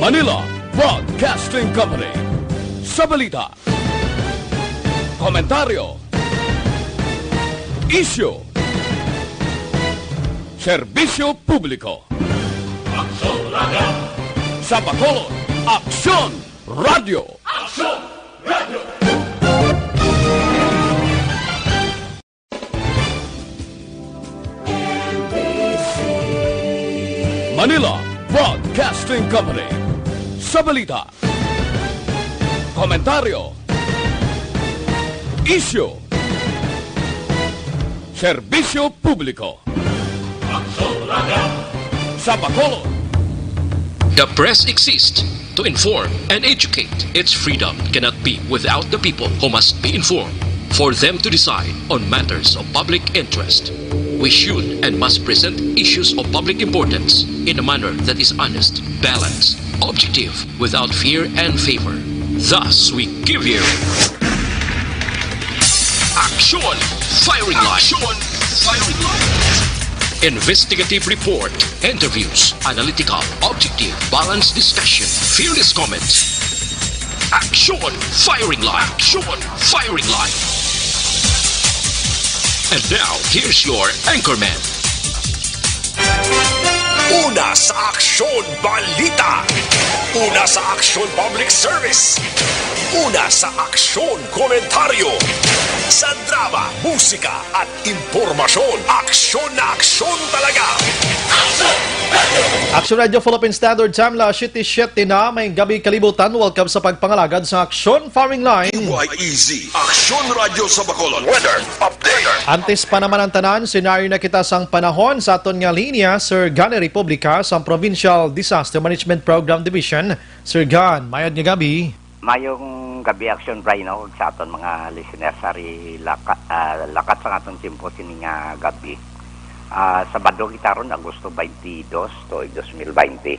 Manila Broadcasting Company. Sa balita, komentaryo, isyu, serbisyo publiko. Aksyon Radio! Sa Bacolod, Aksyon Radio! Aksyon Radio! Manila Broadcasting Company. Sa balita, komentaryo, isyu, serbisyo publiko. Aksyon Radio! Sa Bacolod. The press exists to inform and educate. Its freedom cannot be without the people who must be informed for them to decide on matters of public interest. We should and must present issues of public importance in a manner that is honest, balanced, objective, without fear and favor. Thus, we give you Action Firing Line. Action Firing Line. Investigative report, interviews, analytical, objective, balanced discussion, fearless comments. Action Firing Line. Action Firing Line. And now, here's your anchorman. Una sa Aksyon Balita. Una sa Aksyon Public Service. Una sa Aksyon Komentaryo. Sa drama, musika at impormasyon. Aksyon na aksyon talaga. Aksyon Radio Philippine Standard Time, la 7:07 na, may gabi kalibutan. Welcome sa pagpangalagad sa Aksyon Firing Line. YEZ, Aksyon Radio sa Bacolod. Weather Update. Antes pa naman ang tanan, senaryo na kita sang panahon sa aton nga linya, Sir Gan Republika sa Provincial Disaster Management Program Division. Sir Gan, mayad nga gabi. Mayong gabi Aksyon Rhino sa aton mga listeners sari lakat sa aton tempo sini nga gabi. Sabado kita ron Agosto 22 to 2020.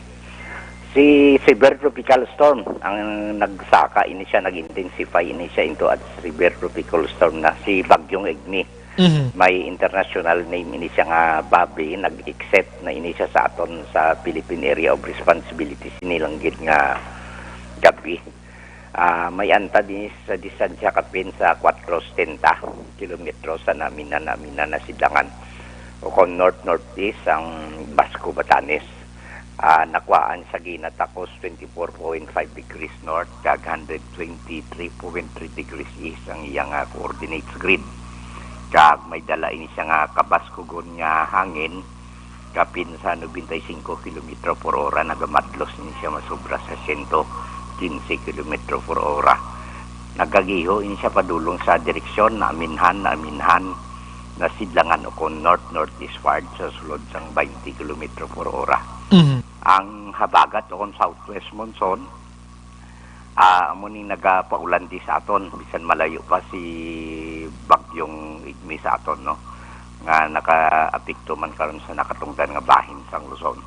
Si Severe Tropical Storm ang nagsaka ini siya nag-intensify ini siya into at Severe Tropical Storm na si Bagyong Igni. May international name ini siya nga Babi, nag-accept na ini siya sa aton sa Philippine Area of Responsibility sinilanggit nga gabi. May anta din sa distansya kapin sa 470 kilometro sa namina na sidlangan o kung north-northeast ang Basco, Batanes. Nakwaan sa ginatakos 24.5 degrees north kag 123.3 degrees east ang iyang coordinates grid. Kag may dala ini siya nga kabaskugon nga hangin kapin sa 95 km per hora, nagamadlos ini siya masubra sa 15 km per hora. Nagagiho ini siya padulong sa direksyon na aminhan na sidlangan o kung north-northeastward sa sulod sang 20 km per hora. Ang habagat o kung southwest monsoon, muning nagapaulan di sa aton, bisan malayo pa si Bagyong Igmi sa aton, no? Nga naka-apekto man karon sa nakatungdan nga bahin sang Luzon.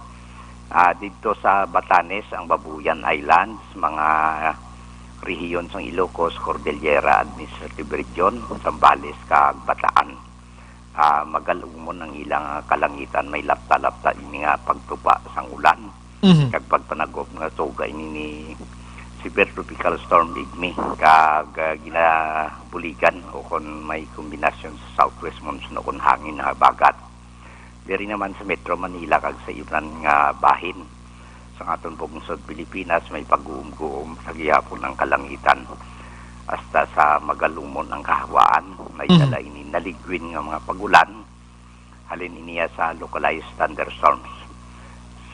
Dito sa Batanes, ang Babuyan Islands, mga rehiyon sang Ilocos, Cordillera Administrative Region, Zambales, kag Bataan. Magalumon ang ilang kalangitan, may lapta-lapta ini nga pagtupa sang ulan. Kag pagpanagop nga tuga ini ni Severe Tropical Storm Igmi, kag ginabuligan o kung may kombinasyon sa southwest monsoon o kung hangin na bagat. Diri naman sa Metro Manila kag sa ibang nga bahin sa aton bungsod Pilipinas, may pag-uum-guum sa gihapon ng kalangitan hasta sa magalumon ang kahawaan. May dala ini naligwin nga mga pagulan, halin iniya sa localized thunderstorms.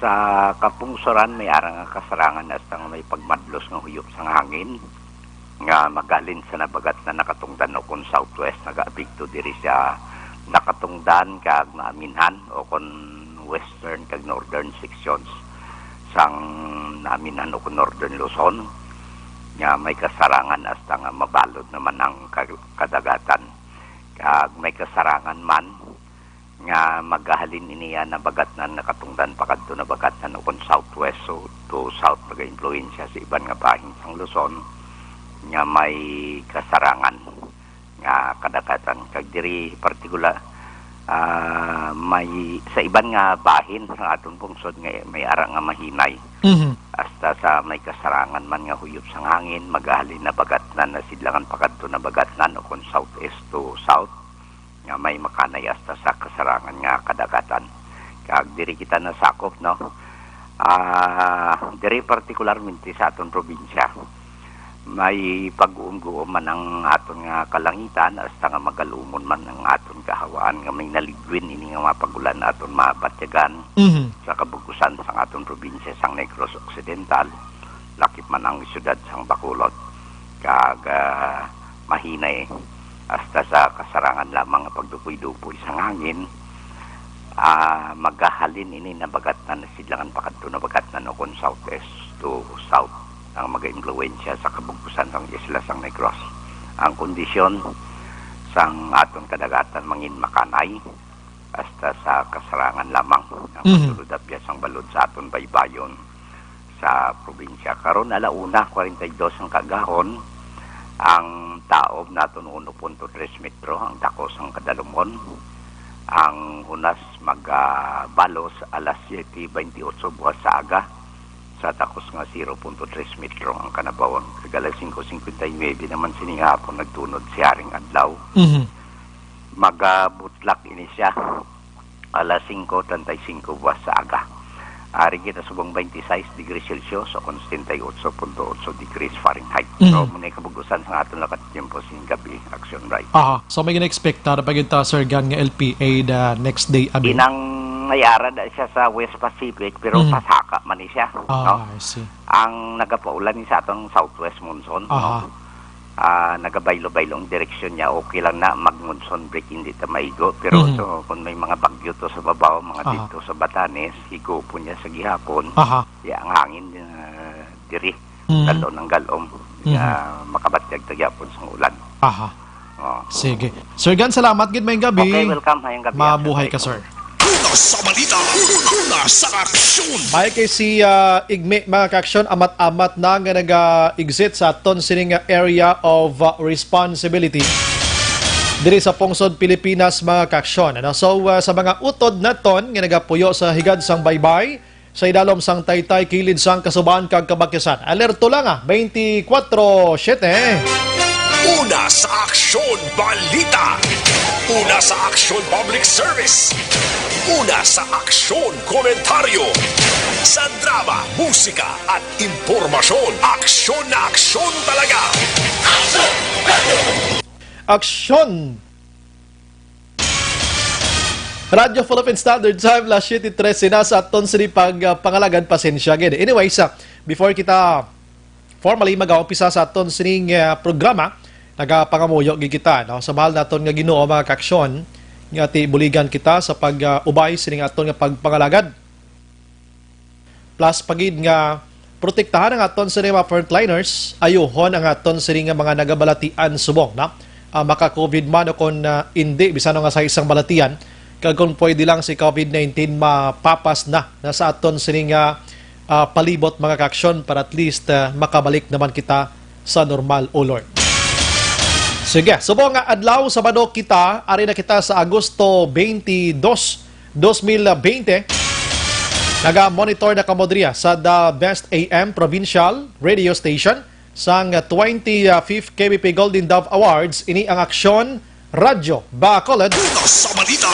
Sa kapungsoran may arang kasarangan hasta nga may pagmadlos nga huyop sang hangin nga magalin sa nabagat na nakatungdan o kung southwest, nag-apekto diri sa nakatungdan kag naaminhan o kung western kag northern sections sang naaminhan o kung northern Luzon nga may kasarangan hasta nga mabalod naman ang kadagatan. Kag may kasarangan man nga magahalin iniya na bagat na nakatungdan pakadto na bagat na kung southwest so to south naga-influensya sa iban nga bahin sang Luzon nga may kasarangan nga kadagatan. Kag diri partikular may sa iban nga bahin sa aton pungsod nga may ara nga mahinay. Hasta sa may kasarangan man nga huyop sang hangin, maghalin na bagatnan na sidlangan pakadto na bagatnan o kung southeast to south nga may makanay hasta sa kasarangan nga kadagatan. Kag diri kita nasakop, no? Diri partikularmente sa aton probinsya may pag-uum-guom man ang aton nga kalangitan hasta nga magalumon man ang aton kahawaan nga may naligwin ini nga mapagulan aton mabatyagan sa kabugusan sang aton probinsya sang Negros Occidental, lakip man ang syudad sang Bacolod. Kag mahinay hasta sa kasarangan lamang nga pagdupoy-dupoy sang hangin. Magahalin ini na bagatnan na sidlangan pakadto na bagatnan o kung southwest to south ang mag-impluwensya sa kabugusan ng isla sang Negros. Ang kondisyon sang aton kadagatan mangin makanay hasta sa kasarangan lamang ang pagtulod-apyas sang balod sa aton baybayon sa probinsya. Karon alauna 42 ang kagahon, ang taob naton 1.3 metro ang dako sang kadalumon. Ang unas magbalos alas 7:28 buwas sa aga sa takos nga 0.3 metro ang kanabawon. Kagalas 5:59 naman sining hapon nagtunod si Haring Adlaw. Magabutlak ini siya alas 5:35 buwas sa aga. Ari kita subong 26 degrees Celsius o 78.8 degrees Fahrenheit. So, muna kabugusan sa aton lakat tiyempo sin gabi, action right. So may gina-expecta na pagkita, Sir Gan, nga LPA the next day. Inang nayara na siya sa West Pacific, pero pasaka man ni siya. No? I see. Ang nagapaulan ni sa atong southwest monsoon. No? Nagabaylo-baylong direksyon niya, okay lang na mag-monsoon break, hindi ta maigo. Pero so, kung may mga bagyo to sa babaw, mga dito sa Batanes, higo po niya sa gihapon. Ang hangin diri, galo ng galom, makabatyag tagyapon sa ulan. Sige. Sir Gan, salamat. Good may gabi. Okay, welcome. Hayang gabi. Mabuhay ka, sir. Una sa balita, una sa aksyon. May kay si Igme, mga kaksyon, amat-amat na nga nag-exit sa aton sining area of responsibility diri sa Pungsod, Pilipinas, mga kaksyon. So, sa mga utod na ton nga nagapuyo sa higad sang baybay, sa idalom sang Taytay, kilid sang Kasubaan kag Kabakyasan. Alerto lang 24/7. Una sa aksyon balita. Una sa aksyon public service. Una sa aksyon komentaryo. Sa drama, musika at impormasyon. Aksyon na aksyon talaga. Aksyon! Radyo Philippine Standard Time, last 7:13 na sa aton sa pangalagan, pasensya gid. Anyways, before kita formally mag-umpisa sa aton sining programa, nagapangamuyo gid kita, no? Sa mahal naton nga Ginoo, mga kaksyon, nga ti buligan kita sa pag-ubay sining aton nga pagpangalagad. Plus pagid nga protektahan ang aton sa mga frontliners, ayuhon ang aton sining mga nagabalatian subong, na maka-COVID man o kung hindi, bisano nga sa isang balatian, kag kung pwede lang si COVID-19 mapapas na sa aton sining palibot, mga kaksyon, para at least makabalik naman kita sa normal, o Lord. Sige, subong nga adlaw Sabado kita, ari na kita sa Agosto 22, 2020. Naga-monitor na kamodriya sa The Best AM Provincial Radio Station sang 25th KBP Golden Dove Awards. Ini ang Aksyon Radyo Bacolod. Una sa balita,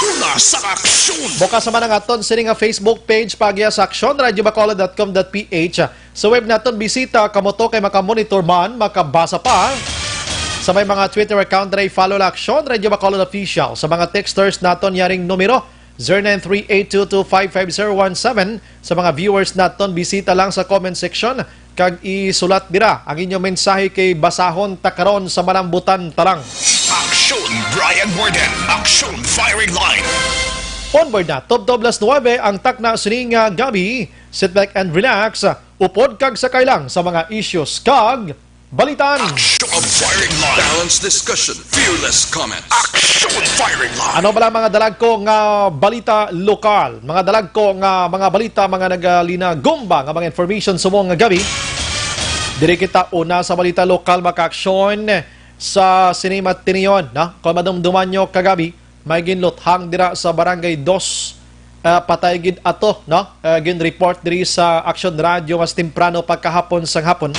una sa aksyon. Bukas naman ang aton sining nga Facebook page pagya sa aksyon.radyobacolod.com.ph. Sa web naton bisita kamoto kay makamonitor man, makabasa pa. Sa may mga Twitter account na follow la Aksyon Radyo Bacolod Official. Sa mga texters naton yaring numero 0938225517. Sa mga viewers naton, bisita lang sa comment section kag isulat dira ang inyong mensahe kay basahon takaron sa malambutan tarang. Aksyon Brian Warden, Aksyon Firing Line. Onboard na, Top 9 ang takna sining gabi. Sit back and relax. Upod kag sakay lang sa mga issues kag balitan. Aksyon Firing Line. Balanced discussion, fearless comments. Aksyon Firing Line. Ano bala mga dalag ko nga balita lokal? Mga dalag ko nga mga balita, mga nagalina gumba nga mga information sa mga gabi. Diri kita una sa balita lokal, mga aksyon sa Sinima Tinion, na kung madumduman nyo kagabi may ginluthang dira sa Barangay 2 patay gid ato, no? Gin report diri sa Action Radio mas temprano pagkahapon sang hapon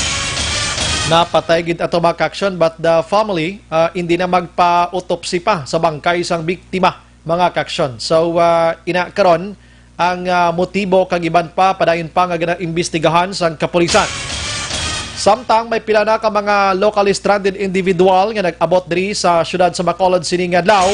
na patay gid ato mga ka-aksyon, but the family hindi na magpa-autopsy pa sa bangkay sang biktima mga ka-aksyon. So ina karon ang motibo kag iban pa padayon pa nga ginaimbestigahan sang kapulisan. Samtang may pila na ka mga locally stranded individual nga nag-abot diri sa syudad sa Bacolod sining adlaw.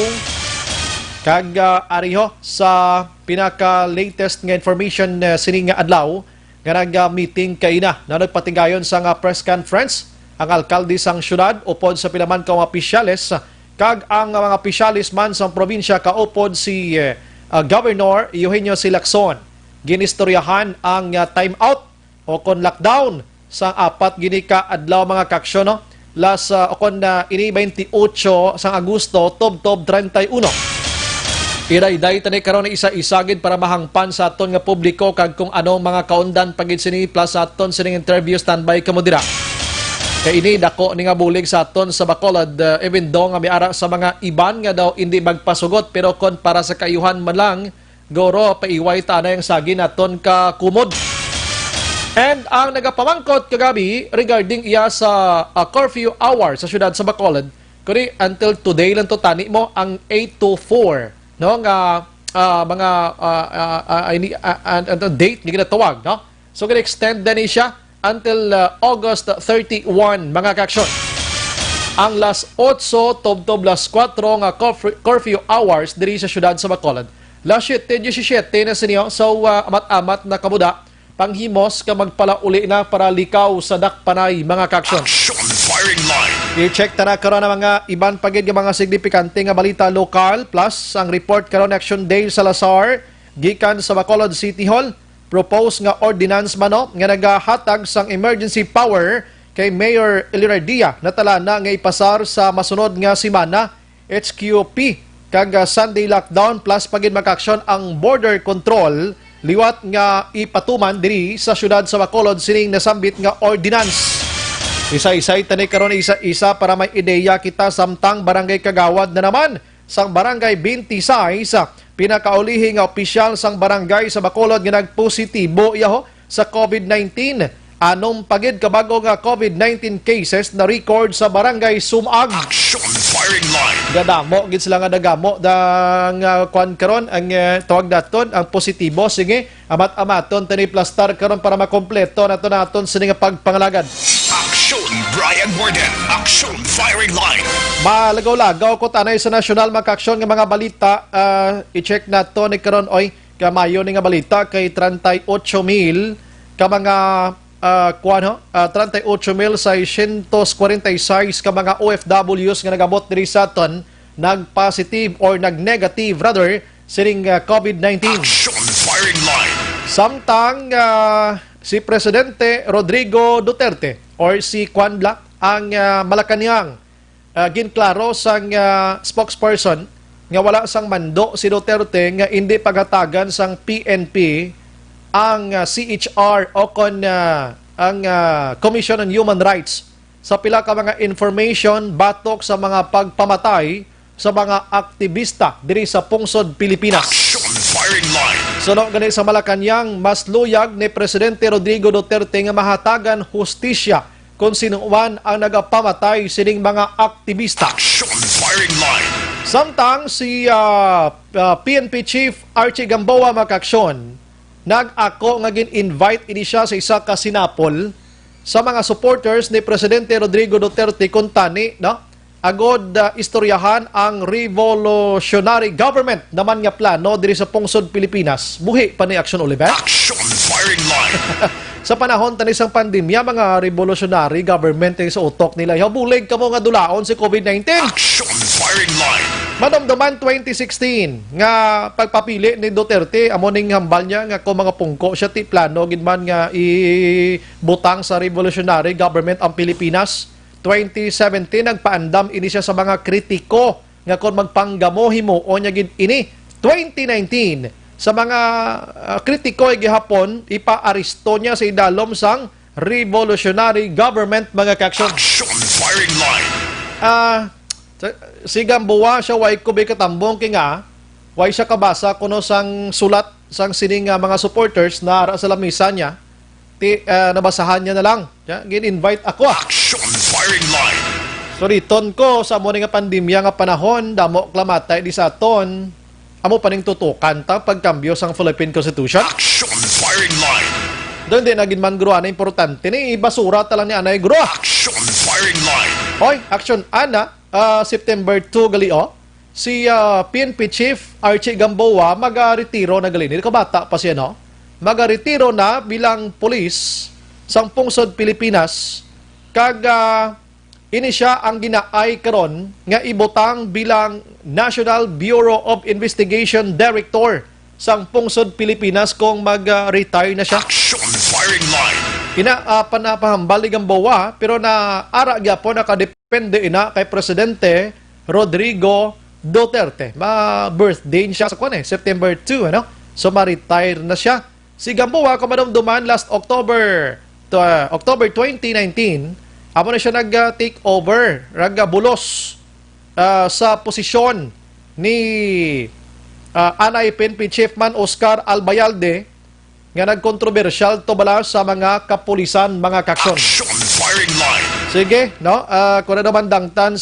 Kag ariho sa pinaka-latest nga information sining adlaw nga nag-meeting kaina na nagpatigayon sa press conference ang alkalde sang syudad upod sa pilaman ka mga opisyales kag ang mga opisyalis man sa probinsya kaupod si Governor Eugenio C. Lacson. Ginistoryahan ang time out o kon lockdown sa 4 gini ka adlaw mga ka-aksyon, no? Last okon na ini 28 sang Agosto tob 31. Iday tani karon na isa-isagid para mahangpan sa aton nga publiko kag kung anong mga kaundan pagid sini plus sa aton sining interview standby kamo dira. Kay ini dako ni nga bulig sa aton sa Bacolod even though nga miara sa mga iban nga daw hindi magpasugot pero kon para sa kayuhan man lang goro paiway ta na yung sagi naton ka kumod. And ang nagapamangkot kagabi regarding iya sa curfew hour sa syudad sa Bacolod, kuri until today lang to tani mo ang 8 to 4, no, nga mga date ni ginatawag, no? So gina-extend din siya until August 31 mga ka-aksyon. Ang last 8 tob last 4 nga curfew hours diri sa syudad sa Bacolod. Last 17 na siniyo, so amat-amat na kamuda panghimos ka magpalauli na para likaw sa dakpanay mga ka-aksyon. Action Firing Line. I-check ta na karon ang mga iban pagid nga mga signifikante nga balita lokal plus ang report karon Action Dale Salazar gikan sa Bacolod City Hall. Propose nga ordinance mano nga nagahatag sang emergency power kay Mayor Elirardia natala na nga ipasar sa masunod nga semana HQP kag Sunday lockdown plus pagid mag-aksyon ang border control liwat nga ipatuman diri sa syudad sa Bacolod sining nasambit nga ordinance. Isa-isay tani karon isa-isa para may ideya kita samtang barangay Kagawad na naman sang barangay 26 pinakaulihi nga opisyal sang barangay sa Bacolod nga nagpositibo yaho sa COVID-19. Anong pagid kabago nga COVID-19 cases na record sa barangay Sumag. Action Firing Line. Gadamo gid sila nga dagamo dang kwan karon ang tawag daton ang positibo. Sige, amat-amaton tani plastar karon para makompleto naton sa nga pagpangalagad. Action Brian Warden. Action Firing Line. Malagaw-lagaw ko tanay sa nasyonal maka-aksyon nga mga balita. I-check nato ni karon oy kamayo ni nga balita kay 38,000 ka mga 38,646 ka mga OFWs nga nagabot diri sa aton nag-positive or nag-negative rather sining COVID-19. Action Firing Line. Samtang si Presidente Rodrigo Duterte or si Kwan Black ang Malacanang ginklaro sang spokesperson nga wala sang mando si Duterte nga hindi pagatagan sang PNP ang CHR o kon ang Commission on Human Rights sa pila ka mga information batok sa mga pagpamatay sa mga aktivista diri sa pungsod Pilipinas. Action Firing Line. Suno gani sa Malacanang, mas luyag ni Presidente Rodrigo Duterte nga mahatagan hustisya kung sinuman ang nagapamatay sining mga aktivista. Action Firing Line. Samtang si PNP Chief Archie Gamboa makaksyon nag-ako nga gin-invite ini siya sa isa ka sinapol sa mga supporters ni Presidente Rodrigo Duterte kung tani, no? Agod istoryahan ang revolutionary government naman nga plano diri sa pungsod Pilipinas. Buhi pa ni Action Oliver. Action Firing Line. Sa panahon tani sang pandemya, mga revolutionary government sa utok nila. Bulig ka mo nga dulaon si COVID-19. Action Firing Line. Madamdaman 2016 nga pagpapili ni Duterte amo ning hambal niya nga kung mga pungko siya ti plano gid man nga ibutang sa revolutionary government ang Pilipinas. 2017 nagpaandam ini siya sa mga kritiko nga kung magpanggamo himuon niya gid ini. 2019 sa mga kritiko ay gihapon ipa-aristo niya sa idalom sang revolutionary government mga ka-aksyon. Action Firing Line. Si Gamboa siya way kubi katambong kinga way siya kabasa kuno sang sulat sang sining mga supporters na ara sa lamisa niya nabasahan niya na lang. Gin-invite ako. Action firing line. So riton ko sa mo nga pandemya nga panahon damo klamatay di sa aton amo paning tutukan ta pagkambyo sang Philippine Constitution. Action firing line. Doon din naging man guro ana importante ni basura ta lang ni anay guro. Action firing line. Hoy, action ana September 2 galio si PNP Chief Archie Gamboa magaretiro na gali. Ni kabata pa siya no. Magaretiro na bilang pulis sang pungsod Pilipinas kag ini siya ang ginaay karon nga ibutang bilang National Bureau of Investigation Director sang pungsod Pilipinas kung mag-retire na siya. Action firing line. Panapahambal ni Gamboa pero na ara gyapon nakadepende ina kay Presidente Rodrigo Duterte. Ma-birthday siya sa September 2 ano. So ma-retire na siya. Si Gamboa kumadumduman last October 2019 amo na siya nag-take over, bulos sa posisyon ni Anay PNP Chiefman Oscar Albayalde nga nagkontrobersyal to bala sa mga kapulisan, mga kaksyon. Action firing line. Sige, no? Kung na naman dangtan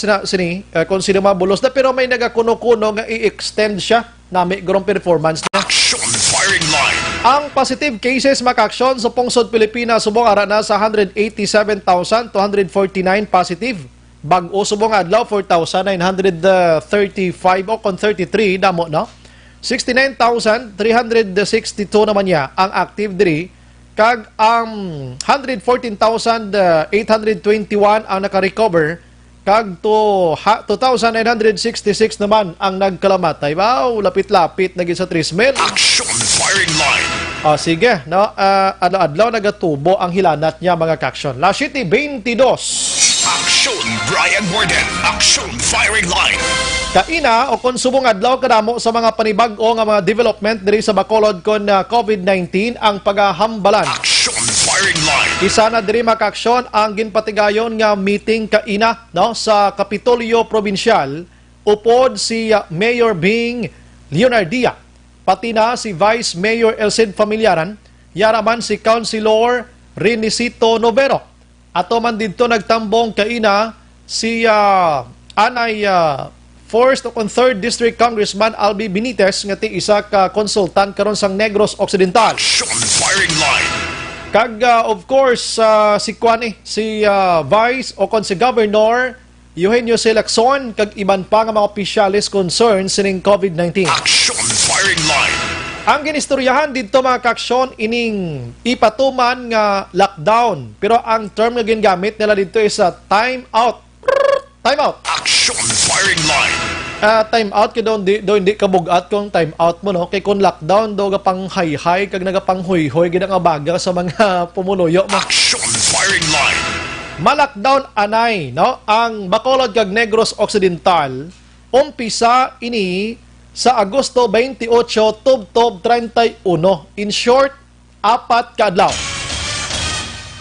kung sino mabulos na, pero may nagakuno-kuno nga i-extend siya na may grong performance niya. Action firing line. Ang positive cases makaksyon sa pungsod Pilipinas subong ara na sa 187,249 positive. Bag-o subong adlaw 4,935 o kon 33 damo no. 69,362 naman niya ang active diri kag ang 114,821 ang naka-recover kag 2,966 naman ang nagkalamatay. Wow, lapit-lapit naging sa 3,000. Action firing line. Sige, no? Adlaw-adlaw nagatubo ang hilanat niya mga kaksyon. La City 22. Action Brian Warden. Action firing line. Kaina o konsumong adlaw kadamo sa mga panibag-o nga mga development diri sa Bacolod kon COVID-19 ang paghahambalan. Action firing line. Isa na diri makaksyon ang ginpatigayon nga meeting kaina no sa Kapitolyo Provincial upod si Mayor Bing Leonardia pati na si Vice Mayor Elcid Familiaran yaraman si Councilor Renisito Novero. Ato man didto nagtambong kaina si Anay 4th o 3rd District Congressman Albi Benitez nga ti isa ka konsultant karon sang Negros Occidental. Action firing line. Kag of course si Vice o kon si Governor Eugenio C. Lacson kag iban pa nga mga opisyalis concerned sining COVID-19. Action firing line. Ang ginistoryahan dito mga kaksyon ining ipatuman nga lockdown pero ang term nga gingamit nila dito is time out. Time out. Action firing line. Time out kay do hindi ka bugat kung time out mo no kay kung lockdown do ga pang hay kag nagapang hoy gid nga baga sa mga pumuloyo mo. Action firing line. Malakdown anay no ang Bacolod kag Negros Occidental umpisa ini sa Agosto 28 tubtob 31. In short, 4 ka adlaw.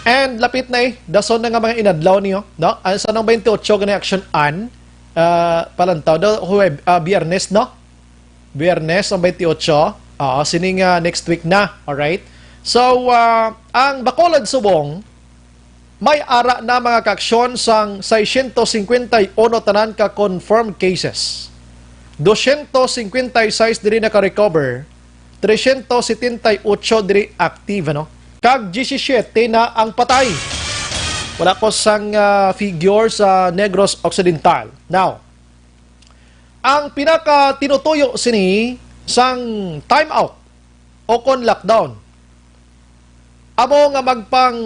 And lapit na dason na nga mga inadlaw niyo, no? Sa nang 28 gani action an palantaw do Biyernes, no? Biyernes ang 28. Sining next week na, all right? So ang Bacolod Subong may ara na mga kaaksyon sang 651 tanan ka confirmed cases. 256 diri naka-recover, 378 diri active, no? Kag 17 na ang patay. Wala ko sang figure sa Negros Occidental. Now, ang pinaka tinutuyo sini sang time out o kon lockdown. Amo nga magpang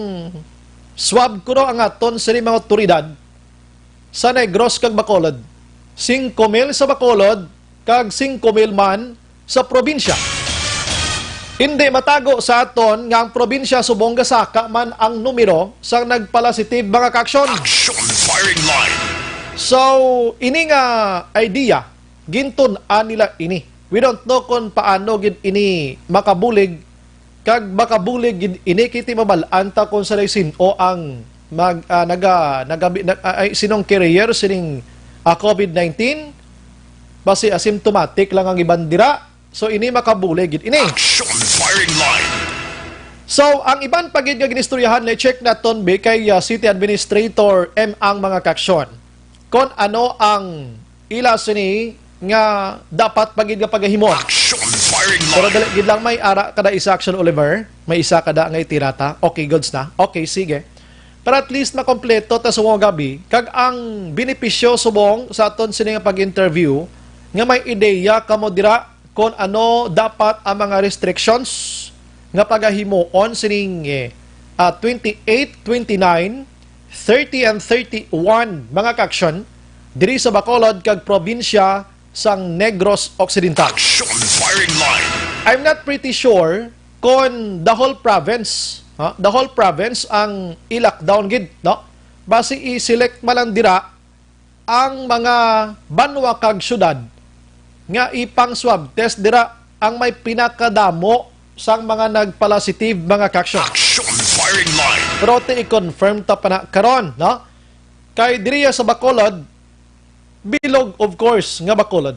swab ko ang aton sa mga otoridad sa Negros kag Bacolod. 5,000 sa Bacolod kag 5,000 man sa probinsya. Hindi matago sa aton nga ang probinsya subong gasaka man ang numero sa nagpositive mga kaaksyon. Action firing line. So, ini nga idea, gintun-an nila ini. We don't know kung paano gid ini makabulig kag makabulig gid ini kiti mabalaan ta kung sa sino ang sinong carrier sining COVID-19 basi asymptomatic lang ang ibandira. So ini makabulig gid ini. Action firing line. So ang iban pagid nga ginistoryahan na check naton be kay City Administrator M ang mga kaksyon. Kon ano ang ila sini nga dapat pagid nga pagahimon. Action firing Pero line. dali gid lang may ara kada isa action Oliver, may isa kada nga itirata. Okay, goods na. Okay, sige. Para at least makompleto ta sa mga gabi kag ang benepisyo subong sa aton sini nga pag-interview nga may ideya kamo dira kon ano dapat ang mga restrictions nga pagahimuon sining 28, 29, 30 and 31 mga kaksyon diri sa Bacolod kag probinsya sang Negros Occidental. Action firing line. I'm not pretty sure kung the whole province, the whole province ang i-lockdown gid, no? Basi i-select malang dira ang mga banwa kag syudad nga ipang swab test dira ang may pinakadamo sang mga nagpositive mga kaksyon. Action firing line. Pero i-confirm ta pa na karon, no? Kay diriya sa Bacolod, bilog of course nga Bacolod.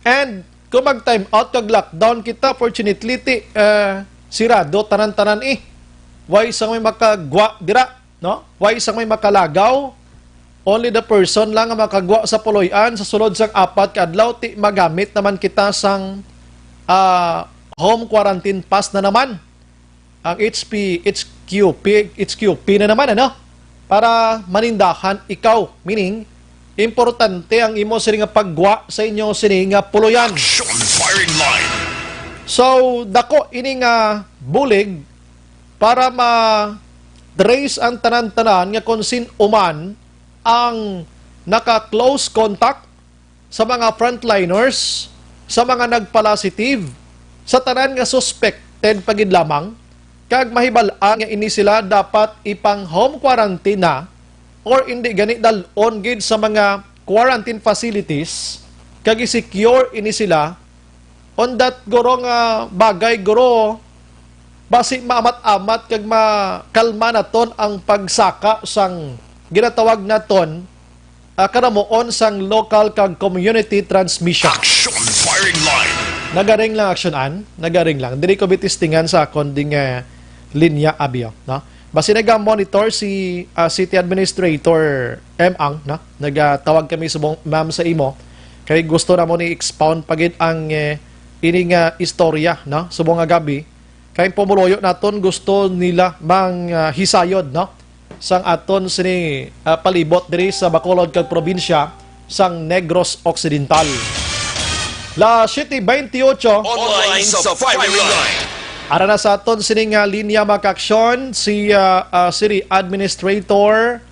And kung mag-time out kag lockdown kita, fortunately sirado tanan-tanan Why isang may makagwa dira, no? Why isang may makalagaw? Only the person lang nga makagwa sa puloy-an sa sulod sang 4 ka adlaw ti magamit naman kita sang home quarantine pass na naman. Ang HQP na naman, ano? Para manindahan ikaw. Meaning, importante ang imo sini nga paggwa sa inyo sini nga puloyan. Action firing line. So, dako ini nga bulig para ma-trace ang tanan-tanan nga kung sin-uman ang naka-close contact sa mga frontliners, sa mga nagpositive, sa tanan nga suspected pagid lamang, kag mahibalaan nga ini sila dapat ipang home quarantine na or hindi gani dalon gid sa mga quarantine facilities kag i-secure ini sila on that guro nga bagay guro basi maamat-amat kag makalma naton ang pagsaka sang ginatawag naton kanamuon sang local kag community transmission. Action firing line. Nagaring lang aksyonan, nagaring lang. Dili ko bitistingan sa konding linya abio, no? Basi naga-monitor si City Administrator M ang, no? Nagatawag kami subong ma'am sa imo kay gusto na mo ni expound pagid ang ining istorya, no? Subong nga gabi kay pumuloyo naton gusto nila mang hisayod, no? Sang aton sini palibot diri sa Bacolod kag probinsya sang Negros Occidental. La 7:28 Online sa firing line. ara na sa aton sining linya makaksyon si City Administrator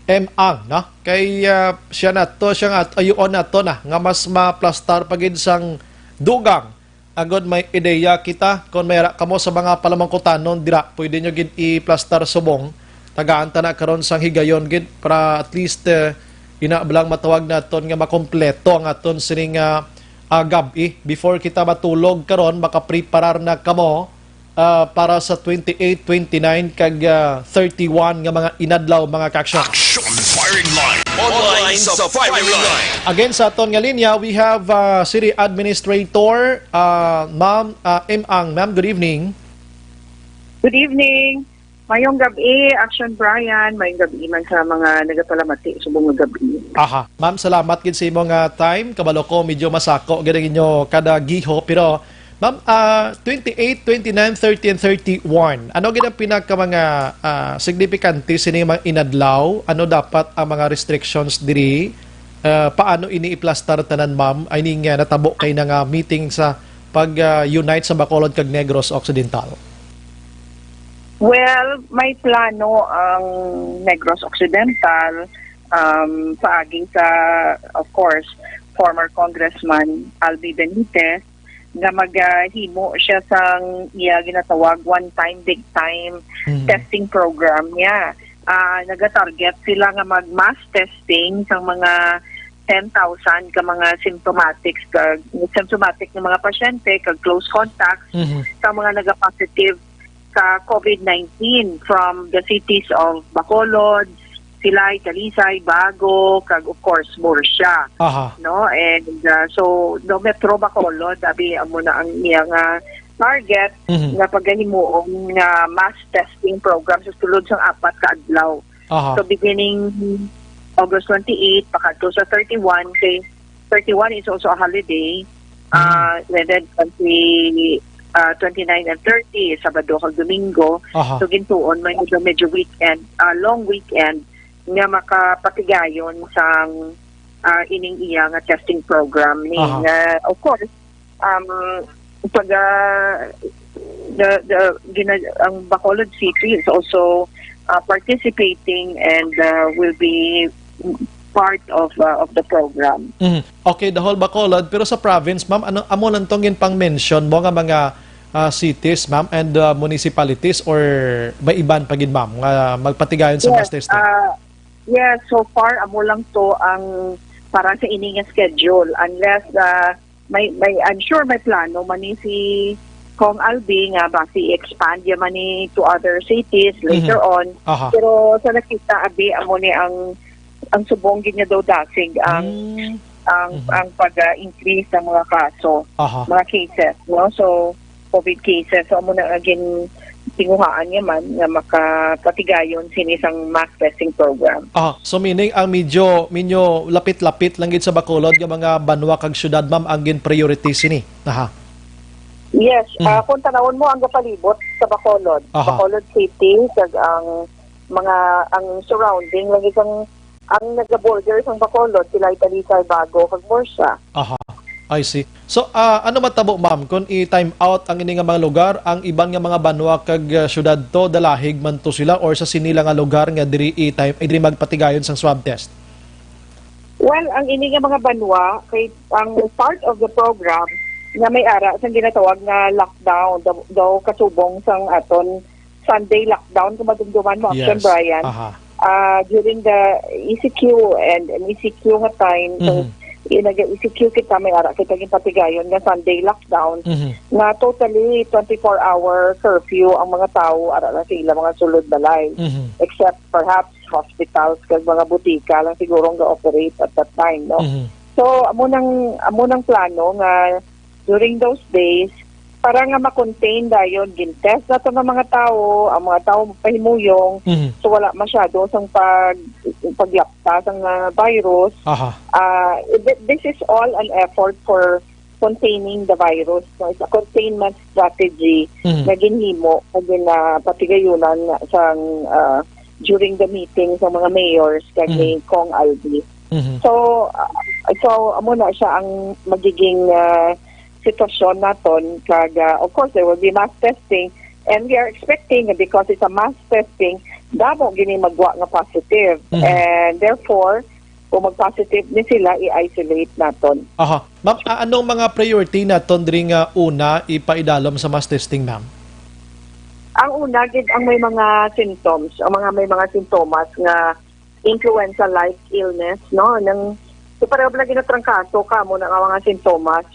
M ang, no? Kay siya nga ayuon nato na nga mas maplastar pagid sang dugang agod may ideya kita kung mayra kamo sa mga palamangkutanon dira pwede nyo gid i-plastar subong tagaan ta na karon sang higayon gid para at least inablang matawag naton nga makompleto ang aton sining gabi before kita matulog karon makapreparar na kamo para sa 28, 29 kag 31 nga mga inadlaw mga kaksyon. Action firing line. Online sa firing line. Again sa aton nga linya we have City Administrator Ma'am M ang. Ma'am, good evening. Good evening. Mayong gabi, Action Brian. Mayong gabi man sa mga nagapalamati subong nga gabi. Aha. Ma'am, salamat gid sa imong time. Kabalo ko medyo masako gid inyo kada giho pero ma'am, 28, 29, 30 and 31. Ano gid ang pinaka mga significante sini mga inadlaw? Ano dapat ang mga restrictions diri? Paano ini i-plaster tanan ma'am? I mean natabo kay nga meeting sa pag-unite sa Bacolod kag Negros Occidental. Well, may plano ang Negros Occidental paaging sa, of course, former Congressman Albi Benitez nga maghimo siya sang iya ginatawag one-time, big-time testing program niya. Nagatarget sila nga mag-mass testing sang mga 10,000 ka mga symptomatic ng mga pasyente kag close contacts sa mga naga-positive sa COVID-19 from the cities of Bacolod, Pilay, Talisay, Bago, kag of course Murcia. Aha. No, and so no Metro Bacolod abi amo na ang iyang target nga paghimuong nga mass testing program sa sulod sang 4 ka adlaw. Aha. So beginning August 28 pakadto sa 31 kay 31 is also a holiday. And then 29 and 30 Sabado kag Domingo. Aha. So gintuon may medyo weekend, long weekend nga makapatigayon sang ining iya nga testing program ni of course pag ang Bacolod City is also participating and will be part of the program. Okay, the whole Bacolod, pero sa province, ma'am, ano amo lang tong pang mention mo nga mga cities, ma'am, and municipalities, or may iban pagid, ma'am, nga magpatigayon sa mass testing? Yes, so far amo lang to ang para sa ining schedule unless I'm sure may plano man ni si Kong Albi nga basi expand yaman ni to other cities later on. Aha. Pero sa nakita abi amo ni ang subong niya daw dasig ang pag-increase ng mga kaso, mga cases, no? So COVID cases, so amo na again tinguhaan niya man nga makapatigayon sinisang mass testing program. So meaning ang medyo lapit-lapit lang gid sa Bacolod nga mga banwa kag syudad, ma'am, ang gin priority sini. Yes, kung tanawon mo ang gapalibot sa Bacolod, Bacolod City kag ang surrounding lagi kang ang naga-border sa Bacolod sila Talisay, Bago kag Murcia. I see. So, ano matabo, ma'am, kung i-time out ang ini nga mga lugar, ang iban nga mga banwa kag syudad to, dalahig man to sila, or sa sinila nga lugar nga diri diri magpatigayon sang swab test? Well, ang ini nga mga banwa, kay ang part of the program nga may ara sang ginatawag nga lockdown, daw kasubong sang aton Sunday lockdown, kung madumduman mo, Action Brian. During the ECQ and ECQ nga time, so, nag-ECQ kita may ara kita ginpatigayon nga Sunday lockdown nga totally 24-hour curfew ang mga tao ara na sila mga sulod balay except perhaps hospitals kag mga butika lang siguro nga operate at that time, no? So amo nang plano nga during those days para nga ma-contain dayon gin-test nato ng mga tao, ang mga tao magpahimuyong so wala masyado sang pagyapta sang virus. This is all an effort for containing the virus. So it's a containment strategy na ginhimo kag patigayunan sang during the meeting sa mga mayors kag ni Kong Albi. So amo na siya ang magiging sitwasyon naton kag of course there will be mass testing and we are expecting because it's a mass testing damo gini magwa nga positive and therefore kung mag-positive ni sila i-isolate naton. Ma'am, anong mga priority naton diri nga una ipaidalom sa mass testing, ma'am? Ang una gid ang may mga symptoms, may mga sintomas nga influenza-like illness, no, nang so pareho lang ginatrangkaso ka mo na mga sintomas.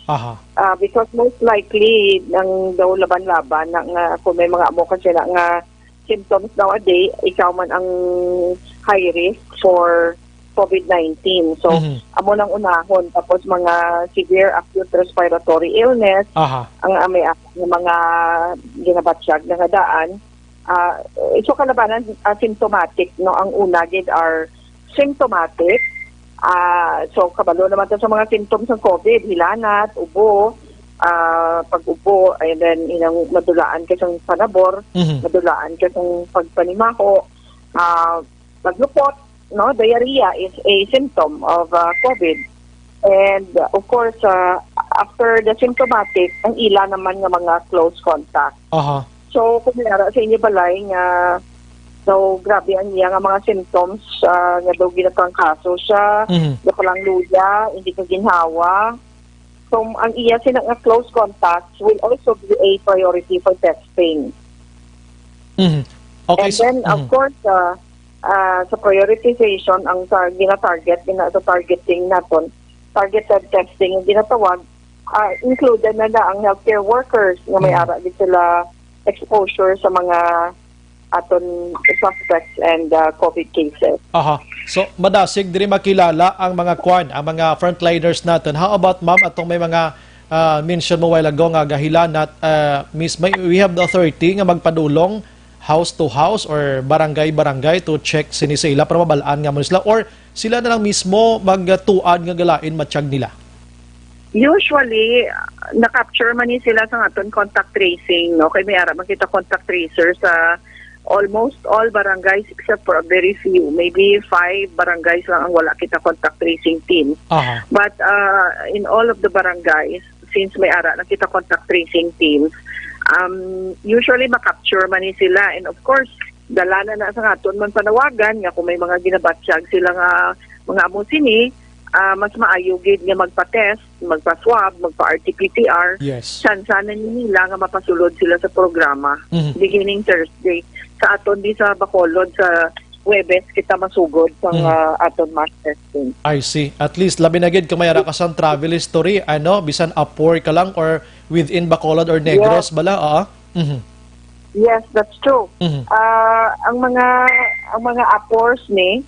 Because most likely nang daw laban-laban na kung may mga amo kasi na nga symptoms nowadays, ikaw man ang high risk for COVID-19. So amo nang unahon tapos mga severe acute respiratory illness ang may mga ginabatsyag na daan. Ito kalabanan symptomatic, no, ang una gid are symptomatic. So kabalo naman to sa mga symptoms ng COVID, hilanat, ubo, pag-ubo, and then madulaan ka sang panabor, madulaan ka sang pagpanimaho, paglupot, no, diarrhea is a symptom of COVID. And of course, after the symptomatic, ang ila naman nga mga close contact. So kung nara sa inyo balay nga so, grabe ang iya nga mga symptoms nga daw ginatrangkaso siya, di ko lang luya, hindi ka ginhawa. So, ang iya sila nga close contacts will also be a priority for testing. Okay, and then, of course, sa prioritization, ang gina-target, sa targeting natin, targeted testing, yung ginatawag, included na ang healthcare workers nga may ara din sila exposure sa mga aton suspects and COVID cases. Aha. So, madasig diri makilala ang mga ang mga frontliners natin. How about ma'am, atong may mga mention mo while ago nga gahilan at we have the authority nga magpadulong house to house or barangay to check sini sa ila para mabalaan nga mo sila, or sila na lang mismo magtuad nga galain matiyag nila? Usually, na-capture man ni sila sa aton contact tracing, no? Kay may ara makita contact tracer sa almost all barangays except for a very few. Maybe 5 barangays lang ang wala kita contact tracing team. But in all of the barangays, since may ara na kita contact tracing teams, usually makapture man ni sila. And of course, dala na sa aton man panawagan nga kung may mga ginabatsyag sila nga mga amo sini, mas maayo gid nga magpa-test, magpa-swab, magpa-RT-PCR. Yes. Sana nila nga mapasulod sila sa programa beginning Thursday. Sa aton di sa Bacolod sa Huwebes kita masugod sa aton mass testing. I see. At least labi na gid kung may ara ka sang travel history, bisan upward ka lang or within Bacolod or Negros bala, Yes, that's true. Ang mga appors ni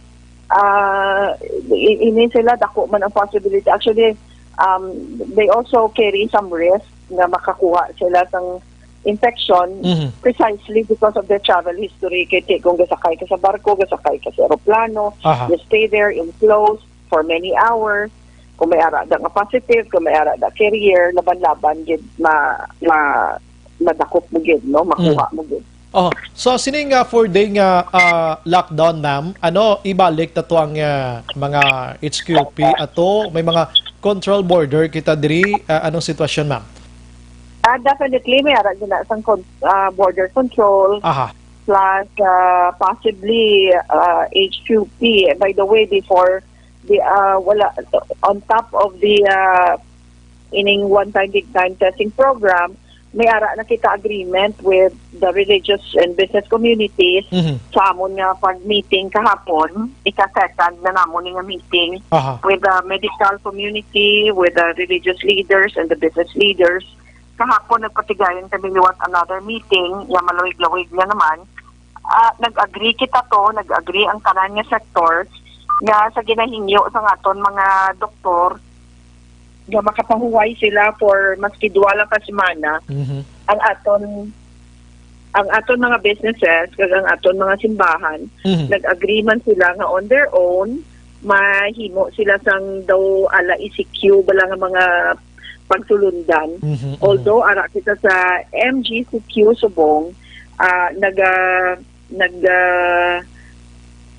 ini sila dako man ang possibility. Actually, they also carry some risk na makakuha sila ng infection precisely because of their travel history. Kaya kung gasakay ka sa barko, gasakay ka sa aeroplano, you stay there enclosed for many hours. Kung may ara da nga positive, kung may ara da carrier, laban-laban gid madakop mo gid, no? Makuha mo gid. So sining 4-day nga lockdown, ma'am, ibalik na to ang mga HQP ato, may mga control border kita diri, anong sitwasyon, ma'am? Definitely may ara gina sang border control plus possibly HQP. By the way, before the wala on top of the ining one-time big time testing program, may ara na kita agreement with the religious and business communities sa amon nga pag-meeting kahapon. Ika-second na namon nga meeting with the medical community, with the religious leaders and the business leaders. Kahapon nagpatigayon kami liwat another meeting, yung malawig-lawig na naman. Nag-agree nag-agree ang tanan nga sectors nga sa ginahingyo sa aton mga doktor nga makapahuway sila for maski 2 lang ka semana. Ang aton mga businesses kag ang aton mga simbahan nag-agreement sila nga on their own mahimo sila sang daw ala ECQ bala nga mga pagsulundan. Although ara kita sa MGCQ Subong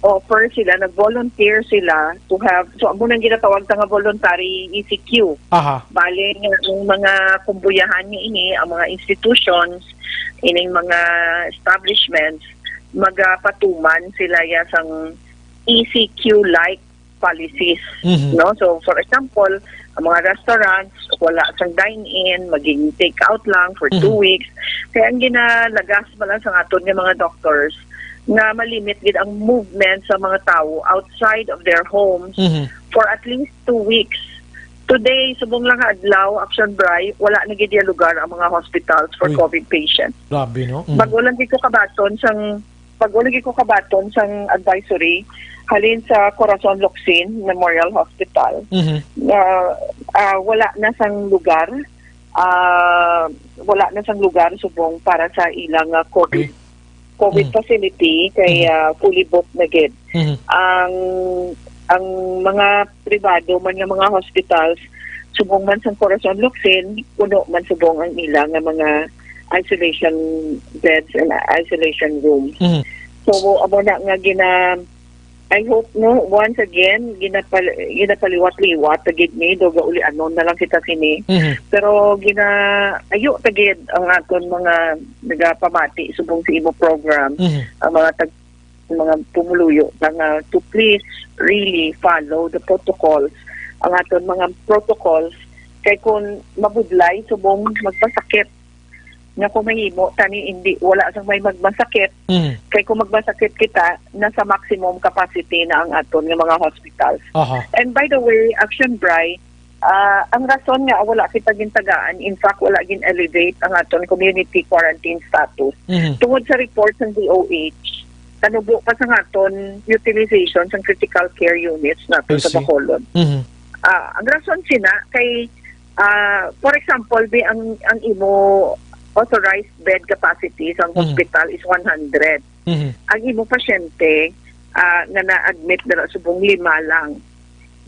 offer sila, nag-volunteer sila to have, so amo nang ginatawag nga voluntary ECQ. Bale, yung mga kumbuyahan niya ini, ang mga institutions, ining mga establishments, magapatuman sila sang ECQ-like policies. No? So, for example, ang mga restaurants, wala sang dine-in, maging take-out lang for 2 weeks. Kaya ang ginalagas pa lang sa aton ng mga doctors, na malimit gid ang movement sa mga tao outside of their homes for at least 2 weeks. Today, subong lang adlaw, Action Bray, wala na gid lugar ang mga hospitals for COVID patients. Grabe, no? Pag-ulang ko kabaton sang advisory halin sa Corazon Locsin Memorial Hospital. Wala na sang lugar. Wala na sang lugar subong para sa ilang COVID facility kay fully booked na gid. Ang mga pribado man nga mga hospitals subong man sa Corazon Locsin, puno man subong ang ilang nga mga isolation beds and isolation rooms. So amo na nga I hope no once again ginapaliwat-liwat tagid ni do uli anon na lang kita sini. Pero ayo tagid ang aton mga nagapamati subong sa imo program ang mga pumuluyo to please really follow the protocols, ang aton mga protocols kay kung mabudlay subong magpasakit nga kung mahimo tani hindi wala sang may magmasakit kay kung magmasakit kita nasa maximum capacity na ang aton nga mga hospitals. And by the way, Action Bray, Ang rason nga wala kita gintagaan, in fact wala gin-elevate ang aton community quarantine status. Tungod sa report ng DOH, kanubo pa sa aton utilization sa critical care units nato sa Bacolod. Ang rason sina kay for example, ang imo authorized bed capacity sa hospital is 100. Ang imo pasyente nga na-admit na subong 5 lang.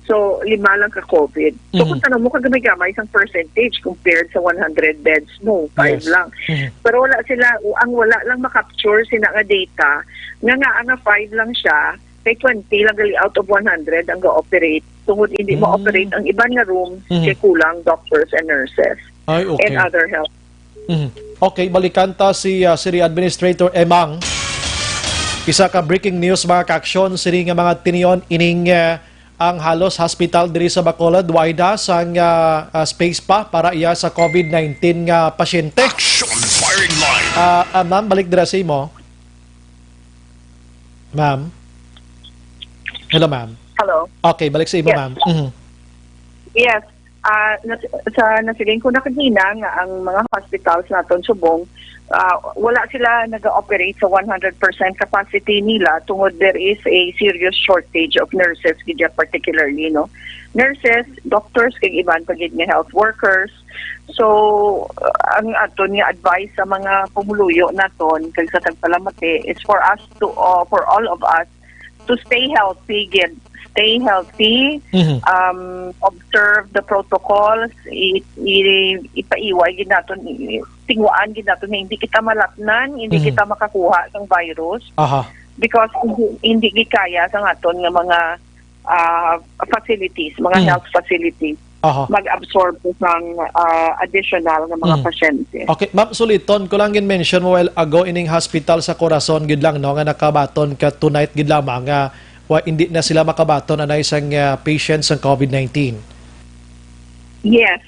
So, 5 lang ka COVID. So, kung tanong mo kagamay-gamay isang percentage compared sa 100 beds, no, 5 lang. Pero wala sila, ang wala lang makapture sila nga data, nga 5 lang siya, kay 20 lang gali out of 100 ang ga-operate. Tungod hindi mo operate ang iban nga room, kay kulang doctors and nurses. Ay, okay. And other health. Okay, balikan ta si City Administrator Emang. Isa ka breaking news mga ka-aksyon, siri nga mga tiniyon ining ang halos hospital diri sa Bacolod, wida sang space pa para iya sa COVID-19 nga pasyente. Action firing line. Ma'am, balik dira sa imo. Ma'am. Hello, ma'am. Hello. Okay, balik sa imo, Yes. ma'am. Yes. Nasiling ko na kanina nga ang mga hospitals naton subong, wala sila nag-operate sa 100% capacity nila tungod there is a serious shortage of nurses kaya particularly, no? Nurses, doctors, kay iban pagid nga health workers. So, ang aton nga advice sa mga pumuluyo naton kay sa tagpalamati is for us to, for all of us to stay healthy, stay healthy, observe the protocols, ipaiway ginaton, tingwaan ginaton na hindi kita malapnan, hindi kita makakuha ng virus. Because hindi gikaya sa aton nga mga facilities, mga health facilities, mag-absorb ng additional ng mga pasyente. Okay, ma'am, suliton ko lang gin-mention mo while ago ining hospital sa Corazon gid lang no nga nakabaton ka tonight gid lamang nga hindi na sila makabaton na isang patients ng COVID-19. Yes.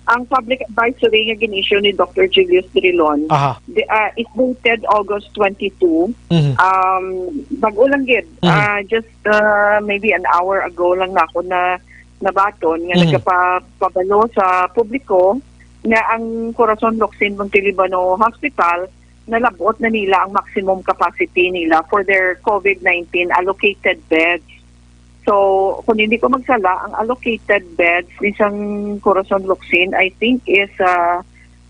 Ang public advisory nga gin-issue ni Dr. Julius Drilon is dated August 22. Bago lang gid. Just maybe an hour ago lang na ako na nabaton nga nagpapabalo sa publiko nga ang Corazon Locsin Montelibano Hospital nalabot na nila ang maximum capacity nila for their COVID-19 allocated beds. So, kung hindi ko magsala, ang allocated beds isang Corazon Locsin, I think is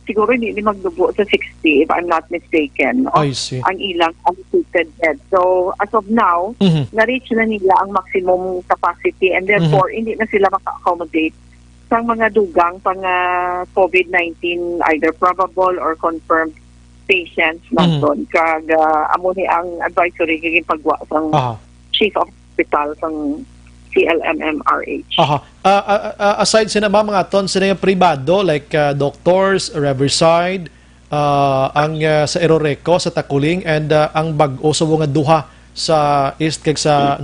siguro hindi magdugo sa 60 if I'm not mistaken. I see. Ang ilang allocated beds. So, as of now, na-reach na nila ang maximum capacity and therefore, hindi na sila maka-accommodate sa mga dugang pang COVID-19 either probable or confirmed patients naton. Kag amo ni ang advisory kay pagwa sang chief of hospital sang CLMMRH. Aside sa mga ton sa pribado like doctors, Riverside, ang sa Eroreco sa Takuling and ang bag-o sa mga duha sa east kag sa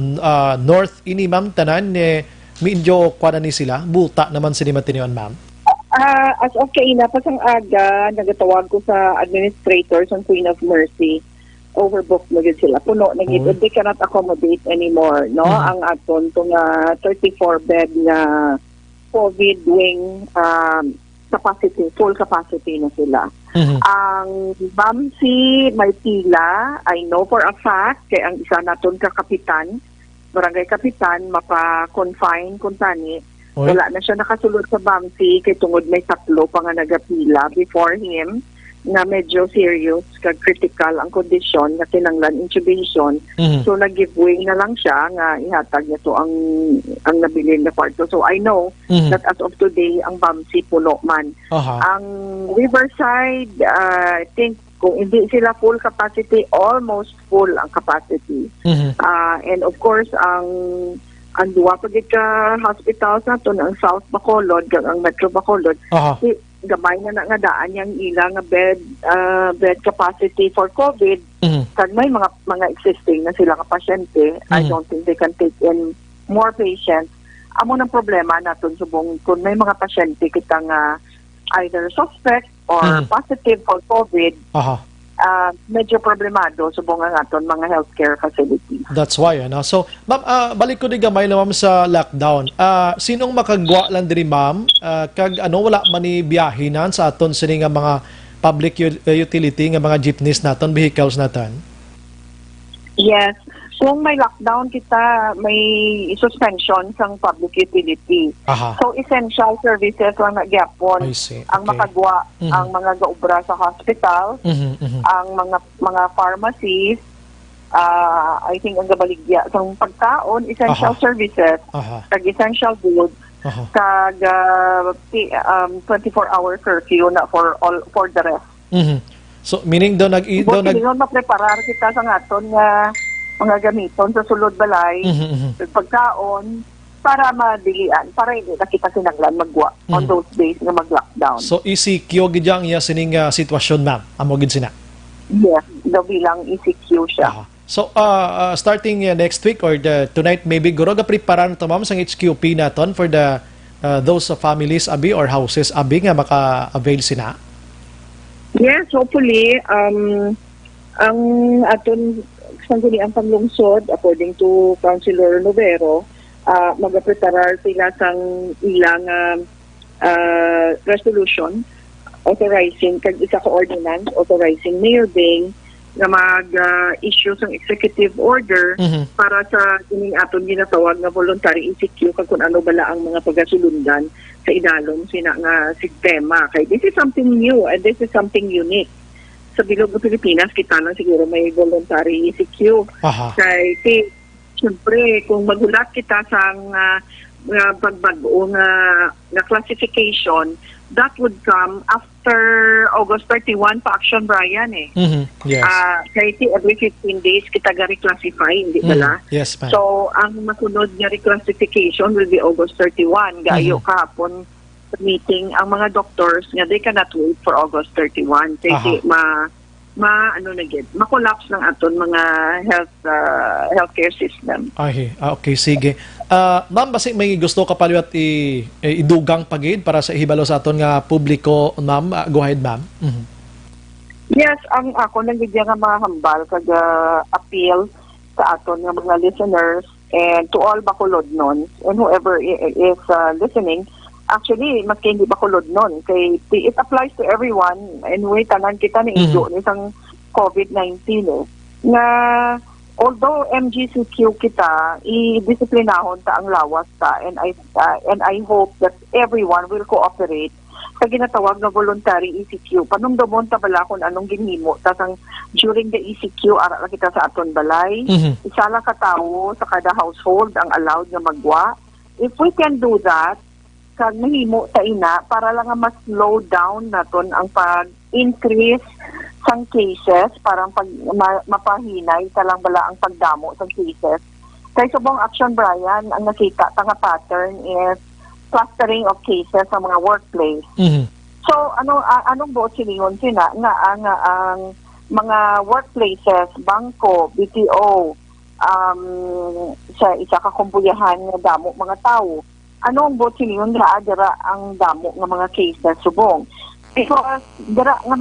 north ini ma'am tanan medyo kuana ni sila buta naman sini matinion ma'am. As of kaina pasang aga nagatawag ko sa administrators ng Queen of Mercy, overbooked na gid sila, puno na gid, they cannot accommodate anymore, no? Ang aton tong 34 bed na COVID wing capacity, full capacity na sila. Ang BAMC Martila, I know for a fact kay ang isa naton ka kapitan, barangay kapitan, mapa-confine kung tani. Wala na siya nakasulod sa BAMC kay tungod may 3 pa nga nagapila before him na medyo serious kag critical ang kondisyon nga kinanglan intubation. So nag-give-way na lang siya nga ihatag niya to ang nabilin na kwarto. So I know that as of today ang BAMC puno man. Ang Riverside, I think kung hindi sila full capacity, almost full ang capacity. And of course ang duwa pagid ka hospitals naton ang South Bacolod kag ang Metro Bacolod, gamay na nga daan yang ilang bed capacity for COVID. Kag may mga existing na sila ka pasyente. I don't think they can take in more patients. Amo ng problema naton subong kung may mga pasyente kita nga either suspect or positive for COVID, medyo problemado subong ang aton mga healthcare facilities. That's why, ano? So, ma'am, balik ko di gamay na ma'am sa lockdown. Sinong makagwa lang diri ma'am? Kag ano, wala man ni biyahinan sa aton sini nga mga public utility nga mga jeepneys naton, vehicles naton? Yes. Kung may lockdown kita, may suspension sang public utility. Aha. So, essential services lang na gyapon I see. ang Okay. makagwa, ang mga gaobra sa hospital, Mhm. ang mga pharmacies, I think ang gabaligya sang pagkaon, essential Aha. services, Aha. kag essential goods, Aha. kag 24-hour curfew na for the rest. Mhm. So, meaning do nag Buti ningon mapreparar kita sa aton nga mga gamiton sa sulod balay, pagkaon, para madilian, para hindi na kita kinanglan magwa on those days na mag-lockdown. So, ECQ gidyang iya sining sitwasyon ma'am. Amo gid sina. Yes, daw bilang ECQ siya. Aha. So, starting next week or tonight maybe guro ga preparan to ma'am sang HQP naton for the those families abi or houses abi nga maka-avail sina. Yes, hopefully, ang aton sangguni ang panglungsod, according to Councilor Novero, magapreparar sila sang ilang resolution authorizing kag isa ka ordinance authorizing Mayor Bing na mag-issue sang executive order para sa kining aton ginatawag nga voluntary ECQ kag kung ano bala ang mga pagasulundan sa idalom sina nga sistema. Kay this is something new and this is something unique. Sa bilog ng Pilipinas, kita lang siguro may voluntary ECQ. Aha. Kay, siyempre, kung magulat kita sa pagbago na classification, that would come after August 31 pa Action Brian eh. Yes. Kay every 15 days kita ga-reclassify, hindi bala? Yes, ma'am. So, ang masunod nga reclassification will be August 31. Gayo kahapon sa meeting ang mga doctors nga they cannot wait for August 31. Kasi ma-collapse ng aton mga healthcare system. Okay, sige. Ma'am, basi may gusto ka paliwat idugang pagid para sa ihibalo sa aton nga publiko, ma'am. Go ahead, ma'am. Yes, ang ako nagigyan nga mga hambal kag appeal sa aton nga mga listeners and to all Bacolodnons and whoever is listening. Actually, maski hindi Bacolod nun. Kay it applies to everyone. Anyway, tanan kita na indo isang COVID-19 eh. Nga, although MGCQ kita, i-disiplinahon ta ang lawas ta and I hope that everyone will cooperate sa ginatawag na voluntary ECQ. Panumdumon ta bala kung anong ginhimo ta sang during the ECQ ara lang kita sa aton balay. Isa lang ka tawo sa kada household ang allowed nga magwa. If we can do that, kag mahimo ta ina para lang nga mas slow down naton ang pag-increase sang cases parang mapahinay ta lang bala ang pagdamo sang cases. Kay subong Action Brian ang nakita ta nga pattern is clustering of cases sa mga workplace. So anong buot silingon sina nga ang mga workplaces, bangko, BPO, sa isa ka kumpuyahan nga damo mga tawo. Anong buot silingon nga dira ang damo nga mga cases subong? Because dira nga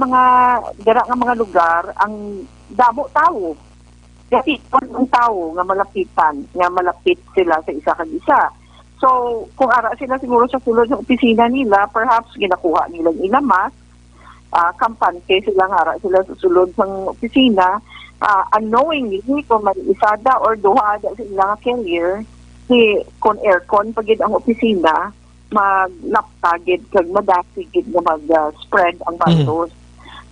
mga lugar ang damo tawo. Kasi ang tawo nga malapit sila sa isa kag isa. So, kung ara sila siguro sa sulod ng opisina nila, perhaps ginakuha nilang ilamas, kampante sila ara sila sa sulod ng opisina, unknowingly, kung may isada or duha sa ilang carrier, kung aircon pagid ang opisina, maglaptagid kag madasigid nga mag-spread ang virus.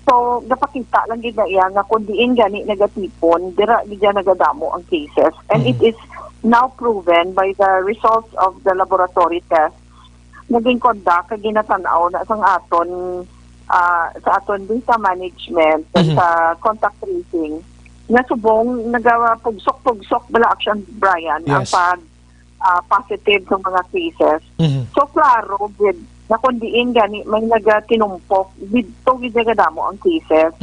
So, napakita lang gid na iya nga kung diin gani nagatipon, dira gid nagadamo ang cases. And it is now proven by the results of the laboratory test naging conduct kag ginatanaw na sa aton data management sa contact tracing nga subong nagawa pugsok bala Action Brian ang pag positive sa mga cases. So klaro gid na kundiin gani may nagatinumpok dito gid nagadamo ang cases.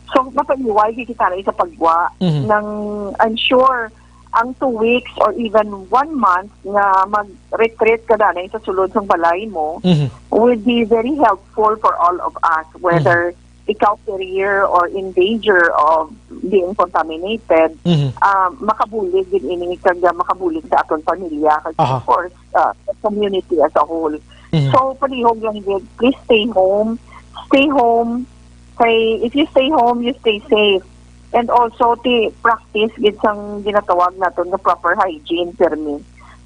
So mapaniway kita na sa pagwa ng I'm sure ang 2 weeks or even 1 month nga mag-retreat ka na sa sulod ng balay mo will be very helpful for all of us, whether ikaw carrier or in danger of being contaminated, makabulig din ini kag makabulig sa aton pamilya kag of course community as a whole. So palihog lang gid, please stay home. Stay home. Kay if you stay home, you stay safe. And also ti practice gid sang ginatawag naton nga proper hygiene permi.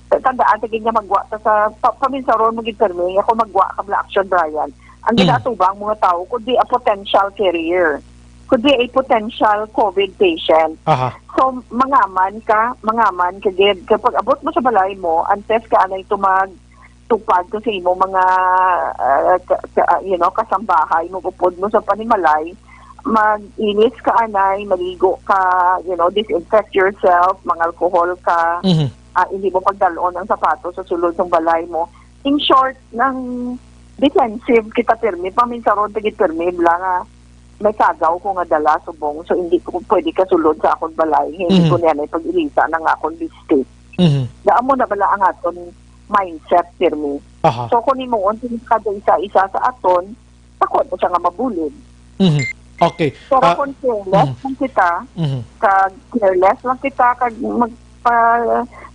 Tandaan ta gid nga magwa ta sa paminsaron mo gid permi, ako magwa kabla action Brian. Ang ginatubang mga tao could be a potential carrier, could be a potential COVID patient. So, mangaman ka gid. Kapag abot mo sa balay mo, antes ka anay tupad ko sa imo mga, kasambahay mo, upod mo sa panimalay, mag-inis ka anay, maligo ka, disinfect yourself, alcohol ka, hindi mo pagdalon ang sapatos sa sulod ng balay mo. In short, ng defensive kita permi, paminsaron tigit permi, nga may kagaw ko nga dala subong, so hindi ko pwede kasulod sa akong balay, hindi ko niyan ay pag-ilisa ng akong mistake. Daan mo na bala ang aton mindset permi. So kung mo untin kada isa-isa sa aton, takot mo siya nga mabulid. Okay. Pero kung careless lang kita, careless lang kita,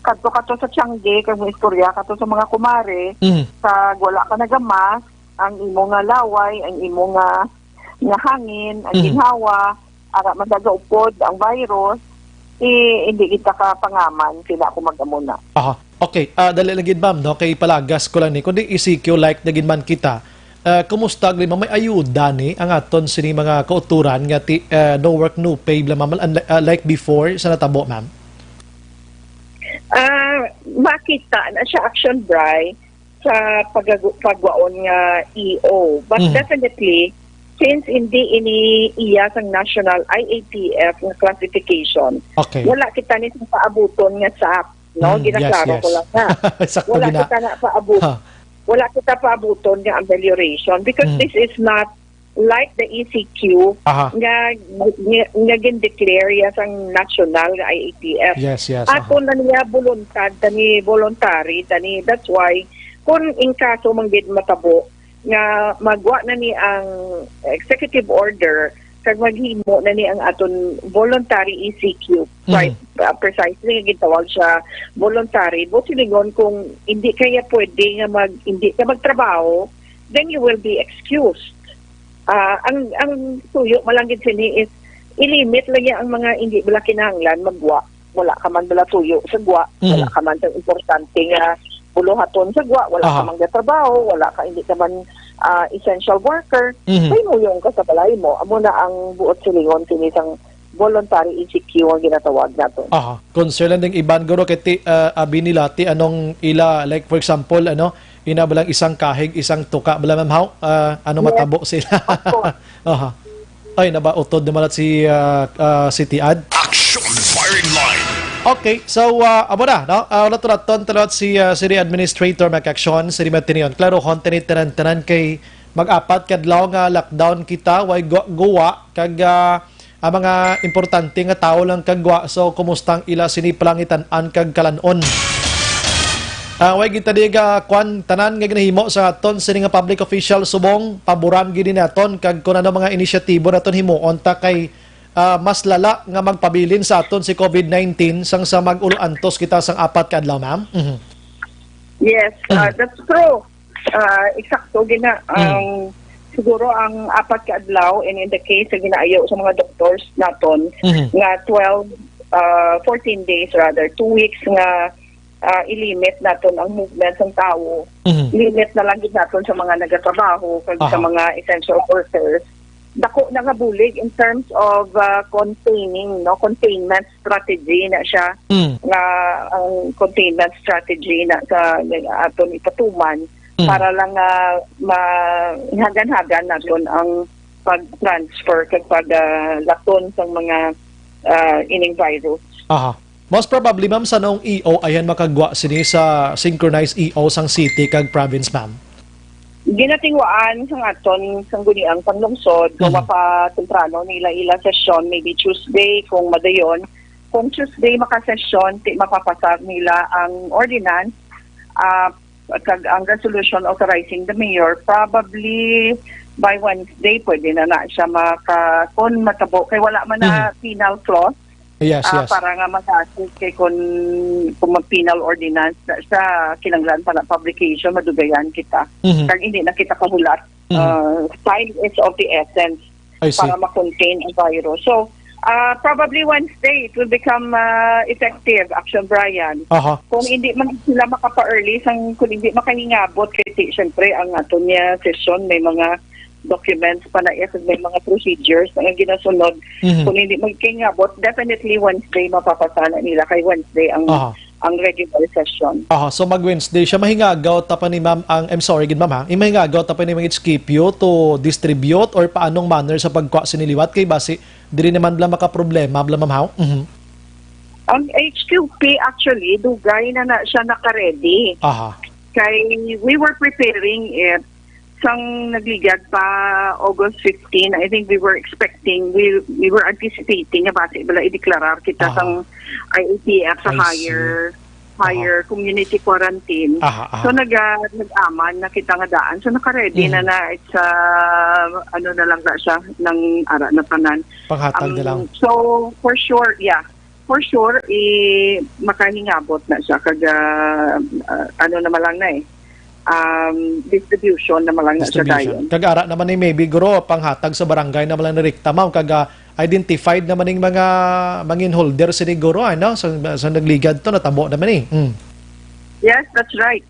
kadto sa Tiangge, kag may istorya kadto sa mga kumare, kag wala ka nagamas, ang imo nga laway, ang imo nga hangin, ang ginhawa, ara madagaupod ang virus, hindi kita ka pangaman, sila ako mag-amuna. Okay, dali lang gid ma'am, no? Kay palagas ko lang ni, kundi ECQ like na gid man kita, kumusta gid may ayuda ni ang aton sini mga kauturan nga no work no pay bla ma'am, like before sa natabo ma'am? Makita na siya action Bri sa pagwaon nga EO, but definitely since hindi ini iya sang national IATF nga classification, wala kita ni sa paabuton nga SAP, no? Ginaklaro ko lang na wala kita na paabuton, wala kita paabuton nga amelioration because this is not like the ECQ nga gin-declare ya sang national nga IATF. Ato na niya voluntary tani, that's why kung in kaso manggid matabo nga magwa na ni ang executive order kag maghimo na ni ang aton voluntary ECQ, precisely nga gitawag siya voluntary, but silingon kung hindi kaya pwede nga hindi ka magtrabaho, then you will be excused. Ang tuyo malanggit sini is ilimit lagi ang mga hindi bala kinahanglan magwa. Wala ka man bala tuyo sa gwa, wala ka man tang importante nga buluhaton sa gwa, wala ka man trabaho, wala ka hindi ka man essential worker, may muyong ka sa balay mo. Amo na ang buot silingon kini sang voluntary ECQ ang ginatawag nato. Concern lang ding iban guro kay abi nila ti anong ila, like for example ina balang isang kahig, isang tuka bala ma'am matabo sila. Ay nabautod naman si Tiad. Action firing line. Okay, so abo na, no? Naturaton talot si City Administrator Macaction, City Matinion. Klaro kontinit tanan kay mag-apat kadlaw nga lockdown kita, way guwa kag ang mga importante nga tao lang kagwa. So kumustang ila siniplangitan-an kag kalanon. Way kita diga kwan tanan nga ginahimo sa aton sini nga public official subong paboran gid naton kag kun ano mga inisyatibo naton himuon ta kay mas lala nga magpabilin sa aton si COVID-19 sang sa mag-ulantos kita sang apat ka adlaw ma'am. Yes, that's true. Eksakto gina siguro ang apat ka adlaw, and in the case sa ginaayo sa mga doctors naton nga 14 days rather, 2 weeks nga ilimit naton ang movement ng tao. Limit na lang gid naton sa mga nagatrabaho kag sa mga essential workers. Dako na nga bulig in terms of containment strategy na siya. Nga ang containment strategy na sa aton ipatuman para lang mahagan-hagan naton ang pag-transfer kag pag-laton sa mga ining virus. Most probably, ma'am, sa noong EO, ayan makagwa sini sa synchronized EO sang city kag province, ma'am? Ginatingwaan sang aton sang guniang panlungsod, kung mapatemprano nila session, maybe Tuesday, kung madayon. Kung Tuesday makasesyon, mapapasag nila ang ordinance, kag ang resolution authorizing the mayor, probably by Wednesday pwede na siya kung matabo kay wala man na penal clause. Yes, yes. Para nga masasis kay kung mag-penal ordinance na sa kinanglan para publication, madugayan kita. Kag hindi na kita kahulat. Time is of the essence para ma-contain ang virus. So, probably Wednesday, it will become effective, Action Brian. Kung hindi man sila makapa-early, kung hindi makahingabot, kasi siyempre ang ato niya session, may mga documents pa na may mga procedures na ginasunod. Kung hindi magkingabot, definitely Wednesday mapapasana nila kay Wednesday ang regular session. So mag-Wednesday siya mahingagaw ta pa ni ma'am I'm sorry gid ma'am ha. Mahingagaw ta pa ni mga HKPO to distribute or paanong manner sa pagkuha siniliwat kay base diri naman bla maka-problema bla ma'am ha. Ang HQP actually dugay na siya naka-ready. Kay we were preparing it sang nagligad pa August 15, I think we were expecting, we were anticipating nga base bala i-deklarar kita sang IATF sa higher community quarantine. So nag-aman na kita nga daan. So naka-ready na it's ano na lang na siya ng ara na tanan. Panghatag na lang. So for sure, makahingabot na siya kag ano naman lang na distribution na malang sa dayon. Kag-ara naman ni maybe guro panghatag sa barangay na malang direkta ma'am kag identified naman ning mga mangin holder siguro ano sa nagligad to natabo naman Yes, that's right.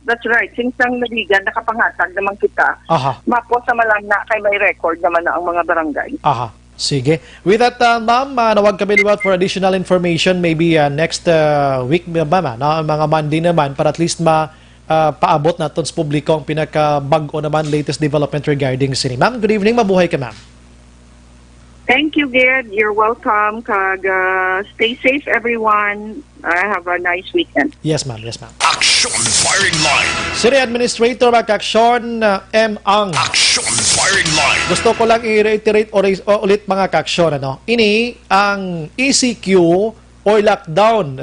That's right. Sinsang nagligad nakapanghatag naman kita. Mapo sa malang na kay may record naman na ang mga barangay. Sige. With that, ma'am, nawag kami liwat for additional information maybe next week ma'am, mga Monday naman para at least paabot natin sa publiko ang pinaka-bago naman latest development regarding sini. Ma'am, good evening. Mabuhay ka, ma'am. Thank you, Gerd. You're welcome. Stay safe, everyone. Have a nice weekend. Yes, ma'am. Yes, ma'am. Action Firing Line. City Administrator Kaksyon M. Ang. Action Firing Line. Gusto ko lang i-reiterate ulit mga kaksyon. Ini ang ECQ or lockdown.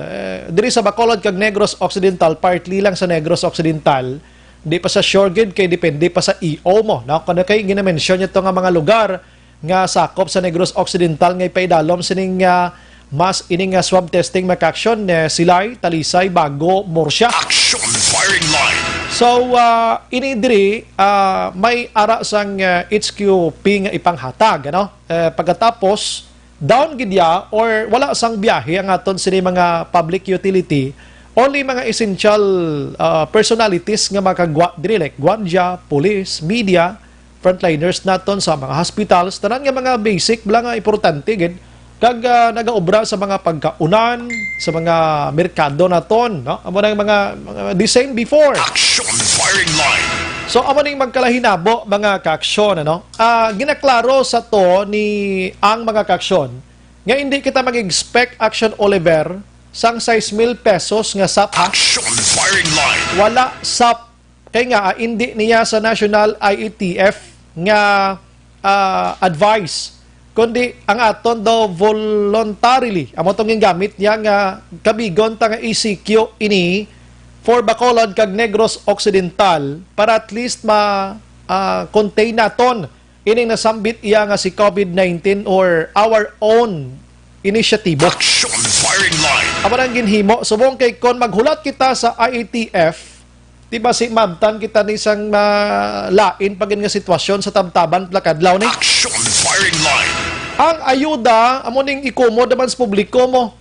Diri sa Bacolod kag Negros Occidental, partly lang sa Negros Occidental, di pa sa Siorgid kay depende pa sa EO mo. Kung kay gina-mention ito nga mga lugar nga sakop sa Negros Occidental ngay paidalom sining mas ining swab testing makaksyon Silay, Talisay, Bago, Morsya. Action Firing Line. So ini diri may ara sang HQP nga ipanghatag pagkatapos down gidya or wala sang biyahe ang aton sini mga public utility, only mga essential personalities nga makagwa diri like gwardya, police, media, frontliners naton sa mga hospitals, tanan nga mga basic bala nga importante gid kag nagaobra sa mga pagkaunan sa mga merkado naton, amo nang mga the same before. Action Firing Line. So amo ning magkalahinabo mga kaaksyon ginaklaro sa to ni ang mga kaaksyon nga hindi kita mag-expect Action Oliver sang 6,000 pesos nga SAP Action Firing Line. wala SAP kay nga hindi niya sa National IATF nga advice kundi ang aton daw voluntarily amo tong gamit niya nga kabigon ta nga ECQ ini for Bacolod kag Negros Occidental para at least contain naton ining nasambit iya nga si COVID-19 or our own initiative. Action Firing Line. Amo nang ginhimo subong kay kon maghulat kita sa IATF di ba si mabtan kita ni sang lain pagin nga sitwasyon sa tabtaban plakadlaw ni. Action Firing Line. Ang ayuda amo ning ikomo naman sa publiko mo.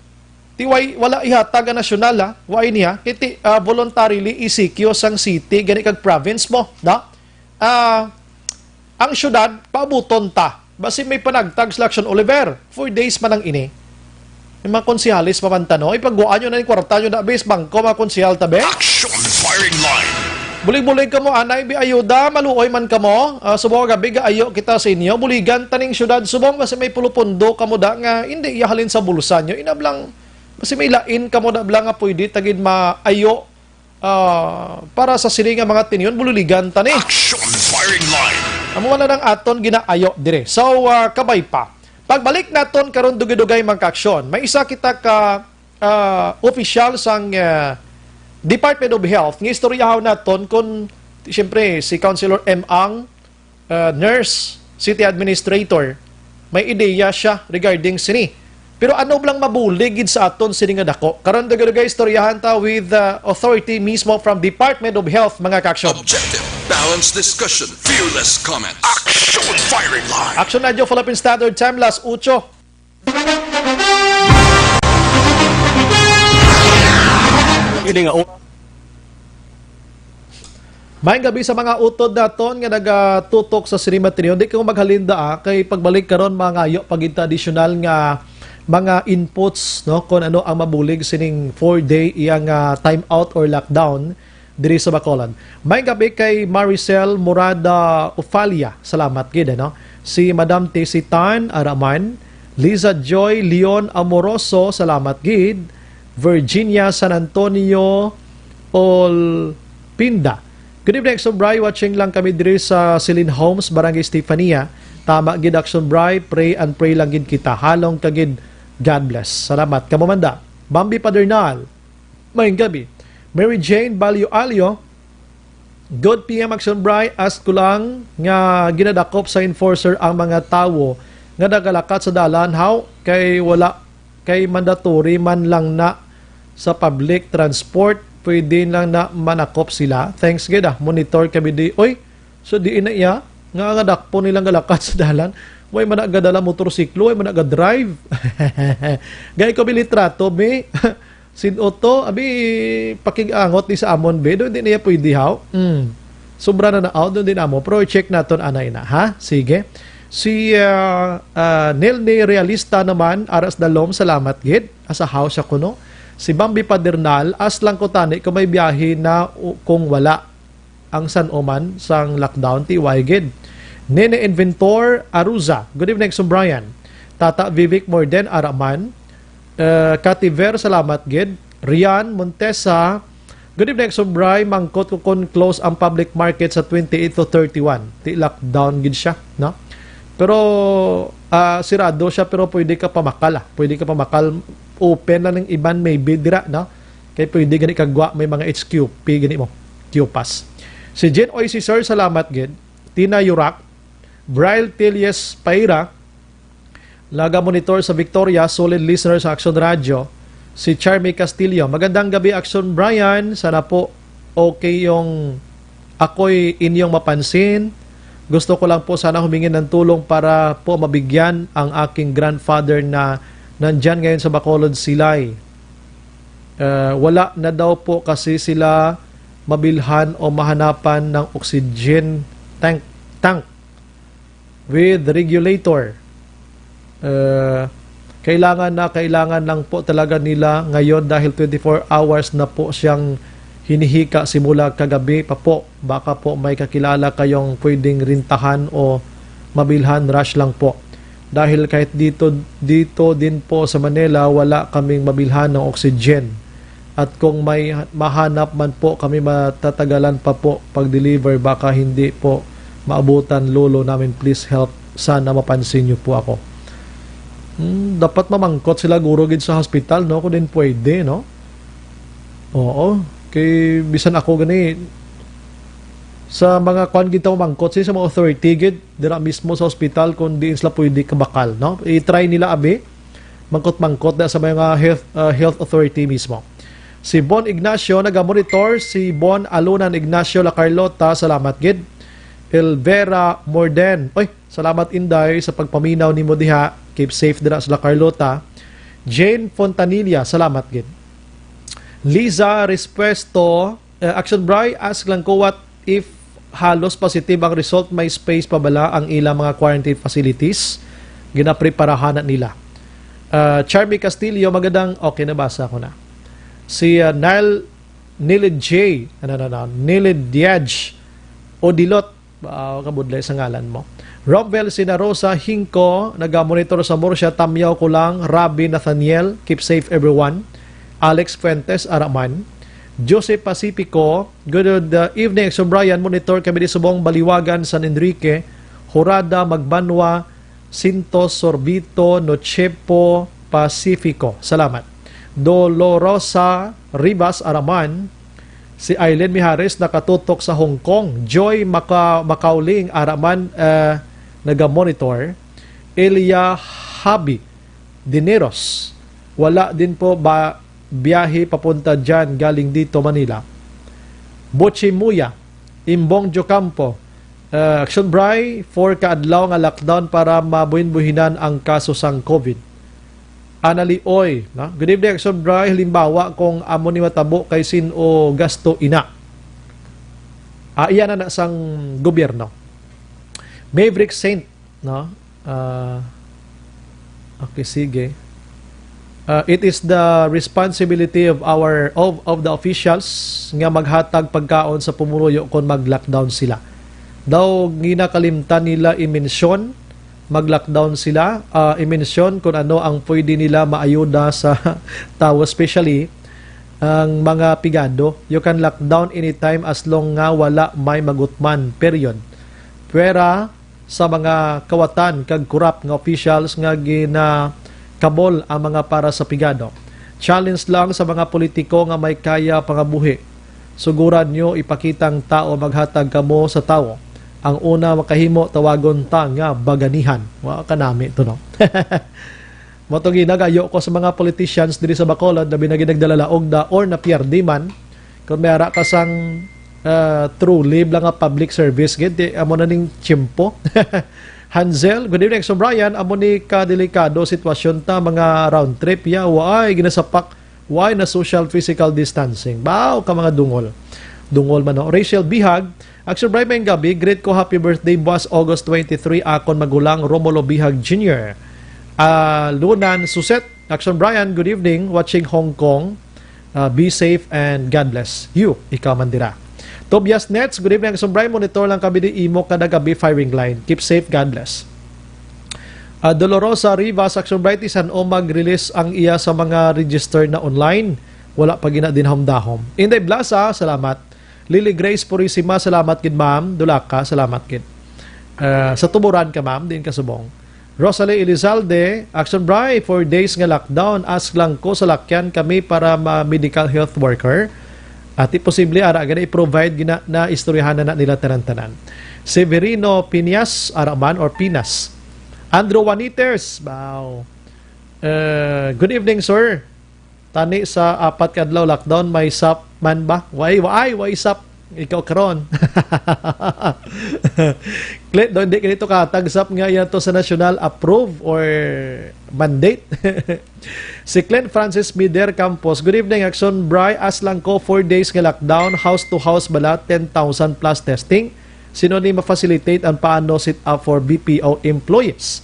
Tiway wala ihatag ang nasyonal way niya kiti voluntarily ECQ sang city gani kag province mo ang syudad paabuton ta basi may panagtag sa Action Oliver 4 days man ang ini yung mga konsihalis mamantano ipagguan nyo na yung kwarta nyo na base bangko mga konsihal tabi. Action Firing Line. Bulig-bulig ka mo anay bi ayuda maluoy man ka mo subong gabi ga ayo kita sa inyo buligan taning syudad subong kasi may pulupundo kamo da nga hindi ihalin sa bulsa nyo inablang kasi may lain kamo da blang nga pwede tagid maayo para sa sili nga mga tinyon bululigan tani. Action Firing Line. Amo wala nang aton ginaayo dire. So kabay pa. Pagbalik naton karon dugay-dugay magka-aksyon. May isa kita ka official sang Department of Health nga istoryahaw naton kun siyempre si Councilor M. Ang nurse, city administrator, may ideya siya regarding sini. Pero ano lang mabuligid sa aton sini nga dako? Karon dagdag istoryahan ta with the authority mismo from Department of Health, mga kaksyon. Objective, balanced discussion, fearless comments. Action firing line. Action Radio Philippine Standard Time, las 8. Ini nga Maayong gabi sa mga utod naton nga nagatutok sa sinimateryo. Di ko maghalinda kay pagbalik karon mga ayo pagita additional nga mga inputs, no, kung ano ang mabulig sining 4-day iyang time out or lockdown diri sa Bacolod. Maayong gabi kay Maricel Morada Ufalia. Salamat gid, no. Si Madam Tesitan Araman, Liza Joy Leon Amoroso, salamat gid. Virginia San Antonio Olpinda. Good evening, Action Bry. Watching lang kami diri sa Celine Homes, Barangay Stefania. Tama gid, Action Bry. Pray and pray lang gid kita. Halong kagid. God bless. Salamat. Kamamanda. Bambi Padernal. Mayong gabi. Mary Jane Balio Alio. Good PM, Action Bry. Ask ko lang nga ginadakop sa enforcer ang mga tawo nga nagalakat sa dalan. How? Kay wala kay mandatory man lang na sa public transport. Pwede lang na manakop sila. Thanks gid monitor kami di. Oy, so di ina iya nga dakpo nilang galakat sa dalan. Way man nagadala motorsiklo, way man nagadrive. Gay ko bilitrato be. Sin auto abi pakigangot ni sa amon be. Do di niya pwede haw. Sobra na out do din amo. Pro check naton anay na, ha. Sige. Si Nelny Realista naman aras dalom, salamat gid. Asa house ako no. Si Bambi Padernal, as lang ko tani kung may biyahe na kung wala ang San Oman sang lockdown, tiway gid. Nene Inventor Aruza, good evening, Sir Brian. Tata Vivek Morden Araman, Kativer, salamat gid. Rian Montesa, good evening, Sir Brian. Mangkot ko kon close ang public market sa 28 to 31. Ti lockdown gid siya, no? Pero sirado siya, pero pwede ka pamakal. Pwede ka pamakal. Open na ng iban maybe dira, no? Kaya pwede gani kagwa may mga HQP gani mo. QPass. Si Jen Oy si Sir, salamat gid. Tina Yurak, Braille Telies Paira, Laga Monitor sa Victoria, solid listener sa Action Radio. Si Charmy Castillo, magandang gabi Action Brian. Sana po okay yung ako'y inyong mapansin. Gusto ko lang po sana humingi ng tulong para po mabigyan ang aking grandfather na nandyan ngayon sa Bacolod Silay. Wala na daw po kasi sila mabilhan o mahanapan ng oxygen tank with regulator. Kailangan lang po talaga nila ngayon dahil 24 hours na po siyang hinihika simula kagabi pa po. Baka po may kakilala kayong pwedeng rintahan o mabilhan, rush lang po. Dahil kahit dito din po sa Manila, wala kaming mabilhan ng oxygen. At kung may mahanap man po, kami matatagalan pa po pag-deliver. Baka hindi po maabutan, lolo namin. Please help. Sana mapansin niyo po ako. Dapat mamangkot sila guro gid sa hospital, no? Kung din pwede, no? Oo. Kay bisan ako gani sa mga kwan gitaw mangkot sa mga authority gid dira mismo sa hospital kung di sila pwede kabakal, no? I-try nila abi mangkot na sa mga health authority mismo. Si Bon Ignacio naga-monitor, si Bon Alunan Ignacio La Carlota, salamat gid. Elvera Morden, oy, salamat Inday sa pagpaminaw nimo diha. Keep safe dira sa La Carlota. Jane Fontanilla, salamat gid. Liza Respuesto, Action Bry, ask lang ko what if halos positive ang result, may space pa bala ang ilang mga quarantine facilities? Ginapreparahan na nila. Charmy Castillo, magandang, okay, nabasa ko na. Si Nilid J, Nilid Diaj, Odilot, kabudlay sa ngalan mo. Robel Sinarosa Hinko, nag-monitor sa Murcia, tamyaw ko lang. Rabbi Nathaniel, keep safe everyone. Alex Fuentes Araman, Jose Pacifico, good evening, so Brian, monitor kami di subong Baliwagan, San Enrique, Horada, Magbanwa, Sintos, Sorbito, Nochepo, Pacifico. Salamat. Dolorosa Ribas Araman, Si Aileen Mijares nakatutok sa Hong Kong. Joy Macauling Araman naga-monitor. Elia Habi Dineros. Wala din po ba biyahe papunta dyan galing dito Manila. Bochi Muya Imbong Jocampo. Action Bray for kaadlaw nga lockdown para mabuhin-buhinan ang kaso sang COVID. Anali Oy, no? Good evening, Action Bray. Halimbawa, kung amo ni matabo kay sin o gasto ina. Iyan na sang gobyerno. Maverick Saint, no? Okay, sige. It is the responsibility of the officials nga maghatag pagkaon sa pumuruyo kung mag-lockdown sila. Daw ginakalimtan nila i-mention mag-lockdown sila, i-mention kung ano ang pwede nila maayuda sa tao, especially ang mga pigado. You can lock down anytime as long nga wala may magutman, period. Pwera sa mga kawatan kag corrupt nga officials nga ginakabol ang mga para sa pigado. Challenge lang sa mga politiko nga may kaya pangabuhi. Suguran nyo ipakitang tao maghatag kamo sa tao. Ang una makahimo tawagon ta nga baganihan. Wa kanami to no. Moto ginagayo ko sa mga politicians diri sa Bacolod na binaginagdalalaog da or na pierdi man kung mayara ka sang true live lang nga public service gid amo na ning tiyempo. Hansel, good evening so Brian, amo ni ka delikado sitwasyon ta mga round trip ya waay ginasapak why na social physical distancing. Bao ka mga dungol. Dungol man no. Rachel Bihag, Action Brian may gabi, great ko happy birthday boss August 23 akon magulang Romulo Bihag Jr. Lunan Suset, Action Brian, good evening, watching Hong Kong. Be safe and God bless you. Ikaw mandira. Tobias Nets, good evening, Action Brian, monitor lang kami di imo kada gabi firing line. Keep safe, God bless. Dolorosa Rivas, Action Brian, isan o mag-release ang iya sa mga register na online. Wala pa gina din hamdahom. Inday Blasa, salamat. Lily Grace Purisima, salamat kid ma'am. Dulaka, salamat kid. Sa tuburan ka ma'am, din ka subong. Rosalie Elizalde, Action Bray, 4 days nga lockdown. Ask lang ko sa lakyan kami para medical health worker. At posible ara gana i-provide gina na istoryahan na nila tanan-tanan. Severino Pinas, Araman or Pinas. Andrew Juaniters, wow. Good evening, sir. Tani sa 4 kadlaw lockdown may sap man ba? Why sap? Ikaw karon. Clint, doon di ganito ka tagsap nga yan to sa national approve or mandate. Si Clint Francis Mider Campos, good evening Action Bry, as lang ko 4 days nga lockdown, house to house bala 10,000 plus testing. Sino ni ma-facilitate ang paano sit up for BPO employees?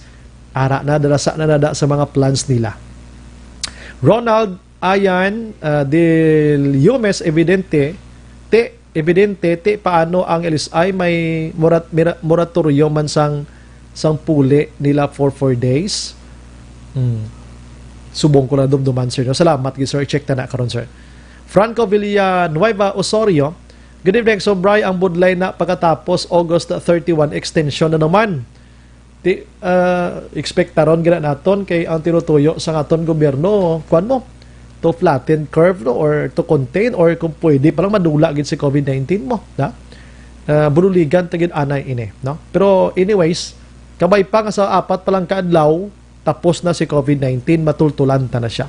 Ara na dalasa na nada sa mga plans nila. Ronald Ayan del Yumes evidente paano ang LSI may moratoryo man sang puli nila for 4 days. Subong ko na dumduman sir. Salamat sir, check na karon sir. Franco Villanueva Osorio, good evening so Bry, ang budlay na pagkatapos August 31 extension na naman. Expect taron gina naton kay ang tinutuyo sa aton gobyerno kuan mo to flatten curve no, or to contain or kung pwede palang madula gid si COVID-19 mo da bunuligan tagid anay ini no. Pero anyways kabay pa nga sa 4 pa lang kaadlaw tapos na si COVID-19 matultulan ta na siya.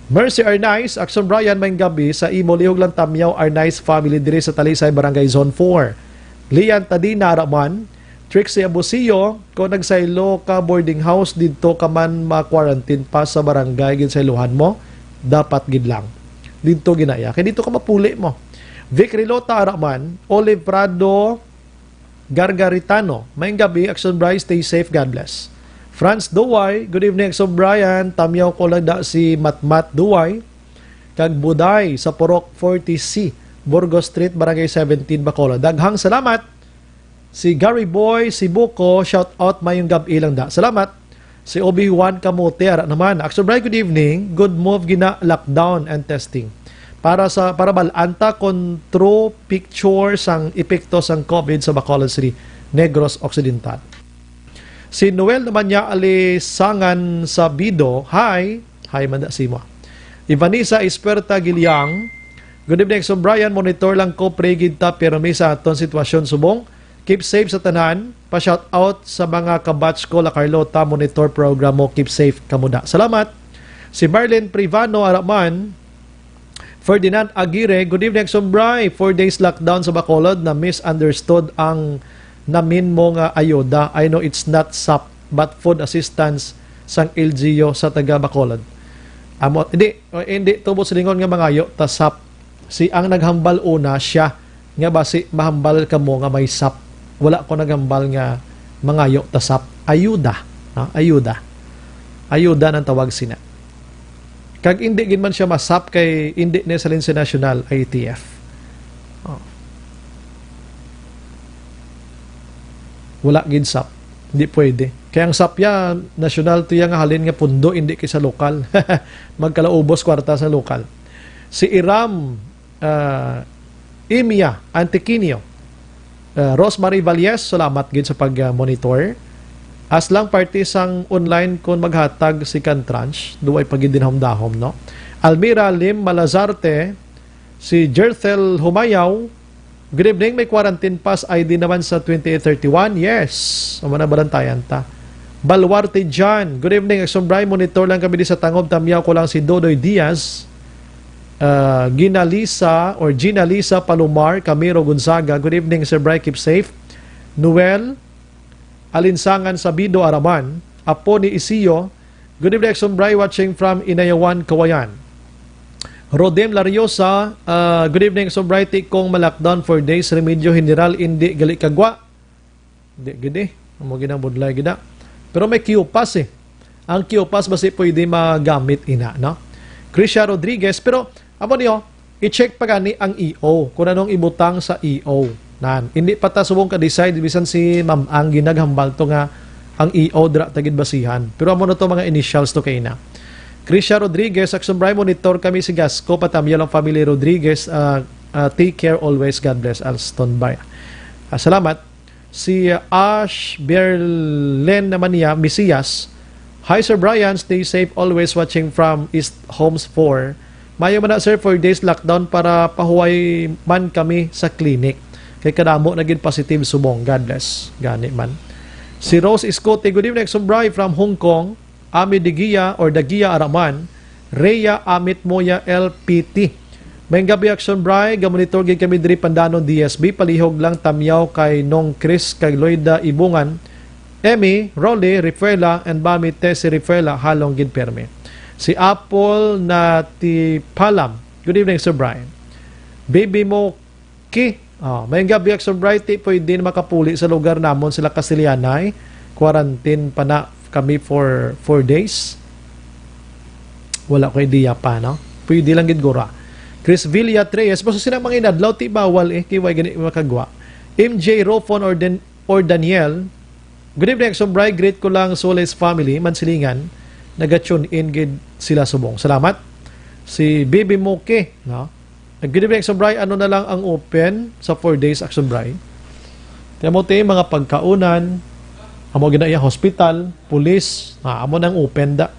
Mercy Arnaiz, Action Brian may gabi sa imo lihog lang tamyaw Arnaiz family diri sa Talisay Barangay Zone 4. Lian Tadina Raman, Trixie Abusio, kung nagsaylo ka boarding house dito ka man ma-quarantine pa sa barangay gid sa iluhan mo, dapat gid lang dito ginaya kay dito ka mapuli mo. Vic Rilota Araman, Olive Prado Gargaritano, may gabi Action Brian, stay safe, God bless. Franz Duway, good evening Action Brian, tamyaw ko lang da si Matmat Duway kag Buday sa Purok 40C Burgos Street Barangay 17 Bacolod. Daghang salamat. Si Gary Boy Sibuko, shout out mayong gabi lang da. Salamat. Si Obi-Wan Kamote naman. Action Brian, good evening. Good move gina lockdown and testing. Para balanta kontro picture sang epekto sang COVID sa Bacolod City, Negros Occidental. Si Noel naman niya alisangan sa Bido. Hi manda si mo. Ivanisa Esperta Gilyang, Good evening, so Brian, monitor lang ko, pray gid ta, pero may sa aton sitwasyon subong. Keep safe sa tanan. Pa-shout out sa mga kabatch ko, La Carlota, monitor program mo, keep safe kamuda. Salamat. Si Marlene Privano Araman, Ferdinand Aguirre, good evening, Sombray. 4 days lockdown sa Bacolod na misunderstood ang namin mo nga ayuda. I know it's not SAP but food assistance sang LGU sa taga Bacolod. Hindi tubo silingon nga mangayo ta SAP. Si ang naghambal una siya nga basi mahambal ka mo nga may SAP. Wala ko naghambal nga mangayo ta SAP. Ayuda, no? Ayuda nang tawag sina. Kag hindi gid man siya masap kay hindi na sa Lindsay National ITF. Wala gid SAP. Hindi pwede. Kaya ang SAP ya, national to yang halin nga pundo, hindi kay sa lokal. Magkalaubos kwarta sa lokal. Si Iram Imia Antiquinio, Rosemary Valles, salamat gid sa pag-monitor. As lang party sang online kung maghatag si Cantranch, duway pagidinhom-dahom, no? Almira Lim Malazarte, si Jerthel Humayaw, good evening, may quarantine pass ID naman sa 2831. Yes, na balantayan ta. Balwarte John, good evening, Sombray, monitor lang kami di sa Tangob, tamyaw ko lang si Dodoy Diaz. Gina Lisa Palomar, Camilo Gonzaga, good evening, Sir Bray, keep safe. Noel Alinsangan Sabido Araman, apo ni Isiyo, good evening, Sombray, watching from Inayawan, Kawayan. Rodem Lariosa, good evening, Sombray, tikong malakdown for days, remedyo general, hindi gali kagwa. Hindi, gidi, mo ginang budlay gida. Pero may Q-Pass eh. Ang Q-Pass basi pwede magamit ina, no? Krisha Rodriguez, pero amo niyo, i-check pa gani ang EO, kung anong ibutang sa EO. Nan, hindi pa ta subong ka-decide bisan si Ma'am ang ginaghambal to nga ang EO dra tagid basihan. Pero amo na to mga initials to kay na. Krisha Rodriguez, Action Brian, monitor kami si Gasco, patamyo lang family Rodriguez, take care always, God bless, Alston Bay. Salamat. Si Ash Berlen naman niya, Misias, hi Sir Brian, stay safe always, watching from East Homes 4. Mayo man na sir, 4 days lockdown para pahuway man kami sa clinic. Kay kadamo naging positive subong. God bless. Gani man. Si Rose Escote, good evening, Sombray from Hong Kong. Ami Digia or Dagia Araman. Rhea Amit Moya LPT. May gabi Action Bray, gamonitor gid kami diri Pandanon DSB. Palihog lang tamyaw kay Nong Chris, kay Loida Ibungan. Emmy, Rolly, Rifuela, and Bami Tessie Rifuela, halong gid perme. Si Apple na Tipalam. Good evening, Sir Brian. Baby mo Ki. May gabi Action Bright, pwede na makapuli sa lugar namon sila Kasilianay. Quarantine pa na kami for 4 days. Wala ko idea pa, no? Pwede lang gid gura. Chris Villa Treyes, basta sila mga inadlaw, ti bawal kiway gani makagwa. MJ Rofon or Daniel, good evening, Sombray, great ko lang Soles family, Mansilingan, naga-tune in gid sila subong. Salamat. Si Baby Moke, no? Good evening, Sombray, ano na lang ang open sa 4 days, Action Bray? Tiyamote, mga pagkaunan, amo ginaya hospital, police, amo nang open da.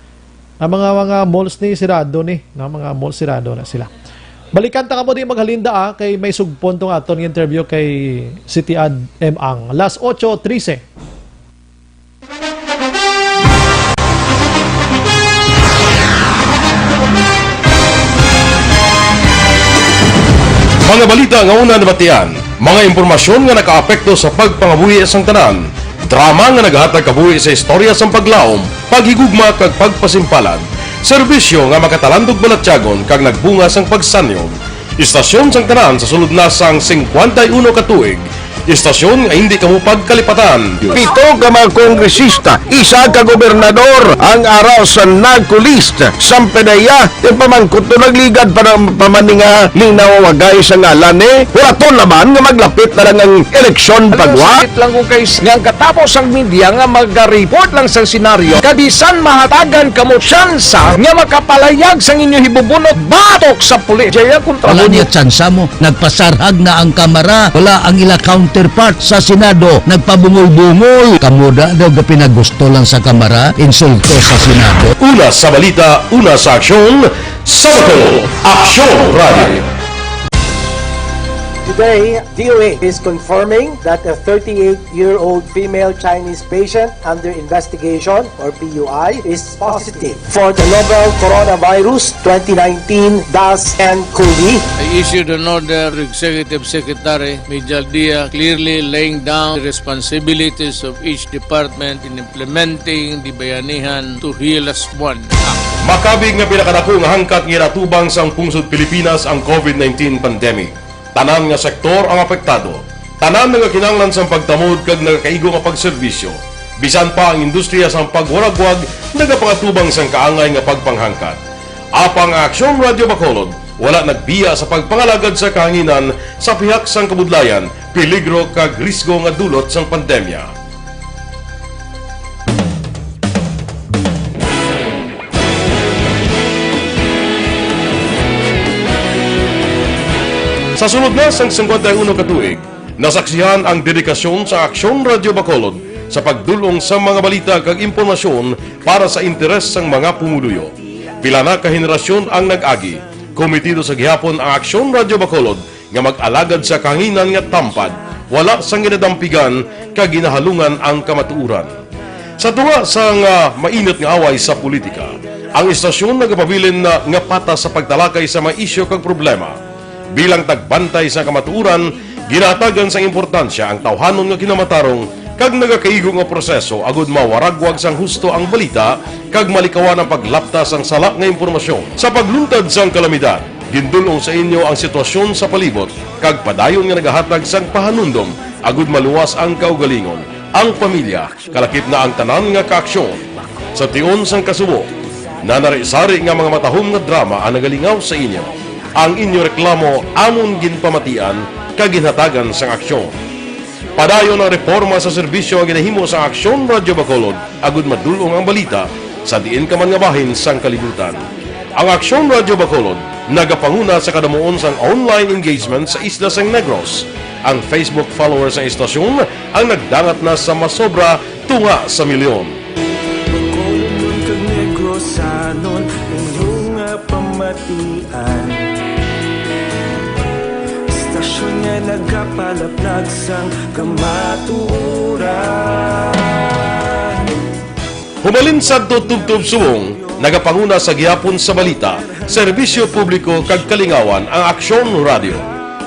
Ang mga malls ni sirado ni, mga malls sirado na sila. Balikan ta kamo di maghalinda kay may sugpon tong aton interview kay City Ad Ang. Last 8:13. Mga balita nga una nabatian, mga impormasyon nga nakaapekto sa pagpangabuhi sang tanan, drama nga naghatag kabuhi sa istorya sang paglaom, paghigugma kag pagpasimpalan, serbisyo nga makatalandog balatyagon kag nagbunga sang pagsanyog, istasyon sang tanan sa sulod na sang 51 ka tuig, istasyon nga hindi kamo pagkalipatan. 7 ka mga kongresista, 1 ka gobernador ang araw sa nagkulist sang pedaya yung pamangkot to nagligad para pamaninga linawagay sa ngalan wala to naman nga maglapit na lang ang eleksyon pagwa. Sakit lang ko guys nga katapos ang media nga mag-report lang sa senaryo kabisan mahatagan kamo tsansa nga makapalayag sang inyo hibubunot batok sa pulis. Jaya kontra Wala niya tsansa mo, nagpasarhag na ang kamera, wala ang ila counterpart sa Senado, nagpabungol-bungol. Kamuda daw ga pinagusto lang sa kamera, insulto sa Senado. Una sa balita, una sa aksyon, Sabato, Aksyon Radio. Today, DOA is confirming that a 38-year-old female Chinese patient under investigation, or PUI, is positive for the novel coronavirus 2019-nCoV. I issued an order to Executive Secretary Major Dia clearly laying down the responsibilities of each department in implementing the Bayanihan to Heal as One Act. Makabig nga pinakadako nga hangkat nga natubang sang pungsod Pilipinas ang COVID-19 pandemic. Tanan nga sektor ang apektado. Tanan nga kinahanglan sang pagtamod kag nagakaigo nga pagserbisyo. Bisan pa ang industriya sang pagwaragwag nagapangatubang sang kaangay nga pagpanghangkat. Apang Aksyon Radio Bacolod wala nagbiya sa pagpangalagad sa kahanginan sa pihak sang kabudlayan, peligro kag risgo nga dulot sang pandemya. Sa sunod na sang 51 katuig, nasaksihan ang dedikasyon sa Aksyon Radio Bacolod sa pagdulong sa mga balita kag impormasyon para sa interes sang mga pumuluyo. Pila na ka henerasyon ang nag-agi, komitido sa gihapon ang Aksyon Radio Bacolod nga mag-alagad sa kahanginan nga tampad, wala sang ginadampigan kag ginahalungan ang kamatuuran. Sa tunga sang mainit nga away sa politika, ang istasyon nagapabilin na nga patas sa pagtalakay sa mga isyu kag problema. Bilang tagbantay sa kamatuuran, ginatagan sa importansya ang tawhanon nga kinamatarong kag nagakaigo nga proseso agud mawaragwag sang husto ang balita kag malikawan ang paglaptas ang sala nga impormasyon. Sa pagluntad sang kalamidad, gindulong sa inyo ang sitwasyon sa palibot kag padayon nga nagahatag sang pahanundom agud maluwas ang kaugalingon, ang pamilya, kalakip na ang tanan nga kaaksyon. Sa tion sang kasubo, nanari-sari nga mga matahom nga drama ang nagalingaw sa inyo. Ang inyo reklamo amon ginpamatian kag ginhatagan sang aksyon. Padayon ang reforma sa serbisyo nga ginahimo sa Aksyon Radio Bacolod agud madulong ang balita sa diin ka man nga bahin sang kalibutan. Ang Aksyon Radio Bacolod nagapanguna sa kadamuon sang online engagement sa isla sang Negros. Ang Facebook followers sa istasyon ang nagdangat na sa masobra tunga sa milyon. Bacolod kag Negros anon inyong pamatian. Stasyon nga nagapalaplag sang kamaturan. Humalin sa tutubtub suwong, nagapanguna sa gihapon sa balita, serbisyo publiko kag kalingawan ang Aksyon Radio.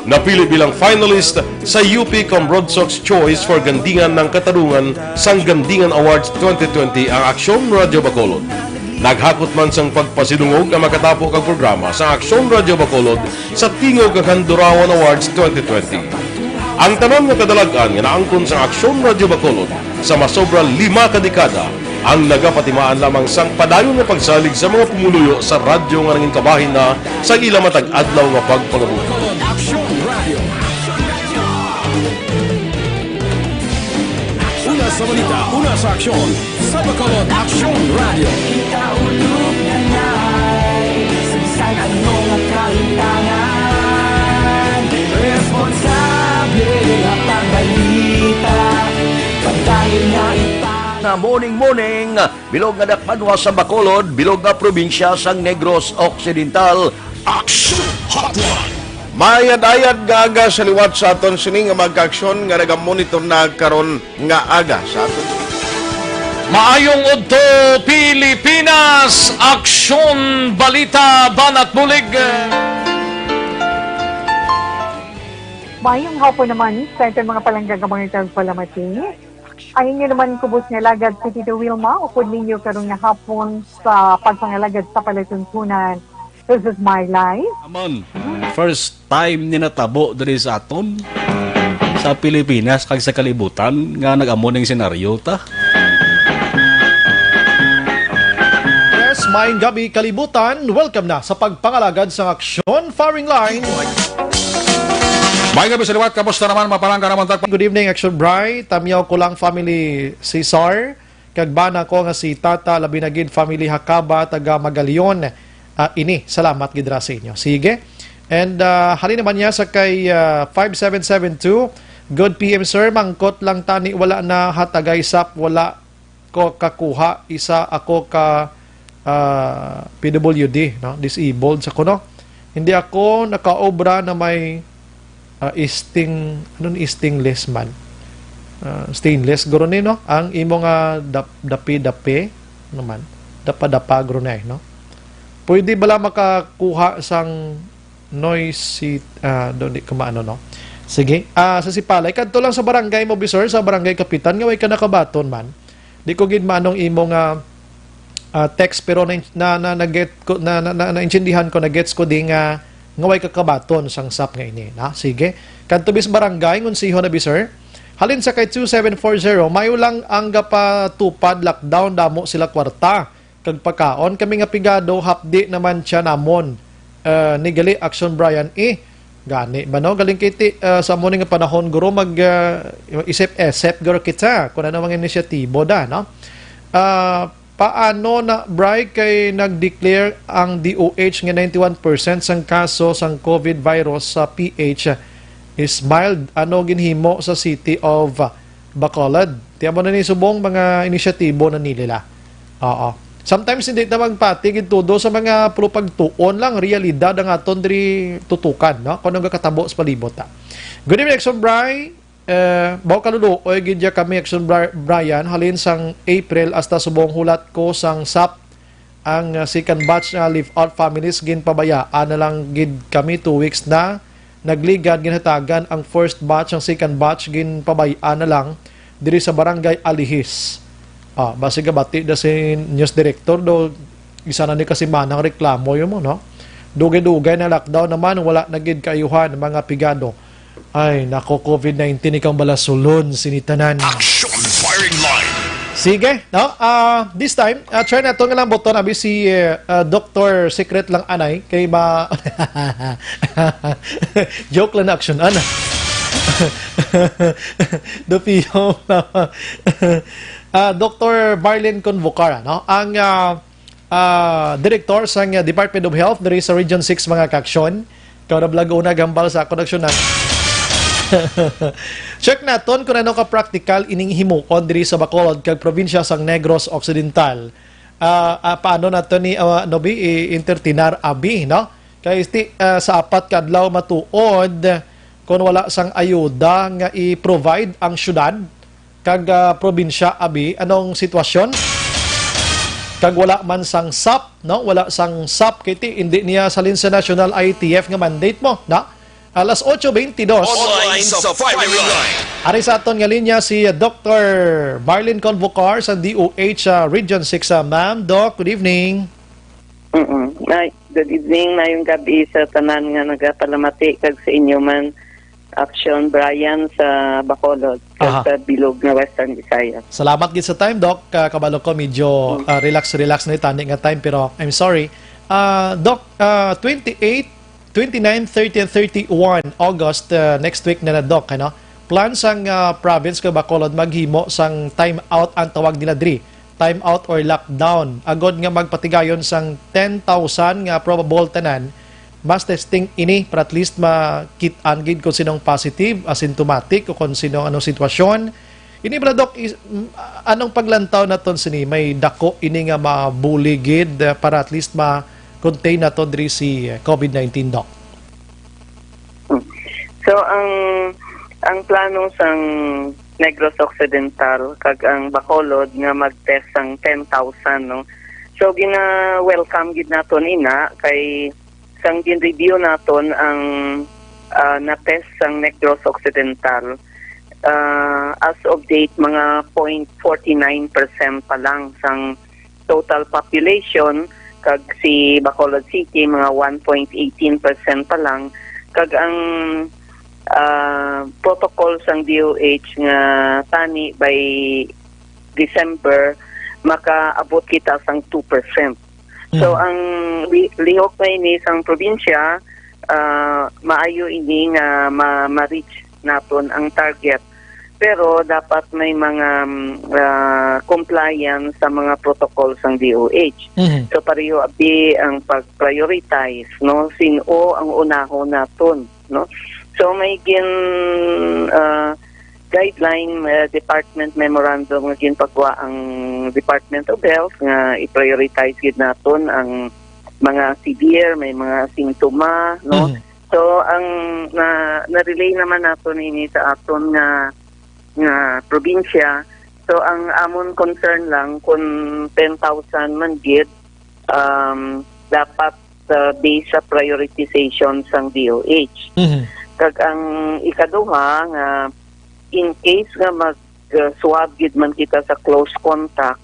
Napili bilang finalist sa UP Broadsox Choice for Gandingan ng Katarungan sang Gandingan Awards 2020 ang Aksyon Radio Bacolod. Naghakot man sang pagpasidungog ang makatapo kag programa sa Aksyon Radio Bacolod sa Tingog kag Handurawan Awards 2020. Ang tanan nga kadalagan nga naangkon sa Aksyon Radio Bacolod sa masobra 5 ka dekada ang nagapatimaan lamang sang padayon nga pagsalig sa mga pumuluyo sa radyo nga nangin kabahin na sa ila matag adlaw nga pagpangabuhi. Una sa balita, una sa aksyon, sa Bacolod Aksyon Radio. Ikaulog na na'y sabisan anong kahintangan. Responsable ang pagbalita, pagdahil na Na morning, bilog nga dakpanwa sa Bacolod, bilog nga probinsya sang Negros Occidental. Aksyon Hotline! Mayad-ayad nga aga sa liwat sa aton sini nga magkaaksyon nga nagamonitor na karon nga aga sa aton. Maayong udto Pilipinas, Aksyon Balita Banat Bulig. Mayong hapon naman sa itong mga palanggang mga palamati. Ang inyo naman kubos nga lagad sa Tito Wilma, upod ninyo karong nga hapon sa pagpangalagad sa palatuntunan. This is my life. Amon, first time ni natabo diri sa aton sa Pilipinas kag sa kalibutan nga nag-amo ning senaryo ta. Yes, maayong gabi kalibutan. Welcome na sa pagpangalagad sa Aksyon Firing Line. May gabi sa liwat, kamusta naman, mapalangga naman tagpa. Good evening, Action Bri. Tamyaw ko lang family Cesar. Kagbana ko nga si Tata Labinagid family Hakaba, taga Magalion. Ini, salamat gidra sa inyo. Sige. And halin naman niya sa kay 5772. Good PM sir, mangkot lang tani, wala na hatagay sap, wala ko kakuha. Isa ako ka PWD, no? Disabled sa kuno. Hindi ako nakaobra na may stainless man. Stainless guro ni no ang imo nga dapi naman. Dapa guro na no. Pwede bala makakuha sang noise doon di kumaano no. Sige, sa Sipalay kadto lang sa barangay mo bisor sa barangay kapitan nga way ka nakabaton man. Di ko gid manong imo nga text pero na get ko na intindihan ko na gets ko di nga way kakabaton sang sap nga ini na. Sige, kadto bis barangay ngunsiho na bisor. Halin sa kay 2740 mayo lang ang gapatupad lockdown damo sila kwarta kag pagkaon kami nga pigado hapdi naman siya namon ni gali Action Brian gani ba no galing kiti sa mo nga panahon guro mag isip guro kita kun ano mga inisyatibo da no paano na Bri kay nag-declare ang DOH nga 91% sang kaso sang COVID virus sa PH is mild. Ano ginhimo sa City of Bacolod? Tiyan mo na ni subong mga inisyatibo na nilila. Oo. Sometimes hindi na magpatigid todo sa mga pagtuon lang, realidad ang aton diri tutukan, no? Kung katabo sa palibot ta. Good evening, Action Bri. Bawa kalulu, oy gidya kami, Action Brian, halin sang April hasta subong hulat ko sang SAP ang second batch na live out families ginpabayaan na lang gid kami 2 weeks na nagligad ginhatagan ang first batch ang second batch ginpabayaan na lang diri sa barangay Alihis. Basi gabati da si news director do isa na ni kasi manang reklamo yun mo no. Dugay-dugay na lockdown naman wala na gid kaayuhan mga pigado. Ay nako COVID-19 ikang balasulon sinitanan. Action firing line. Sige, no? This time, try na ito nga lang boton abi si Dr. Secret lang anay kay ba joke lang na action ana. Dopio. Dr. Marlene Convocara, no? Ang director sa Department of Health diri sa Region 6 mga kaksyon. Kada blago na gambal sa koneksyonan. Check naton kung ano ka-practical ining himuon diri sa Bacolod kag probinsya sang Negros Occidental. Paano nato ni entertainar abi no? Kay sa apat ka adlaw matuod kung wala sang ayuda nga i-provide ang syudad kag probinsya abi anong sitwasyon? Kag wala man sang SAP no? Wala sang SAP kiti hindi niya salin sa National ITF nga mandate mo, no? Alas 8:22. Online sa firing line. Ari sa aton nga linya si Dr. Marlene Convocar sa DOH Region 6. Ma'am, Doc, good evening. Good evening, mayong gabi sa tanan nga nagapalamati kag sa inyo man Action Brian sa Bacolod kag sa bilog nga Western Visayas. Salamat gid sa time, Doc. Kabalo ko medyo relax na itani nga time pero I'm sorry. Doc, 28 29, 30, and 31 August next week na Doc, ano? Plan sang province ka Bacolod maghimo sang time out ang tawag nila diri. Time out or lockdown. Agod nga magpatigayon sang 10,000 nga probable tanan. Mas testing ini para at least makit-an gid kung sinong positive, asymptomatic o kung sinong anong sitwasyon. Ini bra Doc, anong paglantaw naton sini may dako ini nga mabuligid para at least contain na to diri si COVID-19, Doc? So, ang plano sang Negros Occidental kag ang Bacolod nga mag-test sang 10,000, no? So, gina-welcome gid naton ina kay sang gin-review naton ang na-test sang Negros Occidental. As of date, mga 0.49% pa lang sang total population kag si Bacolod City mga 1.18% pa lang kag ang protocol sang DOH nga tani by December makaabot kita sang 2%. So ang lihok na ini sang probinsya maayo ini nga ma-reach naton ang target. Pero dapat may mga compliance sa mga protocol sang DOH. So pareho abi ang pag-prioritize, no? Sino ang unahon naton, no? So may guideline department memorandum nga ginpagawa ang Department of Health nga i-prioritize gid naton ang mga severe, may mga simptoma, no? So ang na-relay naman nato ini sa aton nga probinsya. So ang amon concern lang kung 10,000 man gid dapat based sa prioritization sang DOH. Kag ang ikaduha nga in case nga mag-swab gid man kita sa close contact,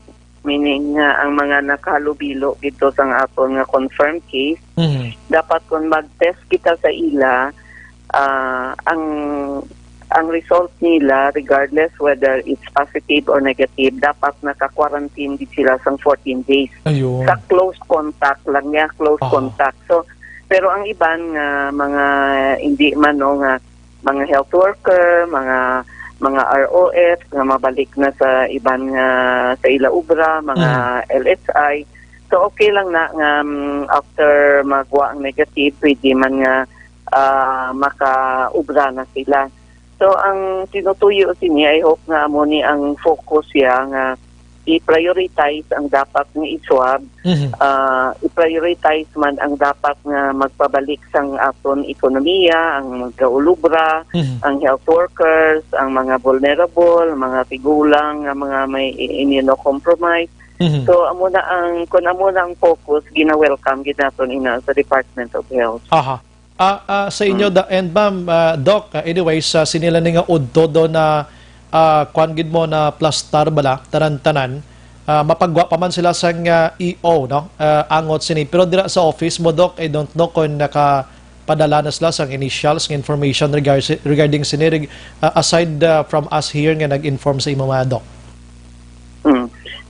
meaning nga ang mga nakahalubilo dito sang aton nga confirmed case, dapat kung mag-test kita sa ila, ang result nila, regardless whether it's positive or negative, dapat naka-quarantine din sila sang 14 days. Ayun. Sa close contact lang niya, close contact. So, pero ang iban nga mga hindi man nga mga health worker, mga ROF nga mabalik na sa iban nga sa ila ubra, mga LSI. So okay lang na nga after magwa ang negative, pwede man nga maka-ubra na sila. So ang tinutuyo niya, I hope nga mo ni ang focus ya nga i-prioritize ang dapat nga i-swab, i-prioritize man ang dapat nga magpabalik sang aton ekonomiya, ang magkaulubra, ang health workers, ang mga vulnerable, mga tigulang, ang mga may immunocompromised. So amo na ang focus, gina-welcome gid naton ina sa Department of Health. Sa inyo and ma'am Doc, anyways sinila ni nga udto do na kuan gid mo na plastar bala tanan-tanan, mapagwa pa man sila sa EO no, angot sini, pero dira sa office mo Doc, I don't know kung nakapadala na sila sang initials ng information regarding sini aside from us here nga nag-inform sa imo mga Doc.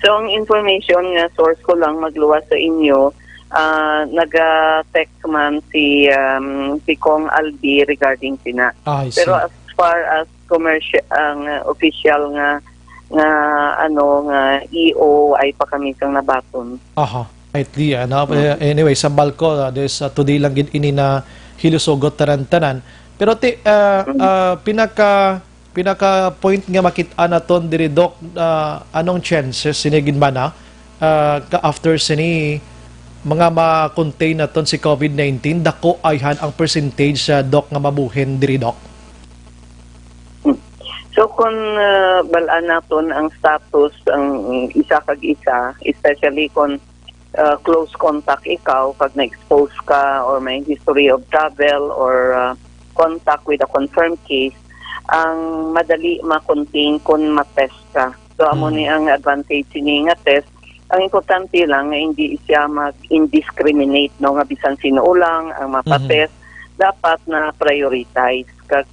So ang information nga source ko lang magluwas sa inyo, nag-text man si Kong Albi regarding sina. Pero as far as commercial ang official nga EO ay pa kami sang nabaton. Anyway, sa balko this today lang gid ini na hilusogot tanan-tanan. Pero pinaka point nga makit-an naton diri Doc, anong chances sinigin ba na after sini mga ma-contain naton si COVID-19, dako ayhan ang percentage sa Doc nga mabuhin diri Doc? So kung balaan naton ang status ang isa kag isa, especially kung close contact ikaw, pag na-expose ka or may history of travel or contact with a confirmed case, ang madali ma-contain kung ma-test ka. So amo ni ang advantage ni nga test. Ang importante lang nga hindi siya mag-indiscriminate, no, nga bisan sino lang ang mapatest, dapat na prioritize kag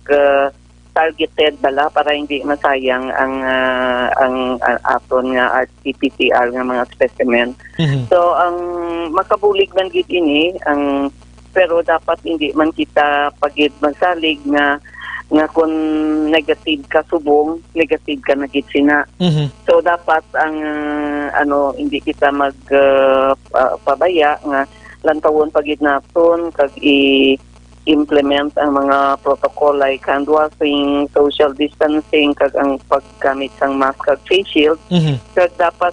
targeted bala para hindi masayang ang aton nga RT-PCR nga mga specimen. So ang makabulig man gid ini pero dapat hindi man kita pagid magsalig nga kung negative ka subong, negative ka na gid sina. So dapat ang hindi kita pabaya nga lantawon pagid naton kag implement ang mga protocol like hand washing, social distancing, kag ang paggamit sang mask kag face shield. Kag dapat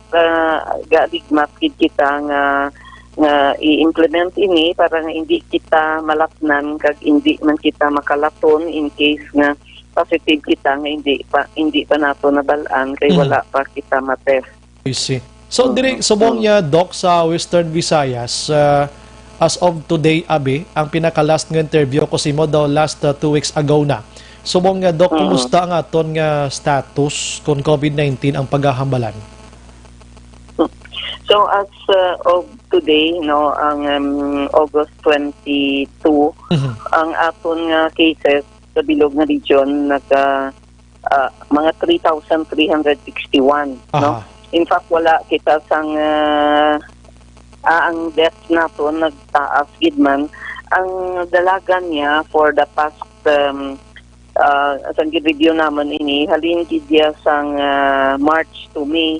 galigmat kita nga i-implement ini para nga hindi kita malapnan kag hindi man kita makalaton in case nga positive kita nga hindi pa nato nabalaan kay wala pa kita matest. I see. So diri subong niya Doc sa Western Visayas, as of today, Abi, ang pinaka-last nga interview ko si mo daw last 2 weeks ago na. Subong nga, Doc, kumusta ang aton nga status kung COVID-19 ang paghahambalan? So, as of today, no, ang August 22, ang aton nga cases sa bilog nga region mga 3,361, no? In fact, wala kita sang ang death nato nagtaas gid man. Ang dalagan niya for the past sang review naman ini halin gid dia sang March to May,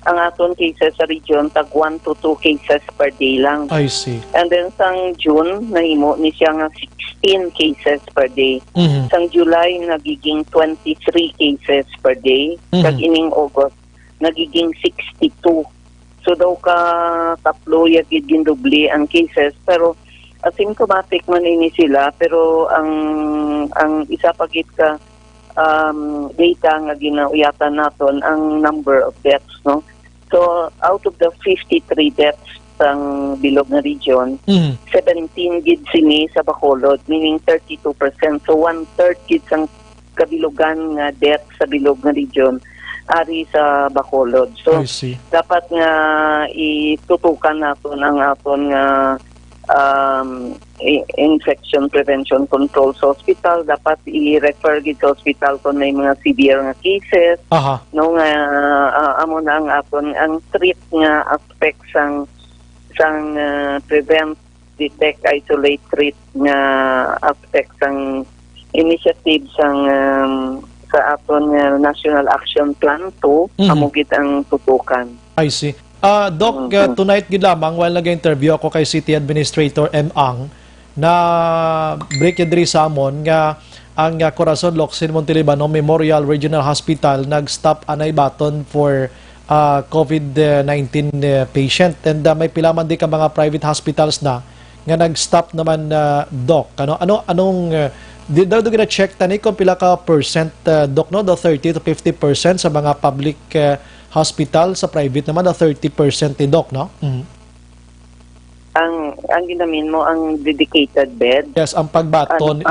ang aton cases sa region tag 1 to 2 cases per day lang. I see. And then sang June nahimo ni siya nga 16 cases per day. Sang July nagiging 23 cases per day. Kag ining August nagiging 62. So daw ka taplo yagid gindubli ang cases, pero asymptomatic man ini sila, pero ang isa pagit ka data nga ginauyatan naton ang number of deaths, no? So out of the 53 deaths sang bilog nga region, 17 gid sini sa Bacolod, meaning 32%. So 1/3 gid sang kabilogan nga death sa bilog nga region ari sa Bacolod. So dapat nga itutukan naton ang aton nga infection prevention control sa hospital. Dapat i-refer gid sa hospital kung may mga severe nga cases. No nga amo na ang aton ang treat nga aspect sang prevent, detect, isolate, treat nga aspect sang initiative sang sa aton National Action Plan 2 amo gid ang tutukan. I see. Doc, tonight gid lamang while nag-interview ako kay City Administrator M. Ang na break yun diri sa amon nga ang Corazon Locsin Montelibano Memorial Regional Hospital nag-stop anay baton for COVID-19 patient, and may pilaman di ka mga private hospitals na nga nag-stop naman, Doc. Anong daw gina-check tani kung pila ka percent, Doc, no? The 30 to 50% sa mga public hospital, sa private naman, the 30% ni Doc, no? Ang ginamin mo, ang dedicated bed? Yes, ang pagbaton.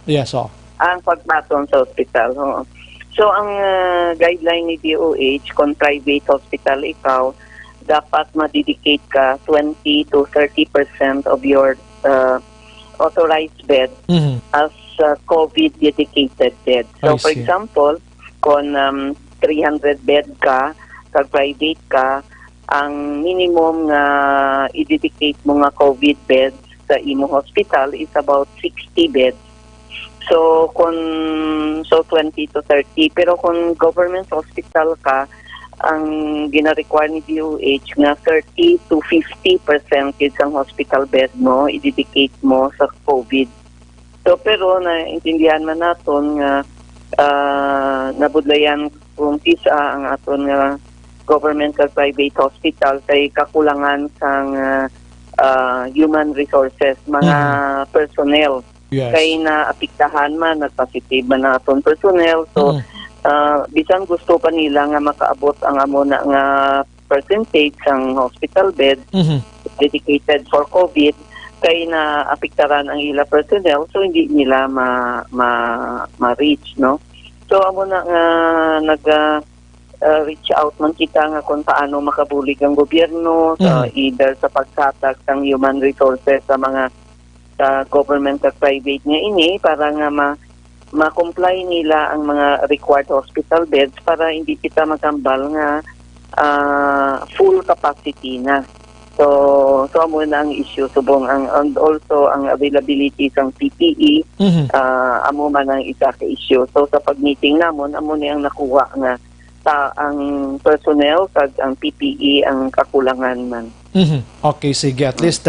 Yes, ang pagbaton sa hospital. So, ang guideline ni DOH, kung private hospital ikaw, dapat ma-dedicate ka 20 to 30% of your authorized bed as COVID-dedicated bed. So, for example, kung 300 bed ka, kag private ka, ang minimum nga i-dedicate mo nga COVID beds sa imo hospital is about 60 beds. So 20 to 30, pero kung government hospital ka, ang gina-require ni DOH nga 30 to 50% isang hospital bed mo i-dedicate mo sa COVID. So pero naintindihan man naton nga nabudlayan kung tisa ang aton nga government at private hospital kay kakulangan sang human resources, mga personnel. Kay naapektahan man, nagpositive man na aton personnel. So bisan gusto pa nila nga makaabot ang amo na nga percentage sang hospital bed dedicated for COVID, kay naapektaran ang ila personnel, so hindi nila ma-reach, no? So amo na nga reach out man kita nga kung paano makabulig ang gobyerno either sa pagsatag ng human resources sa mga government at private nga ini para nga ma-comply nila ang mga required hospital beds para hindi kita magambal nga full capacity na. So amo na ang issue subong and also ang availability sang PPE amo man ang isa ka issue. So sa pag-meeting namon amo ni ang nakuha nga ang personnel kag ang PPE ang kakulangan man. Okay, sige. At least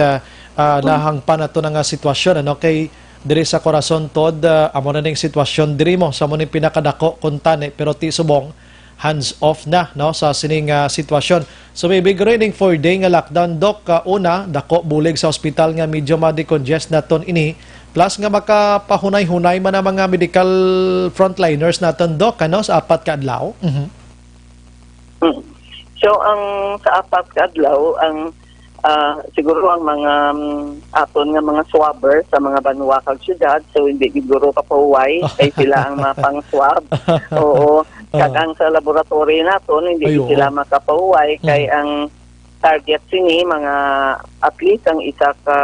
nahangpan na ito nga sitwasyon. Ano? Kay diri sa Corazon Tod, amo na ning sitwasyon diri mo sa mo ning pinakadako kuntane, pero ti subong hands off na, no, sa sining sitwasyon. So may big raining 4-day nga lockdown, Doc. Una, dako bulig sa ospital nga medyo ma-decongest naton ini, plus nga makapahunay-hunay man ang mga medical frontliners naton, Doc, ano, sa apat ka adlaw. So ang sa apat ka adlaw, ang siguro ang mga aton nga mga swabber sa mga banwa kag syudad, so hindi siguro kapahuway kay sila ang mapang swab. Oo, kag ang sa laboratory naton hindi sila makapahuway kay ang target sini mga at least ang isa ka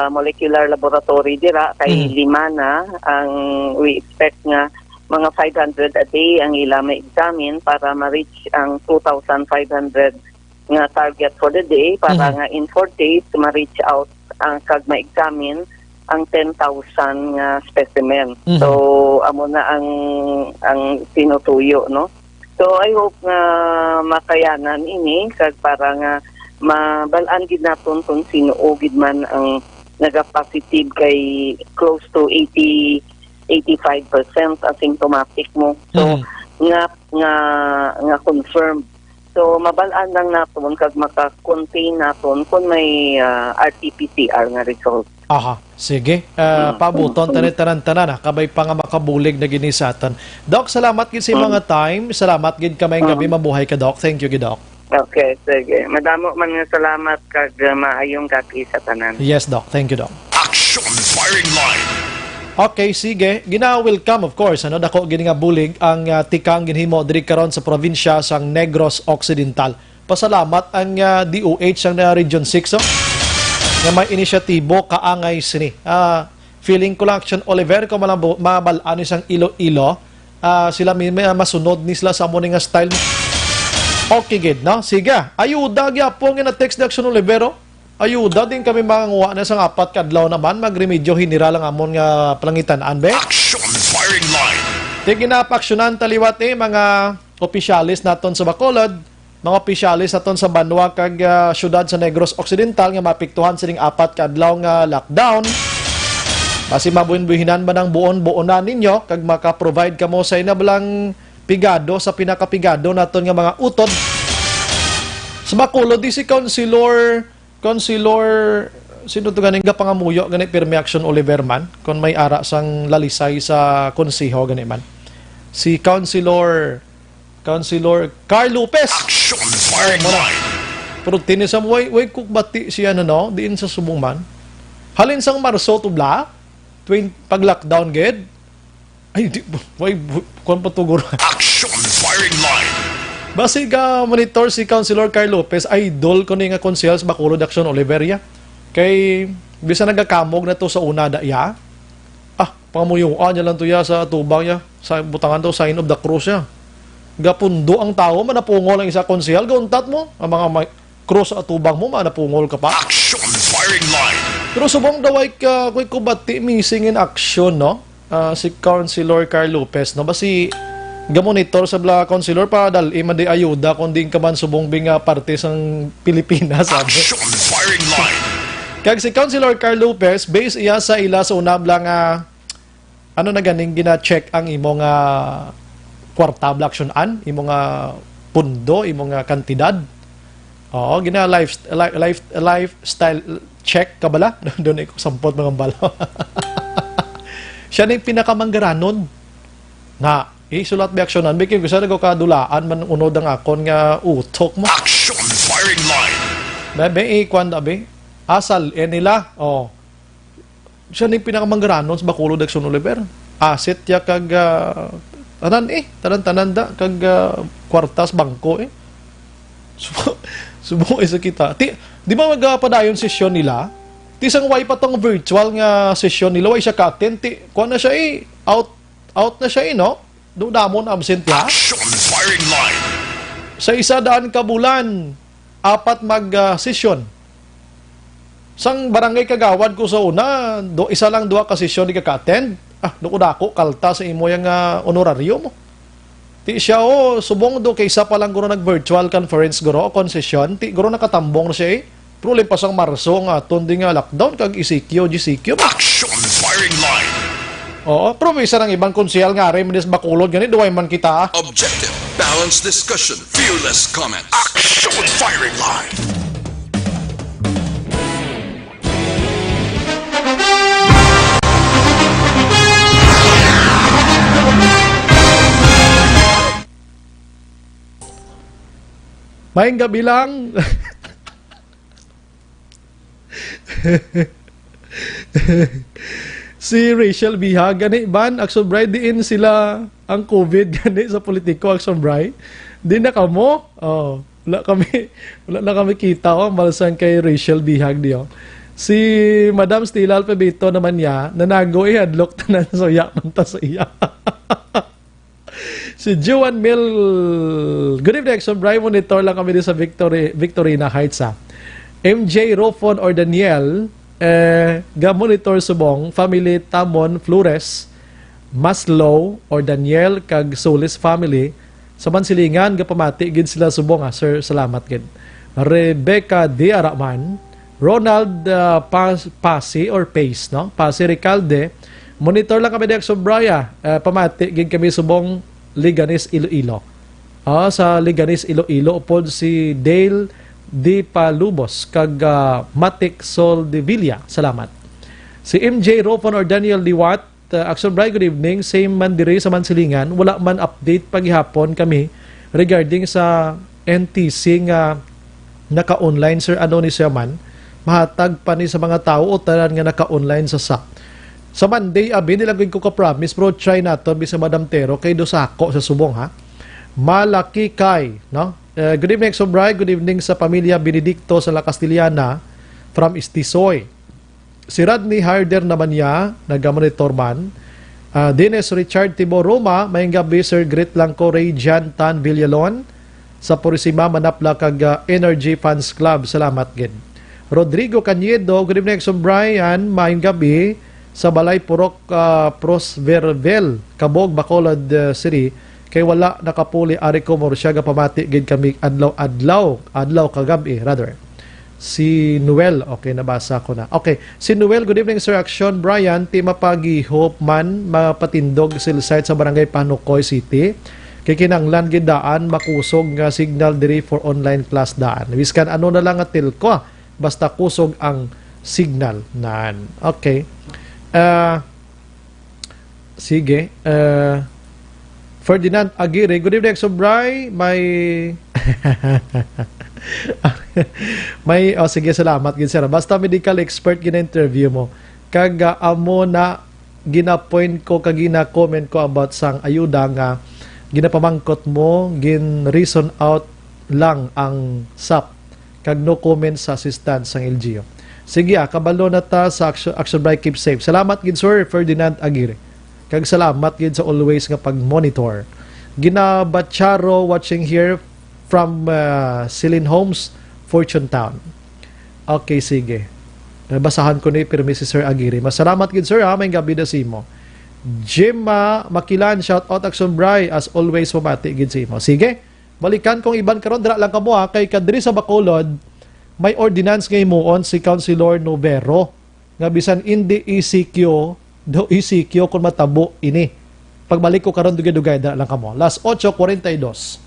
molecular laboratory dira kay 5 na ang we expect nga mga 500 a day ang ila ma-examine para ma-reach ang 2,500 nga target for the day para nga in 4 days ma-reach out ang kag ma-examine ang 10,000 nga specimen. So amo na ang tinutuyo, no? So I hope nga makayanan ini kag para nga mabalaan gid naton kung sino gid man ang naga-positive kay close to 85% asymptomatic mo. So nga confirmed So mabalaan lang naton kag maka-contain naton kung may RT-PCR nga result. Aha, sige. Pabuton, tanan-tanan, kabay pa nga makabulig na ginisatan. Doc, salamat gid sa mga time. Salamat gid kamay gabi. Mabuhay ka, Doc. Thank you, Doc. Okay, sige. Madamo man nga salamat kag maayong kaki sa tanan. Yes, Doc. Thank you, Doc. Action firing line. Okay, sige. Gina-welcome, of course. Ano, dako gini nga bulig ang tikang ginhimo diri karon sa probinsya sang Negros Occidental. Pasalamat ang DOH sang Region 6, nga may inisyatibo kaangay sini. Feeling ko lang Action Oliver ko mabalaan isang Iloilo. Sila may masunod ni sila sa morning style. Okay, good, no? Sige. Ayuda gyapon nga text ni Action Olivero. Ayuda din kami manguha na sang 4 kadlaw naman magremedyo hinira lang amon nga palangitan-an be. Action firing line. Di ginapaksyonan taliwat mga opisyalis naton sa Bacolod, mga opisyalis naton sa Banwa kag syudad sa Negros Occidental nga mapiktuhan sining 4 kadlaw nga lockdown. Basi mabuhin-buhinan ba ng buon-buonan ninyo kag maka-provide kamo sa inabalang pigado sa pinakapigado naton nga mga utod. Sa Bacolod di si Councilor sino to ganing gapangamuyo gani Pirmi Action Oliverman kon may ara sang lalisay sa konseho gani man. Si Councilor Carl Lopez. Action firing line. Pero tinisam way kukbati siya no diin sa Subuman. Halin sang Marso tubla pag lockdown ged. Ay di way kon patugor. Action firing line. Basi ka monitor si Councilor Carl Lopez, idol ko ni nga konsehal sa Bacolod Action Oliveria. Kay bisa nagakamog na to sa una da ya. Pangmuyuan niya lang to ya sa tubang ya. Sa butangan to sign of the cross ya. Gapundo ang tao, manapungol ang isa konsehal, gauntat mo ang mga cross sa tubang mo, manapungol ka pa. Action firing line. Pero subong daway ka kuy kubati missing in action no. Si Councilor Carl Lopez no basi gamonitor sa bla councilor pa dal imadi ayuda kundi ka man subong binga parte sang Pilipinas sabi. Action firing line. Kag si Councilor Carl Lopez base iya sa ila sa unabla nga ano na ganing gina-check ang imong kwartabla action an imong pundo imong kantidad. Oo, gina lifestyle check ka bala doon ko sampot mga bala. Siya na yung pinakamanggaranon na sulat bi aksyonan bikin gusto na ko kadulaan man unod ang akon nga utok mo. Action firing line. Bebe kwan dabi asal nila siya ni pinakamanggranon sa Bacolod Action Oliver. Asset ya kag tanan da kag kwartas bangko subo isa kita. Di ba magpadayon sesyon nila? Tisang way pa tong virtual nga sesyon nila way siya ka-attend. Kuan na siya out na siya no? Do damon absent ya. Action firing line. Sa 100 ka bulan, 4 mag-session. Sang barangay kagawad ko sa una, isa lang 2 ka session di ka attend. Duko dako kalta sa imo yang honoraryo mo. Ti siya subong do kaysa pa lang guro nag-virtual conference guro concession, ti guro nakatambong na siya Problem pa sang Marso nga tundi nga lockdown kag GCQ. Action firing line. Oo, pero may isa ng ibang konsehal nga rin, manis Bacolod, ganit, duway man kita. Objective, balanced discussion, fearless comments. Action firing line. Maayong gabi lang. Si Rachel Biha, gani ban, Action Bride, diin sila ang COVID, gani sa politiko, Action Bride. Di na kamo, wala na kami kita, malasan kay Rachel Bihag diyo. Si Madam Stila Alpebito naman niya, nanago hadlock tanan so ya, manta sa iya. Si Joan Mill, good evening, Action Bride, monitor lang kami din sa Victorina Heights, MJ Rofon or Daniel, ga-monitor subong family Tamon Flores, Maslow or Daniel kag Solis family sa Mansilingan gapamati gid sila subong sir, salamat gid. Rebecca D. Araman, Ronald Pasi or Pace no, Pasi Recalde, monitor lang kami di Action Braya, pamati gid kami subong Liganes Iloilo. Sa Liganis Iloilo pod si Dale Di Palubos kag Matic Sol de Villa. Salamat. Si MJ Ropon or Daniel Liwat, Action Bright, good evening. Same man diri sa Mansilingan. Wala man update paghihapon kami regarding sa NTC nga naka-online, sir. Ano ni siya man? Mahatag pa ni sa mga tao o tanan nga naka-online sa SAC. Sa Monday, nilagay ko ka-promise, bro, try na to, bisa Madam Tero, kay Dosako sa Subong, ha? Malaki kay, no? Good evening, Sobray. Good evening sa pamilya Benedicto sa La Castillana from Istisoy. Si Rodney Harder naman niya, nag-monitor man. Dennis Richard Tibo Roma, may gabi, Sir Grit Langko, Ray Jan Tan Villalon, sa Purisima, Manapla, kag Energy Fans Club. Salamat, gid. Rodrigo Cañedo, good evening, Brian, may gabi, sa Balay Purok, Prosvervel, Kabog, Bacolod City, kay wala nakapuli, ari ko, Morsyaga, pamati, gid kami, adlaw, kagabi, rather. Si Noel, okay, nabasa ko na. Okay, si Noel, good evening, Sir Action. Brian, ti mapagi hope man, mapatindog silsite sa Barangay Panukoy City. Kay kinanglan gidaan, makusog nga signal diri for online class daan. Wiskan ano na lang atil ko, basta kusog ang signal naan. Okay. Sige. Ferdinand Aguirre, good evening, Sobray. Sige, salamat gid sir. Basta medical expert gina-interview mo. Kag amo na gina-point ko kag gina-comment ko about sang ayuda nga ginapamangkot mo, gin-reason out lang ang SAP kag no comment sa assistance sang LGU. Sige, kabalo na ta sa Action Bright, keep safe. Salamat gid Sir Ferdinand Aguirre. Kag salamat gid sa always nga pag-monitor. Ginabatcharo watching here from Celine Homes, Fortune Town. Okay, sige. Basahan ko ni pirmi si Sir Aguirre. Masalamat gid sir, ha, may gabi na simo. Jim Makilan, shout out Action Bray, as always pamati gid simo. Sige, balikan kong iban karon dira lang kamo, ha, kay kadri sa Bacolod may ordinance ngay muon si Councilor Novero nga bisan hindi ECQ do ECQ kung matabo ini. Pagbalik ko karon dugay-dugay dira lang kamo. Last 8:42.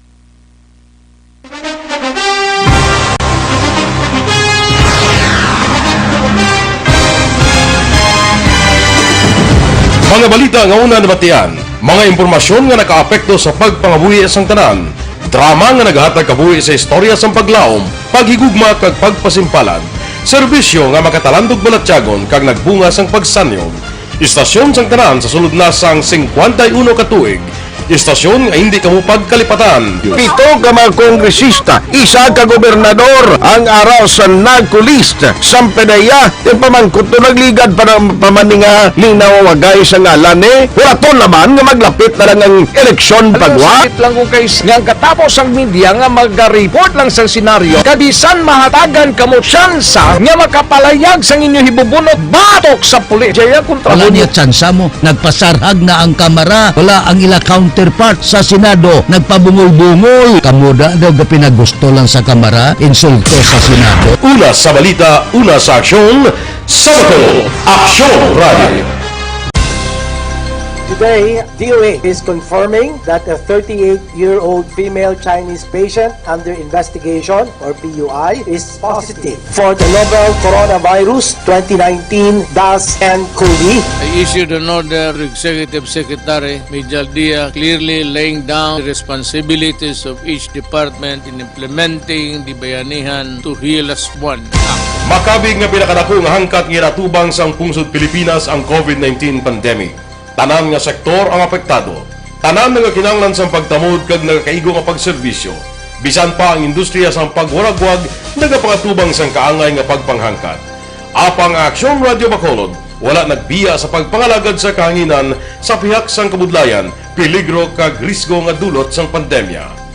Mga balita nga una nabatian, mga impormasyon nga nakaapekto sa pagpangabuhi sang tanan, drama nga naghatag kabuhi sa istorya sang paglaom, paghigugma kag pagpasimpalan, serbisyo nga makatalandog balatyagon kag nagbunga sang pagsanyog, istasyon sang tanan sa sulod na sang 51 ka tuig, istasyon nga hindi kamo pagkalipatan. Pito ka mga kongresista, isa ka gobernador ang araw sa nagkulist sa pedaya yung pamangkot to nagligad para pamaninga ning nawawagay sa ngalan wala to naman nga maglapit na lang ang eleksyon pagwa. Sakit lang ko guys nga katapos ang media nga mag-report lang sa senaryo kabisan mahatagan kamo tsansa nga makapalayag sa inyo hibubunot batok sa pulis. Jaya kontra Wala niya tsansa mo. Nagpasarhag na ang kamera. Wala ang ila counterpart sa Senado. Nagpabungol-bungol. Kamuda daw pinagusto lang sa kamera. Insulto sa Senado. Una sa balita, una sa aksyon, Sabado, Aksyon Radio. Today, DOA is confirming that a 38-year-old female Chinese patient under investigation, or PUI, is positive for the novel coronavirus 2019-nCoV. I issued an order, Executive Secretary Major Dia, clearly laying down the responsibilities of each department in implementing the Bayanihan to Heal as One Act. Makabig nga pinakadako nga hangkat nga natubang sang pungsod Pilipinas ang COVID-19 pandemic. Tanan nga sektor ang apektado. Tanan nga kinahanglan sang pagtamod kag nagakaigo nga pagserbisyo. Bisan pa ang industriya sang pagwaragwag nagapangatubang sang kaangay nga pagpanghangkat. Apang Aksyon Radio Bacolod wala nagbiya sa pagpangalagad sa kahanginan sa pihak sang kabudlayan, peligro kag risgo nga dulot sang pandemya.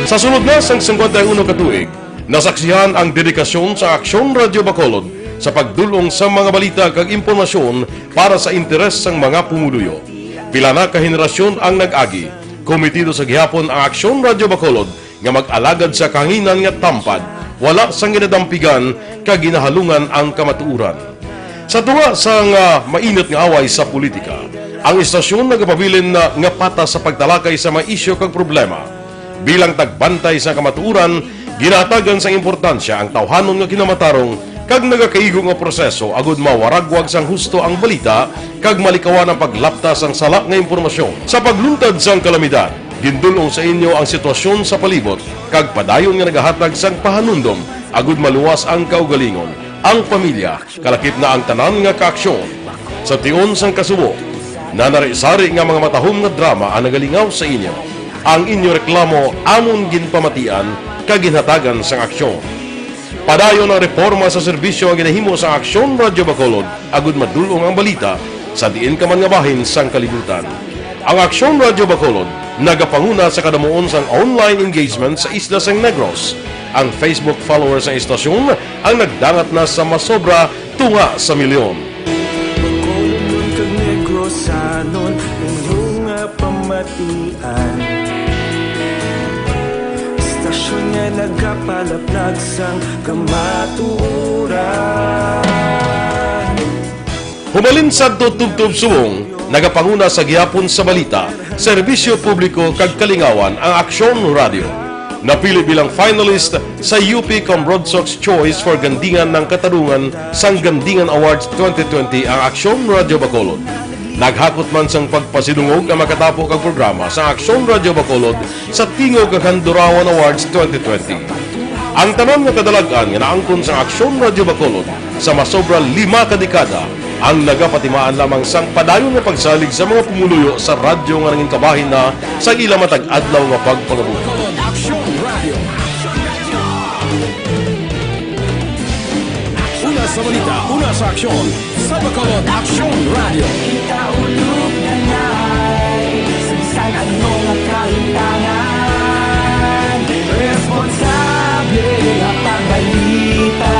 Sa sunod na sang 51 katuig, nasaksihan ang dedikasyon sa Aksyon Radio Bacolod sa pagdulong sa mga balita kag impormasyon para sa interes sang mga pumuluyo. Pila na ka henerasyon ang nag-agi, komitido sa gihapon ang Aksyon Radio Bacolod nga mag-alagad sa kahanginan nga tampad, wala sang ginadampigan kag ginahalungan ang kamatuuran. Sa tunga sang mainit nga away sa politika, ang istasyon nagapabilin na nga pata sa pagtalakay sa mga isyu kag problema. Bilang tagbantay sa kamatuuran, ginatagan sa importansya ang tawhanon nga kinamatarong kag nagakaigo nga proseso agud mawaragwag sang husto ang balita kag malikawan ang paglaptas ang sala nga impormasyon. Sa pagluntad sang kalamidad, gindulong sa inyo ang sitwasyon sa palibot kag padayon nga nagahatag sang pahanundom agud maluwas ang kaugalingon, ang pamilya, kalakip na ang tanan nga kaaksyon. Sa tion sang kasubo, nanari-sari nga mga matahom nga drama ang nagalingaw sa inyo. Ang inyo reklamo amon ginpamatian kag ginhatagan sang aksyon. Padayon ang reforma sa serbisyo ang ginahimo sa Aksyon Radyo Bacolod agud madulong ang balita sa diin ka man nga bahin sang kalibutan. Ang Aksyon Radyo Bacolod nagapanguna sa kadamuon sang online engagement sa Isla San Negros. Ang Facebook followers ng istasyon ang nagdangat na sa masobra tunga sa milyon. Bacolod kag Negros anon inyong pamatian. Istasyon nga nagapalaplag sang kamatuuran. Humalin sa tutubtub suwong, nagapanguna sa gihapon sa balita, serbisyo publiko kag kalingawan ang Aksyon Radio. Napili bilang finalist sa UP Combroad Sox Choice for Gandingan ng Katarungan sang Gandingan Awards 2020 ang Aksyon Radio Bacolod. Naghakot man sang pagpasidungog ang makatapo kag programa sa Aksyon Radio Bacolod sa Tingog kag Handurawan Awards 2020. Ang tanan nga kadalagan nga naangkon sa Aksyon Radio Bacolod sa masobra 5 kadekada ang nagapatimaan lamang sang padayon nga pagsalig sa mga pumuluyo sa radyo nga nangin kabahin na sa ila matag adlaw nga pagpangabuhi. Una sa balita, una sa aksyon, sa Bacolod Aksyon Radio. Ikaulog na na'y sa bisan anong kahintangan. Responsable at ang balita,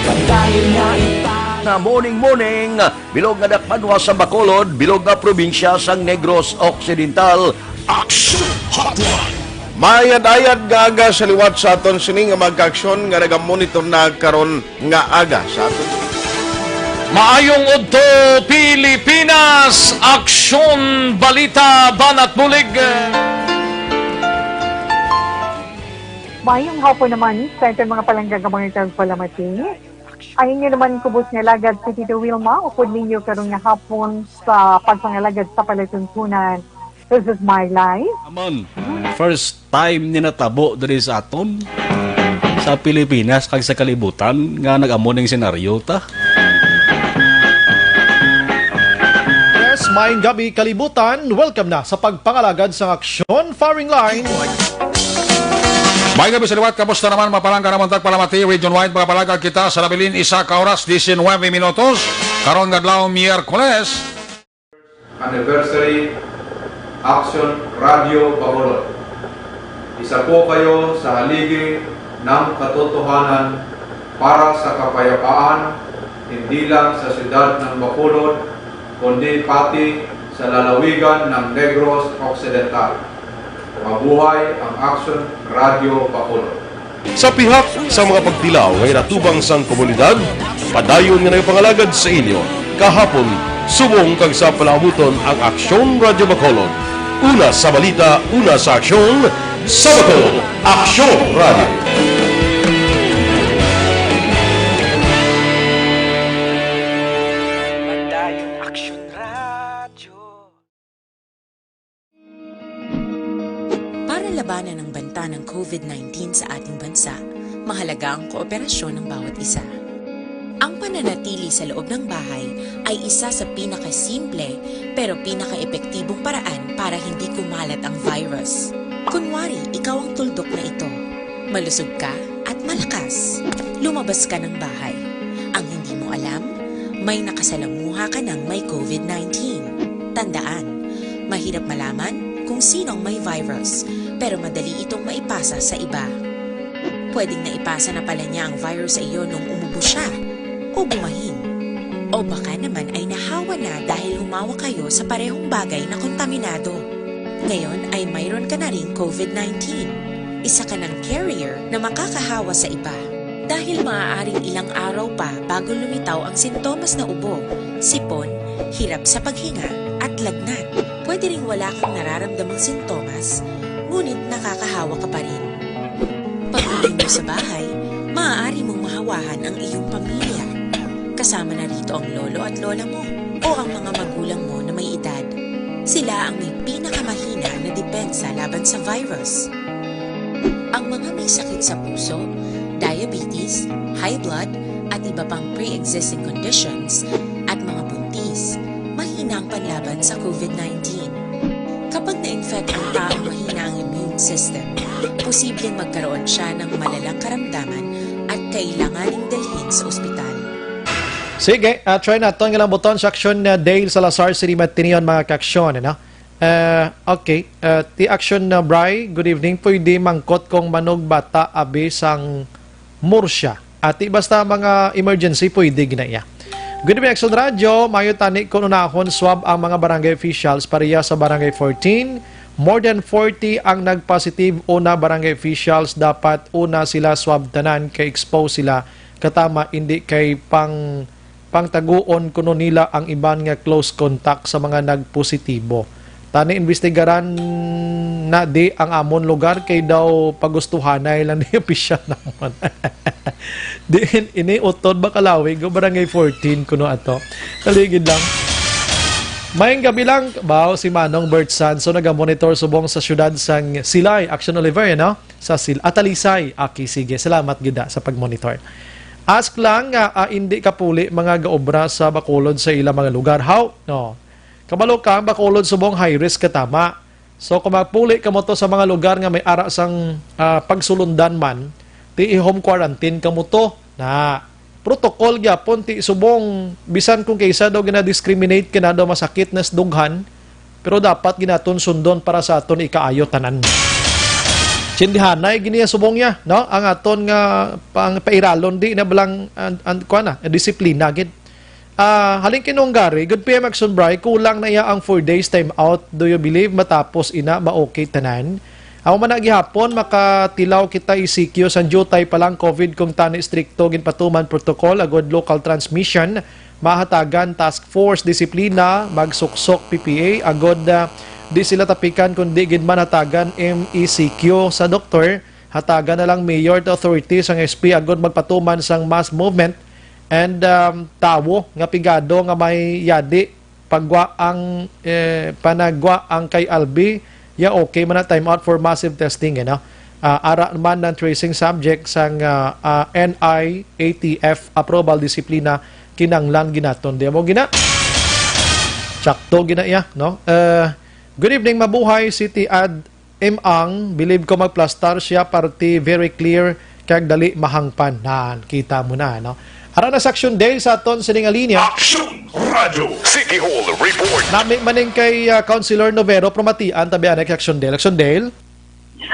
pagdahil na na morning, bilog nga dakpanwa sa Bacolod, bilog nga probinsya sang Negros Occidental. Action Hotline! Mayad-ayad nga aga sa liwat sa aton sini nga magka-aksyon nga nagamonitor na karon nga aga sa aton. Maayong udto Pilipinas, Aksyon Balita Banat Bulig. Mayong hapon naman sa ating mga palanggagamang palamati. Ang inyo naman kubos nga lagad si Tito Wilma, upod ninyo karong nga hapon sa pagpangalagad sa palatuntunan. This is my life. Amon, first time ni natabo diri sa aton sa Pilipinas kag sa kalibutan nga nag-amo ning senaryo ta. Yes, maayong gabi kalibutan. Welcome na sa pagpangalagad sa Aksyon Firing Line. May gabi sa liwat, kamusta naman mapalangga naman tagpalamati, region-wide mga palagag kita sa labilin, 1 oras, 19 minutos, karon nga adlaw Miyerkules. Anniversary Aksyon Radio Bacolod. Isa po kayo sa haligi ng katotohanan para sa kapayapaan, hindi lang sa siyudad ng Bacolod, kundi pati sa lalawigan ng Negros Occidental. Mabuhay ang Aksyon Radio Bacolod. Sa pihak sa mga pagtilaw ngay natubang sang komunidad, padayon nga nagpangalagad sa inyo kahapon subong kag sa palabuton ang Aksyon Radio Bacolod. Una sa balita, una sa aksyon, sa Bacolod, Aksyon Radio. Bandayong Aksyon Radio. Para labanan ang banta ng COVID-19 sa ating bansa, mahalaga ang kooperasyon ng bawat isa. Ang pananatili sa loob ng bahay ay isa sa pinakasimple pero pinaka-epektibong paraan para hindi kumalat ang virus. Kunwari, ikaw ang tuldok na ito. Malusog ka at malakas. Lumabas ka ng bahay. Ang hindi mo alam, may nakasalamuha ka ng may COVID-19. Tandaan, mahirap malaman kung sino ang may virus, pero madali itong maipasa sa iba. Pwedeng naipasa na pala niya ang virus sa iyo nung umubo siya o bumahin. O baka naman ay nahawa na dahil humawa kayo sa parehong bagay na kontaminado. Ngayon ay mayroon ka na rin COVID-19. isa ka ng carrier na makakahawa sa iba. Dahil maaaring ilang araw pa bago lumitaw ang sintomas na ubo, sipon, hirap sa paghinga at lagnat. Pwede ring wala kang nararamdamang sintomas, ngunit nakakahawa ka pa rin. Pag-uwi mo sa bahay, maaari mong mahawahan ang iyong pamilya. Kasama na rito ang lolo at lola mo o ang mga magulang mo na may edad. Sila ang may pinakamahina na depensa laban sa virus. Ang mga may sakit sa puso, diabetes, high blood, at iba pang pre-existing conditions at mga buntis, mahina ang panlaban sa COVID-19. Kapag na-infect ang taong mahina ang immune system, posibleng magkaroon siya ng malalang karamdaman at kailanganing dalhin sa ospital. Sige, try natin nga lang buton sa action na Dale Salazar City Matinion mga ka-aksyon. Ano? Okay, ti action na Bri, good evening. Pwede mangkot kong manog bata abi sang Murcia. At basta mga emergency pwede ginaya. Good evening, Action Radio. Mayo tani ko unahon swab ang mga barangay officials pareha sa barangay 14. More than 40 ang nagpositive una barangay officials. Dapat una sila swab tanan kay expose sila. Katama hindi kay pangtaguon kuno nila ang iban nga close contact sa mga nagpositibo. Tani investigaran na di ang amon lugar kay daw pagustuhanay lang ni opisyal naman. Diin ini utod bakalawi go barangay 14 kuno ato. Taligid lang. Mayong gabi lang bao si Manong Bert Sanso naga-monitor subong sa syudad sang Silay, Action Oliver, no? Sa Atalisay. Okay, sige. Salamat gida sa pag-monitor. Ask lang hindi kapuli mga gaobra sa Bacolod sa ilang mga lugar. How? No. Kabalo ka, Bacolod subong high risk katama. So kung magpuli ka mo to sa mga lugar nga may ara sang pagsulundan man, ti home quarantine ka mo to na protocol gyapon ti subong bisan kung kaysa daw gina-discriminate ka na daw masakit na dughan, pero dapat ginaton sundon para sa aton ikaayo tanan. Sindihanay giniya subong niya, no? Ang aton nga pang pairalon di na balang disiplina gid. Halin kinunggari, good PM Action Bri, kulang na iya ang 4 days time out. Do you believe matapos ina ma-okay tanan? Ako man gihapon makatilaw kita ECQ sa jutay pa lang COVID kung tani stricto ginpatuman protocol agod local transmission, mahatagan task force disiplina, magsuksok PPA agod di sila tapikan kundi gid man hatagan MECQ sa doktor, hatagan na lang mayor to authorities ang SP agod magpatuman sang mass movement and tawo nga pigado nga may yadi pagwa ang panagwa ang kay Albi. Yeah, okay man na time out for massive testing, you know. Ara man ng tracing subject sang NIATF approval disiplina kinanglan ginaton. Di mo gina. Sakto gina ya, no? Good evening, mabuhay City Ad Ang. Believe ko magplastar siya party very clear kag dali mahangpan. Nan, kita mo na, no? Ara na sa Action Day sa aton sa linya. Action Radio City Hall Report. Nami maning kay Councilor Novero Promatian tabi anak Action Day. Action Day.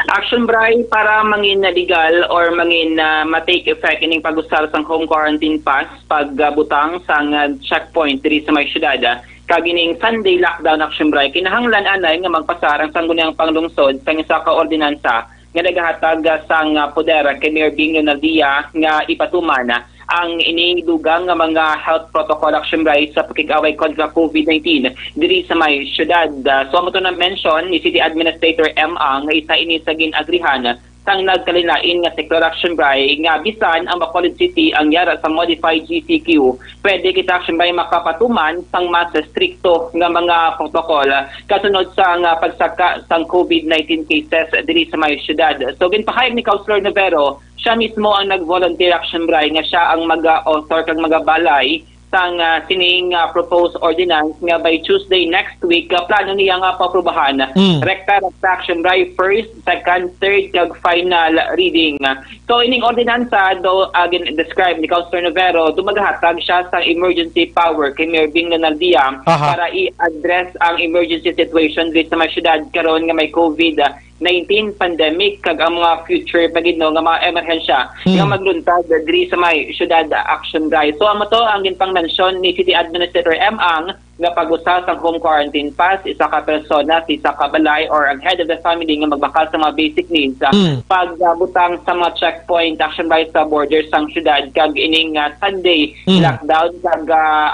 Action Bri para mangin na legal or mangin ma-take effect ining pag-usar sang home quarantine pass pagbutang sang checkpoint diri sa may syudad. Kagining Sunday lockdown Action Bri kinahanglan anay nga magpasarang sang gunang panglungsod sa isa ka ordinansa nga nagahatag sang poder kay Mayor Bing Leonardia nga ipatuman ang inidugang nga mga health protocol Action Bri sa pakig-away kontra COVID-19 diri sa may syudad. So mo to na mention ni City Administrator M. Ang nga isa ini sa ginagrihan sang nagkalinain nga sector Action Bri nga bisan ang Bacolod City ang yara sa modified GCQ, pwede kita Action Bri makapatuman sang mas stricto nga mga protocol kasunod sa pagsaka sang COVID-19 cases diri sa may syudad. So ginpahayag ni Councilor Novero, siya mismo ang nag-volunteer Action Bri nga siya ang mag-author kag magabalay sang sining proposed ordinance nga by Tuesday next week plano niya nga paaprubahan. Rekta Action Bri first, second, third kag final reading. So ining ordinansa do again describe ni Councilor Novero dumaghatag siya sa emergency power kay Mayor Bing Leonardia para i-address ang emergency situation dito sa mga syudad karon nga may COVID-19 pandemic kag ang mga future pagidno nga mga emerhensya nga magluntad diri sa may syudad Action Bri. So amo to ang ginpang mention ni City Administrator M. Ang nga pag-usa sa home quarantine pass, isa ka persona, isa ka balay or ang head of the family nga magbakal sa mga basic needs. Pagbutang sa mga checkpoint action right sa borders sang syudad kag ining Sunday lockdown kag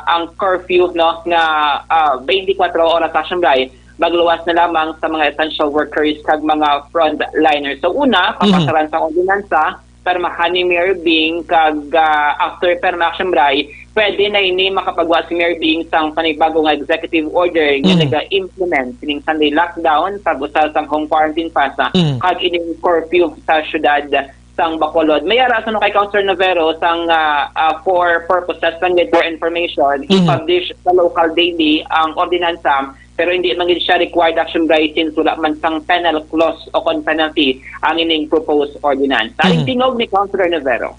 ang curfew no nga 24 oras action right magluwas na lamang sa mga essential workers kag mga frontliners. So una, papasaran sa ordinansa permahan ni Mayor Bing kag after perma action right pwede na ini makapagawa si Mayor Bing sang panibagong executive order nga naga-implement sining Sunday lockdown pag-usal sang home quarantine pass kag ining curfew sa syudad sang Bacolod. May ara sa kay Councilor Novero sang for purposes lang for information i-publish sa local daily ang ordinansa pero hindi man siya required action by since wala man sang penal clause o con penalty ang ining proposed ordinance. Aling tingog ni Councilor Novero.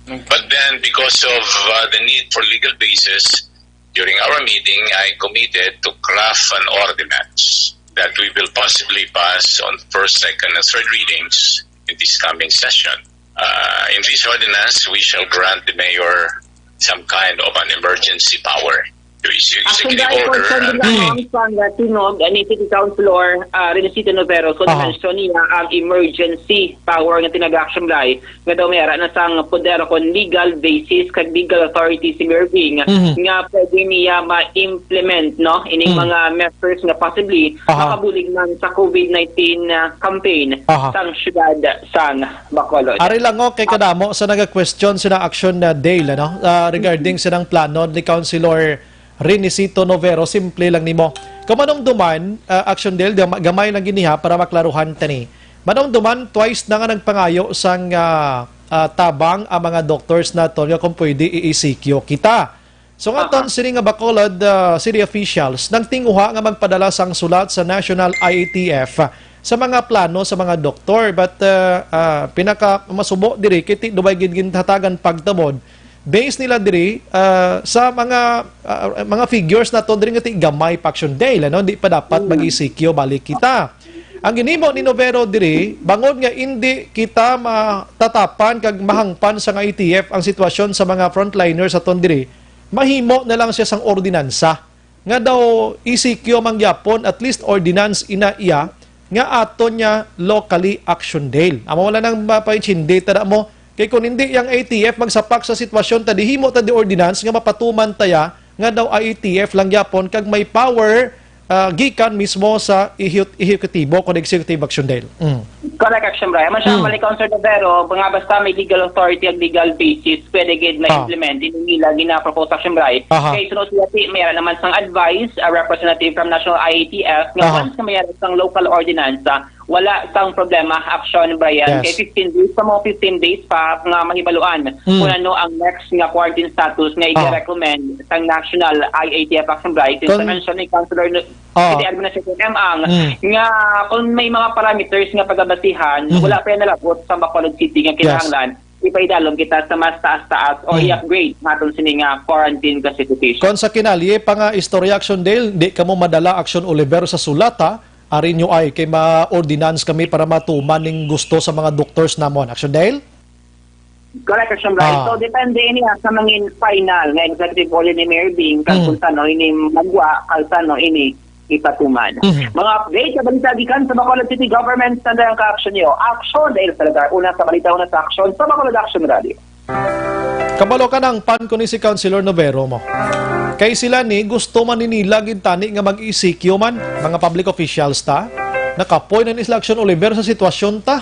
But then, because of the need for legal basis, during our meeting, I committed to craft an ordinance that we will possibly pass on first, second, and third readings in this coming session. In this ordinance, we shall grant the mayor some kind of an emergency power to issue executive order. Ang tinog ni City Councilor Renesito Novero kung mention niya ang emergency power nga tinag-action by nga daw may ara na sang poder kon legal basis kag legal authority si Mayor Bing nga pwede niya ma-implement no ining mga measures nga possibly makabulig man sa COVID-19 campaign sang syudad sang Bacolod. Ari lang kay kadamo sa naga-question sina Action Dale no regarding sinang plano ni Councilor Renesito Novero, simple lang nimo. Kamanong duman, Action Dale, gamay lang giniha para maklaruhan tani. Manong duman, twice na nga nagpangayo sang tabang ang mga doctors na to kung pwede i-ECQ kita. So nga ton sini nga Bacolod city officials nang tinguha nga magpadala sang sulat sa National IATF sa mga plano sa mga doktor but pinaka masubo diri kiti dubay gid hatagan pagtamod based nila diri sa mga figures na to diri nga gamay pa Action Dale no di pa dapat mag-ECQ balik kita. Ang ginimo ni Novero diri bangod nga hindi kita matatapan kag mahangpan sa IATF ang sitwasyon sa mga frontliners aton diri mahimo na lang siya sang ordinansa nga daw ECQ mangyapon at least ordinance ina iya nga aton niya locally Action Dale. Amo wala nang mapainchindi tada mo kay kung hindi yung ATF magsapak sa sitwasyon ta dihimo ta di ordinance nga mapatuman taya nga daw IATF lang yapon kag may power gikan mismo sa ehekutibo kon executive Action Dale. Correct Action Brian. Masya mali Councilor Novero mga basta may legal authority at legal basis pwede gid ma-implement din nila gina-propose Action Brian. Kay sunod sila mayroon naman sang advice a representative from National IATF nga once na mayroon sang local ordinance wala sang problema Action Brian kay 15 days pa mo 15 days pa nga mahibaluan kung ano ang next nga quarantine status nga i-recommend sang National IATF Action Brian since mention ni Councilor City Administrative ang nga kung may mga parameters nga pagabasihan wala pa nalabot sa Bacolod City nga kinahanglan ipaidalom kita sa mas taas-taas o i-upgrade naton sini nga quarantine classification. Kon sa kinalye pa nga istorya Action Dale di kamo madala Action Olivero sa sulata ari nyo ay kay ma-ordinance kami para matuman ning gusto sa mga doctors namon. Action Dale? Correct, Action Brian. So, depende niya sa mga final nga executive order ni Mayor Bing kung sano ini magwa, kung sano ini ipatuman. Mga update sa balita gikan sa Bacolod City Government standard ang ka-action niyo. Action Dale Salazar. Una sa balita, una sa action sa Bacolod Action Radio. Kabalo ka ng pan ko ni si Councilor Novero mo. Kay sila ni gusto man nila gintani nga mag-ECQ man mga public officials ta. Nakapoy na ni Action Oliver sa sitwasyon ta.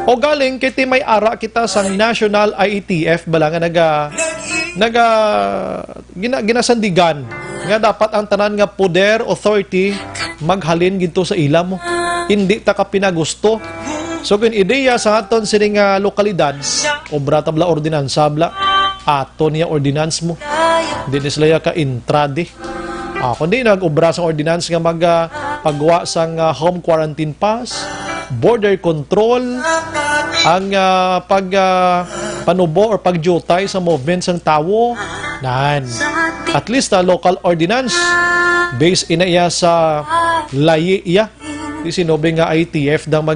O galing kay may ara kita sa National IATF bala nga ginasandigan nga dapat ang tanan nga poder authority maghalin ginto sa ila mo. Hindi ta ka pinagusto. So kung ideya sa aton sining lokalidad, obra tabla ordinansa bla aton niya ordinance mo. Hindi sila ka intrade. Kundi nag-obra sa ordinance nga pagwa sang home quarantine pass, border control, ang panubo or pagjutay sa movement sang tawo, nan. At least local ordinance based ina iya sa layi iya. Sinobe nga ITF dang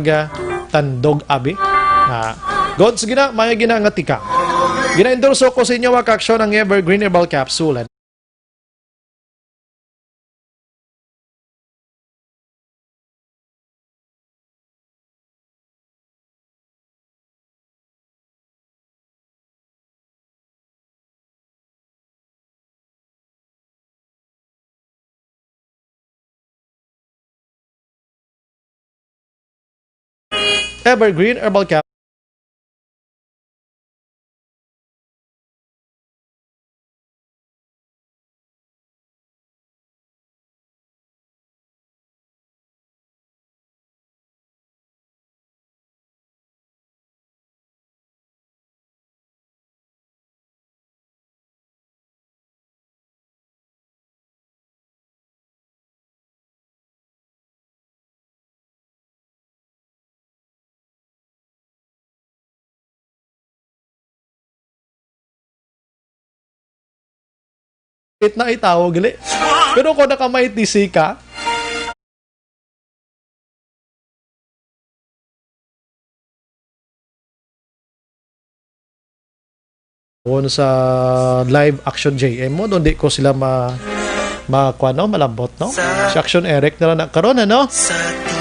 tandog abi. Gods gina, maya gina nga tika. Gina-endorso ko sa inyo ang aksyon ng Evergreen Herbal Capsule. Evergreen Herbal Cap. Na itaw gali. Pero kung nakamay TC ka, kung sa live action JM mo, doon di ko sila malambot, no? Si Action Eric na lang nagkaroon, ano?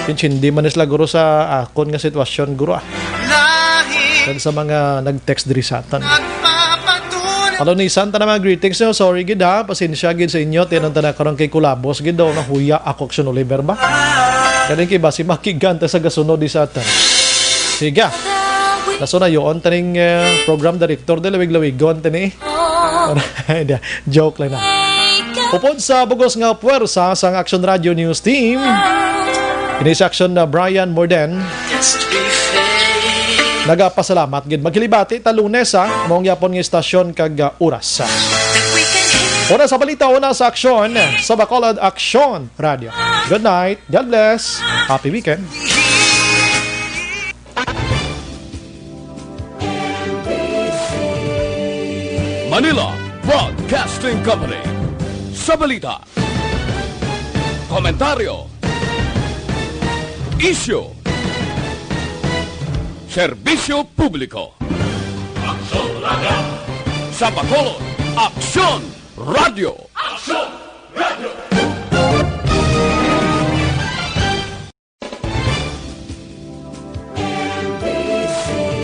Hindi man sila guro sa akon nga sitwasyon, guro Doon sa mga nag-text diri sa atan. Hello ni Santa naman, greetings nyo. Sorry gid ha, pasensya gid sa inyo. Tinanta na karon kay Kulabos gid daw na huya ako Action Oliver ba? Galing kay ba si makiganta sa gasunod di sa atan. Siga. Naso na yon taning program director de lawig-lawigon tani. Joke lang na. Upod sa bugos nga puwersa sa Action Radio News Team. Ini sa Action na Brian Morden. Nagapasalamat gid magkilibati ta Lunes ha mong yapon nga istasyon kag oras. Una sa balita, una sa aksyon sa Bacolod Action Radio. Good night, God bless, happy weekend. Manila Broadcasting Company. Sa balita, komentaryo, issue, serbisyo publiko. Sa Bacolod, Aksyon Radio.